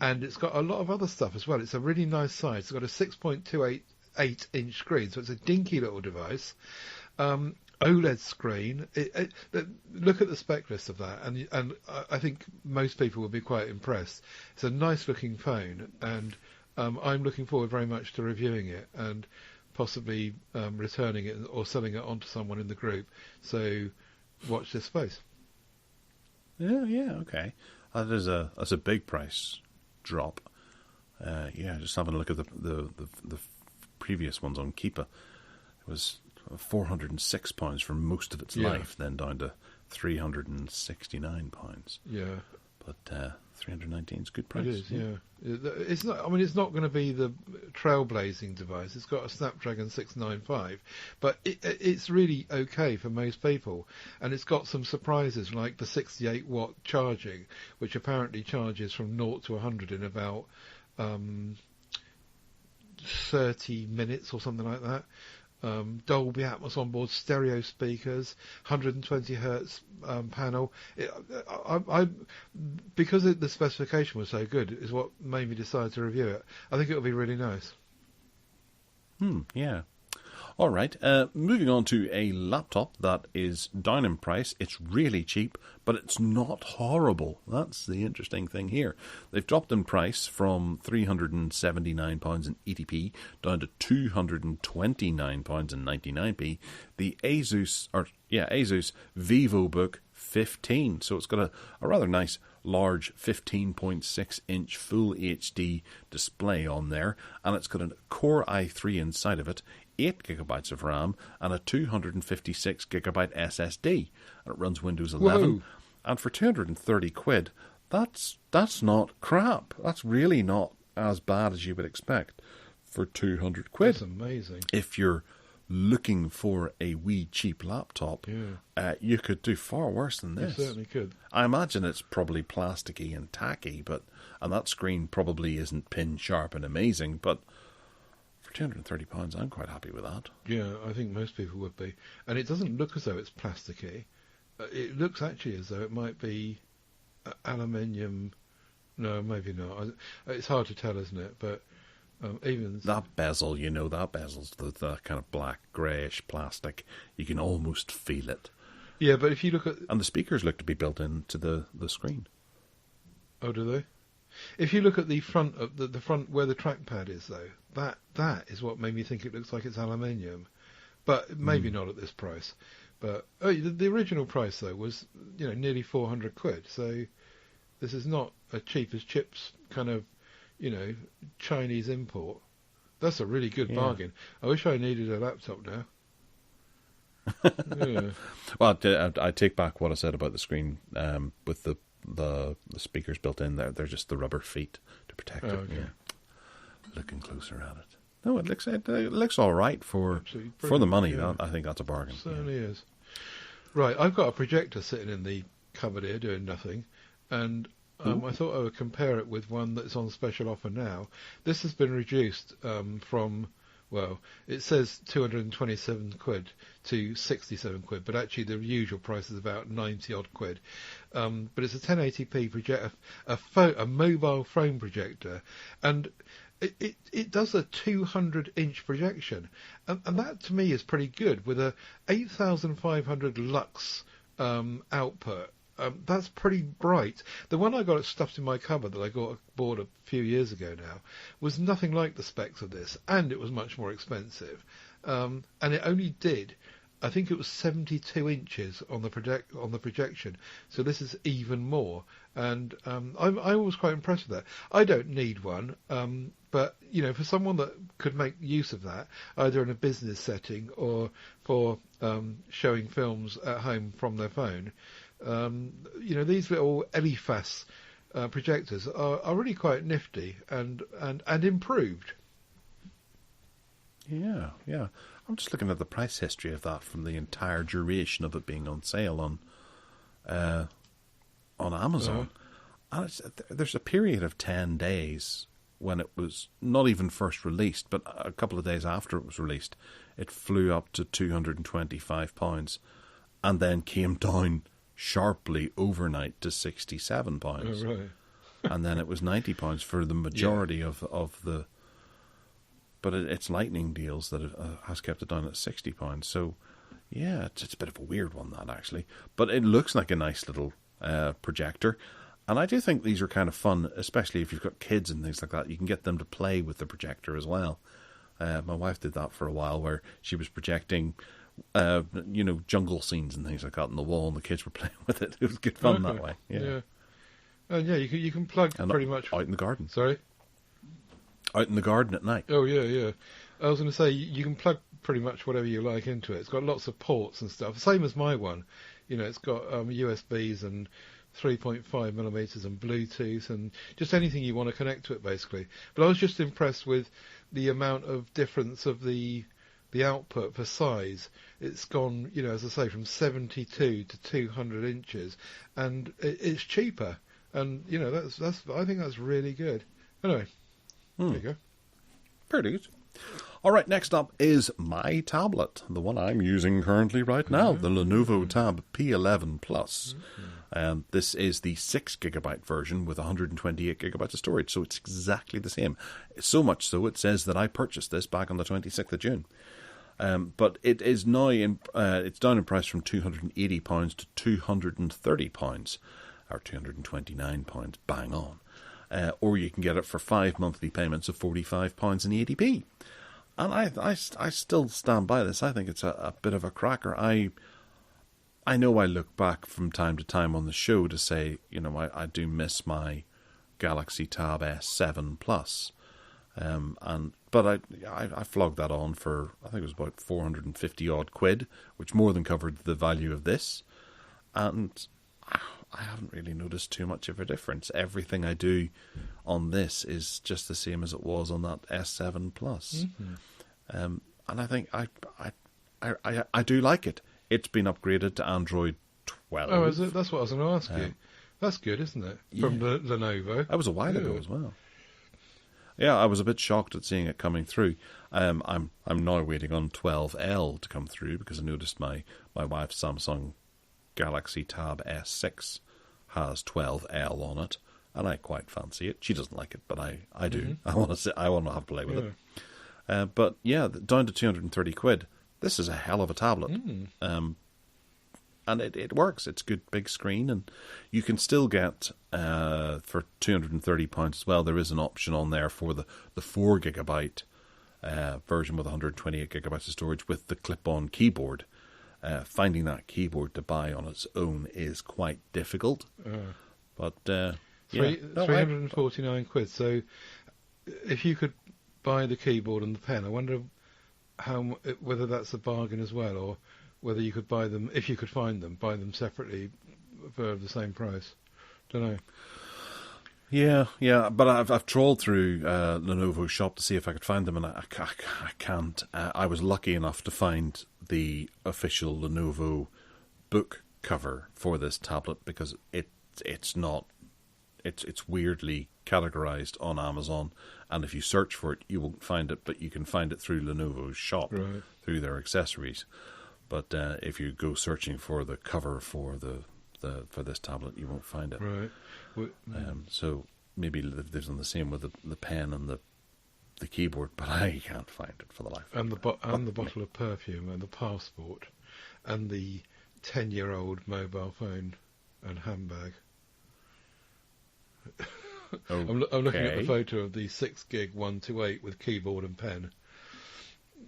and it's got a lot of other stuff as well. It's a really nice size. It's got a 6.28-inch screen, so it's a dinky little device. OLED screen. Look at the spec list of that, and I think most people will be quite impressed. It's a nice looking phone, and I'm looking forward very much to reviewing it and possibly returning it or selling it on to someone in the group. So watch this space. Yeah, okay. That's a big price drop. Just having a look at the previous ones on Keepa. It was £406 for most of its life, then down to £369. Yeah, but 319 is a good price. It is, yeah. It's not. I mean, it's not going to be the trailblazing device. It's got a Snapdragon 695, but it's really okay for most people. And it's got some surprises like the 68-watt charging, which apparently charges from 0 to 100 in about 30 minutes or something like that. Dolby Atmos onboard stereo speakers, 120 hertz panel. Because the specification was so good, is what made me decide to review it. I think it'll be really nice. Yeah. All right. Moving on to a laptop that is down in price. It's really cheap, but it's not horrible. That's the interesting thing here. They've dropped in price from £379 in ETP down to £229 in 99p. The Asus VivoBook 15. So it's got a rather nice large 15.6-inch full HD display on there, and it's got a Core i3 inside of it, 8 gigabytes of RAM, and a 256 gigabyte SSD. And it runs Windows 11. Whoa. And for £230, that's not crap. That's really not as bad as you would expect for £200. That's amazing. If you're looking for a wee cheap laptop, you could do far worse than this. You certainly could. I imagine it's probably plasticky and tacky, and that screen probably isn't pin sharp and amazing, but for £230, I'm quite happy with that. Yeah, I think most people would be. And it doesn't look as though it's plasticky. It looks actually as though it might be aluminium. No, maybe not. It's hard to tell, isn't it? But even that bezel, that bezel's the kind of black greyish plastic. You can almost feel it. Yeah, but if you look at... And the speakers look to be built into the screen. Oh, do they? If you look at the front of the front where the trackpad is, though, that is what made me think it looks like it's aluminium, but maybe not at this price. But the original price though was nearly £400. So this is not a cheap as chips kind of Chinese import. That's a really good bargain. I wish I needed a laptop now. Yeah. Well, I take back what I said about the screen with the speakers built in there. They're just the rubber feet to protect it. Okay. Yeah. Looking closer at it. No, it looks all right for the money. Yeah. I think that's a bargain. It certainly is. Right, I've got a projector sitting in the cupboard here doing nothing, and I thought I would compare it with one that's on special offer now. This has been reduced from, well, it says 227 quid to 67 quid, but actually the usual price is about 90 odd quid. But it's a 1080p projector, a mobile phone projector, and it does a 200-inch projection, and that to me is pretty good with a 8,500 lux output. That's pretty bright. The one I got stuffed in my cupboard that I bought a few years ago now was nothing like the specs of this, and it was much more expensive. And it only did, I think it was 72 inches on the projection. So this is even more, and I was quite impressed with that. I don't need one, but for someone that could make use of that, either in a business setting or for showing films at home from their phone. These little Eliphas projectors are really quite nifty and improved. Yeah. I'm just looking at the price history of that from the entire duration of it being on sale on Amazon. And there's a period of 10 days when it was not even first released, but a couple of days after it was released, it flew up to £225 and then came down sharply overnight to £67. Oh, right. And then it was £90 for the majority of the... But it's Lightning deals that has kept it down at £60. So, yeah, it's a bit of a weird one, that, actually. But it looks like a nice little projector. And I do think these are kind of fun, especially if you've got kids and things like that. You can get them to play with the projector as well. My wife did that for a while, where she was projecting... jungle scenes and things like that on the wall, and the kids were playing with it. It was good fun that way. Yeah. And you can plug and pretty much out in the garden. Sorry, out in the garden at night. Oh yeah. I was going to say you can plug pretty much whatever you like into it. It's got lots of ports and stuff. Same as my one. It's got USBs and 3.5mm and Bluetooth and just anything you want to connect to it, basically. But I was just impressed with the amount of difference of the output for size. It's gone, as I say, from 72 to 200 inches, and it's cheaper. And that's I think that's really good. Anyway, there you go. Pretty good. All right, next up is my tablet, the one I'm using currently right now, the Lenovo Tab P11 Plus. And this is the 6GB version with 128GB of storage, so it's exactly the same. So much so, it says that I purchased this back on the 26th of June. But it is now it's down in price from £280 to £230, or £229, bang on. Or you can get it for 5 monthly payments of £45 and 80p. And I still stand by this. I think it's a bit of a cracker. I know I look back from time to time on the show to say, I do miss my Galaxy Tab S7 Plus. But I flogged that on for, I think it was about 450 odd quid, which more than covered the value of this. And I haven't really noticed too much of a difference. Everything I do on this is just the same as it was on that S7 Plus. And I think I do like it. It's been upgraded to Android 12. Oh, is it? That's what I was going to ask you. That's good, isn't it? From the Lenovo. That was a while ago as well. Yeah, I was a bit shocked at seeing it coming through. I'm now waiting on 12L to come through because I noticed my wife's Samsung Galaxy Tab S6 has 12L on it, and I quite fancy it. She doesn't like it, but I do. I want to have a play with it. But yeah, down to 230 quid. This is a hell of a tablet. And it works. It's good big screen, and you can still get for £230 as well. There is an option on there for the 4GB version with 128GB of storage with the clip-on keyboard. Finding that keyboard to buy on its own is quite difficult. But 349 quid. So if you could buy the keyboard and the pen, I wonder whether that's a bargain as well, or whether you could buy them, if you could find them, buy them separately for the same price. Don't know. Yeah, but I've trawled through Lenovo's shop to see if I could find them, and I can't. I was lucky enough to find the official Lenovo book cover for this tablet, because it's weirdly categorized on Amazon, and if you search for it, you won't find it, but you can find it through Lenovo's shop, right, through their accessories. But if you go searching for the cover for for this tablet, you won't find it. Right. So maybe they've done the same with the pen and the keyboard, but I can't find it for the life. And the bottle of perfume and the passport and the 10-year-old mobile phone and handbag. Okay. I'm looking at the photo of the 6 gig 128 with keyboard and pen.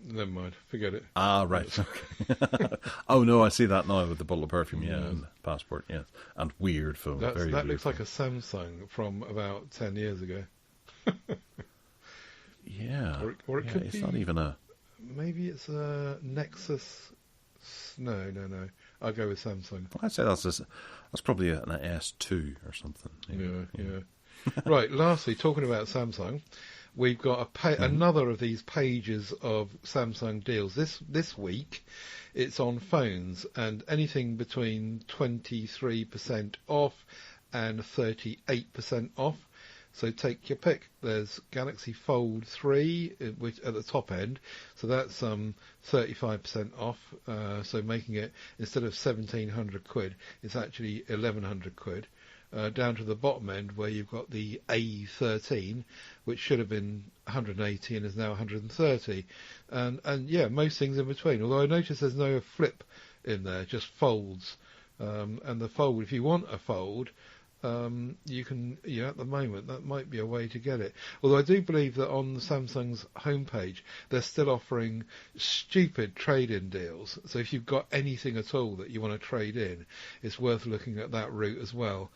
Never mind, forget it. Ah, right. Okay. Oh no, I see that now with the bottle of perfume, and passport, yes, and weird phone. That weird looks phone. like a Samsung from about 10 years ago. Yeah. Or it could it's be. not even a. Maybe it's a Nexus. No. I'll go with Samsung. I'd say that's probably an S2 or something. Yeah. Right. Lastly, talking about Samsung, we've got another of these pages of Samsung deals. This week, it's on phones, and anything between 23% off and 38% off. So take your pick. There's Galaxy Fold 3, which at the top end, so that's 35% off. So making it, instead of 1,700 quid, it's actually 1,100 quid. Down to the bottom end, where you've got the A13, which should have been 180 and is now 130, and yeah, most things in between. Although I notice there's no flip in there, just folds. And the fold, if you want a fold, you can. At the moment, that might be a way to get it. Although I do believe that on Samsung's homepage, they're still offering stupid trade-in deals. So if you've got anything at all that you want to trade in, it's worth looking at that route as well.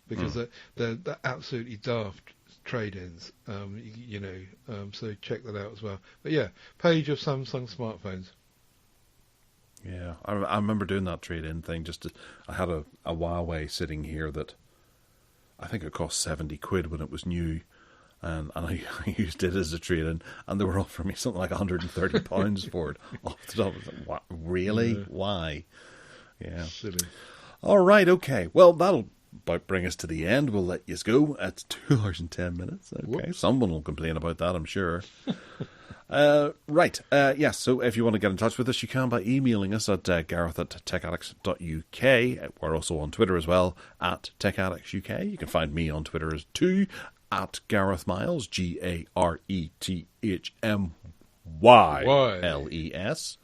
Because they're absolutely daft trade-ins, so check that out as well. But yeah, page of Samsung smartphones. Yeah, I remember doing that trade-in thing. I had a Huawei sitting here that I think it cost 70 quid when it was new, and I used it as a trade-in, and they were offering me something like £130 for it. Off the top, what, really? Yeah. Why? Yeah, silly. All right, okay. Well, that'll about bring us to the end. We'll let you go. It's 2 hours and 10 minutes. Okay, whoops. Someone will complain about that, I'm sure. Right. Yes, so if you want to get in touch with us, you can by emailing us at gareth@techaddicts.uk. We're also on Twitter as well, at techaddictsuk. You can find me on Twitter as too, at Gareth Miles, GarethMyles.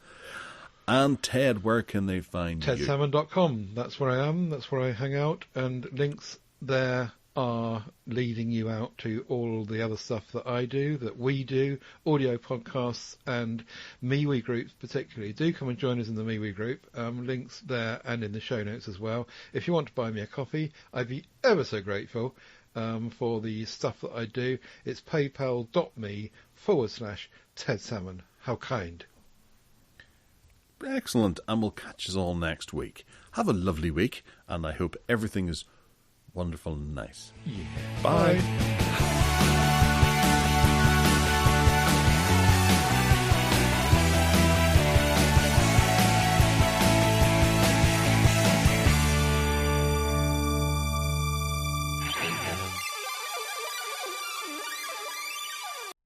And Ted, where can they find you? TedSalmon.com. That's where I am. That's where I hang out. And links there are leading you out to all the other stuff that I do, that we do, audio podcasts and MeWe groups particularly. Do come and join us in the MeWe group. Links there and in the show notes as well. If you want to buy me a coffee, I'd be ever so grateful for the stuff that I do. It's paypal.me/Ted Salmon. How kind. Excellent, and we'll catch us all next week. Have a lovely week, and I hope everything is wonderful and nice. Yeah. Bye.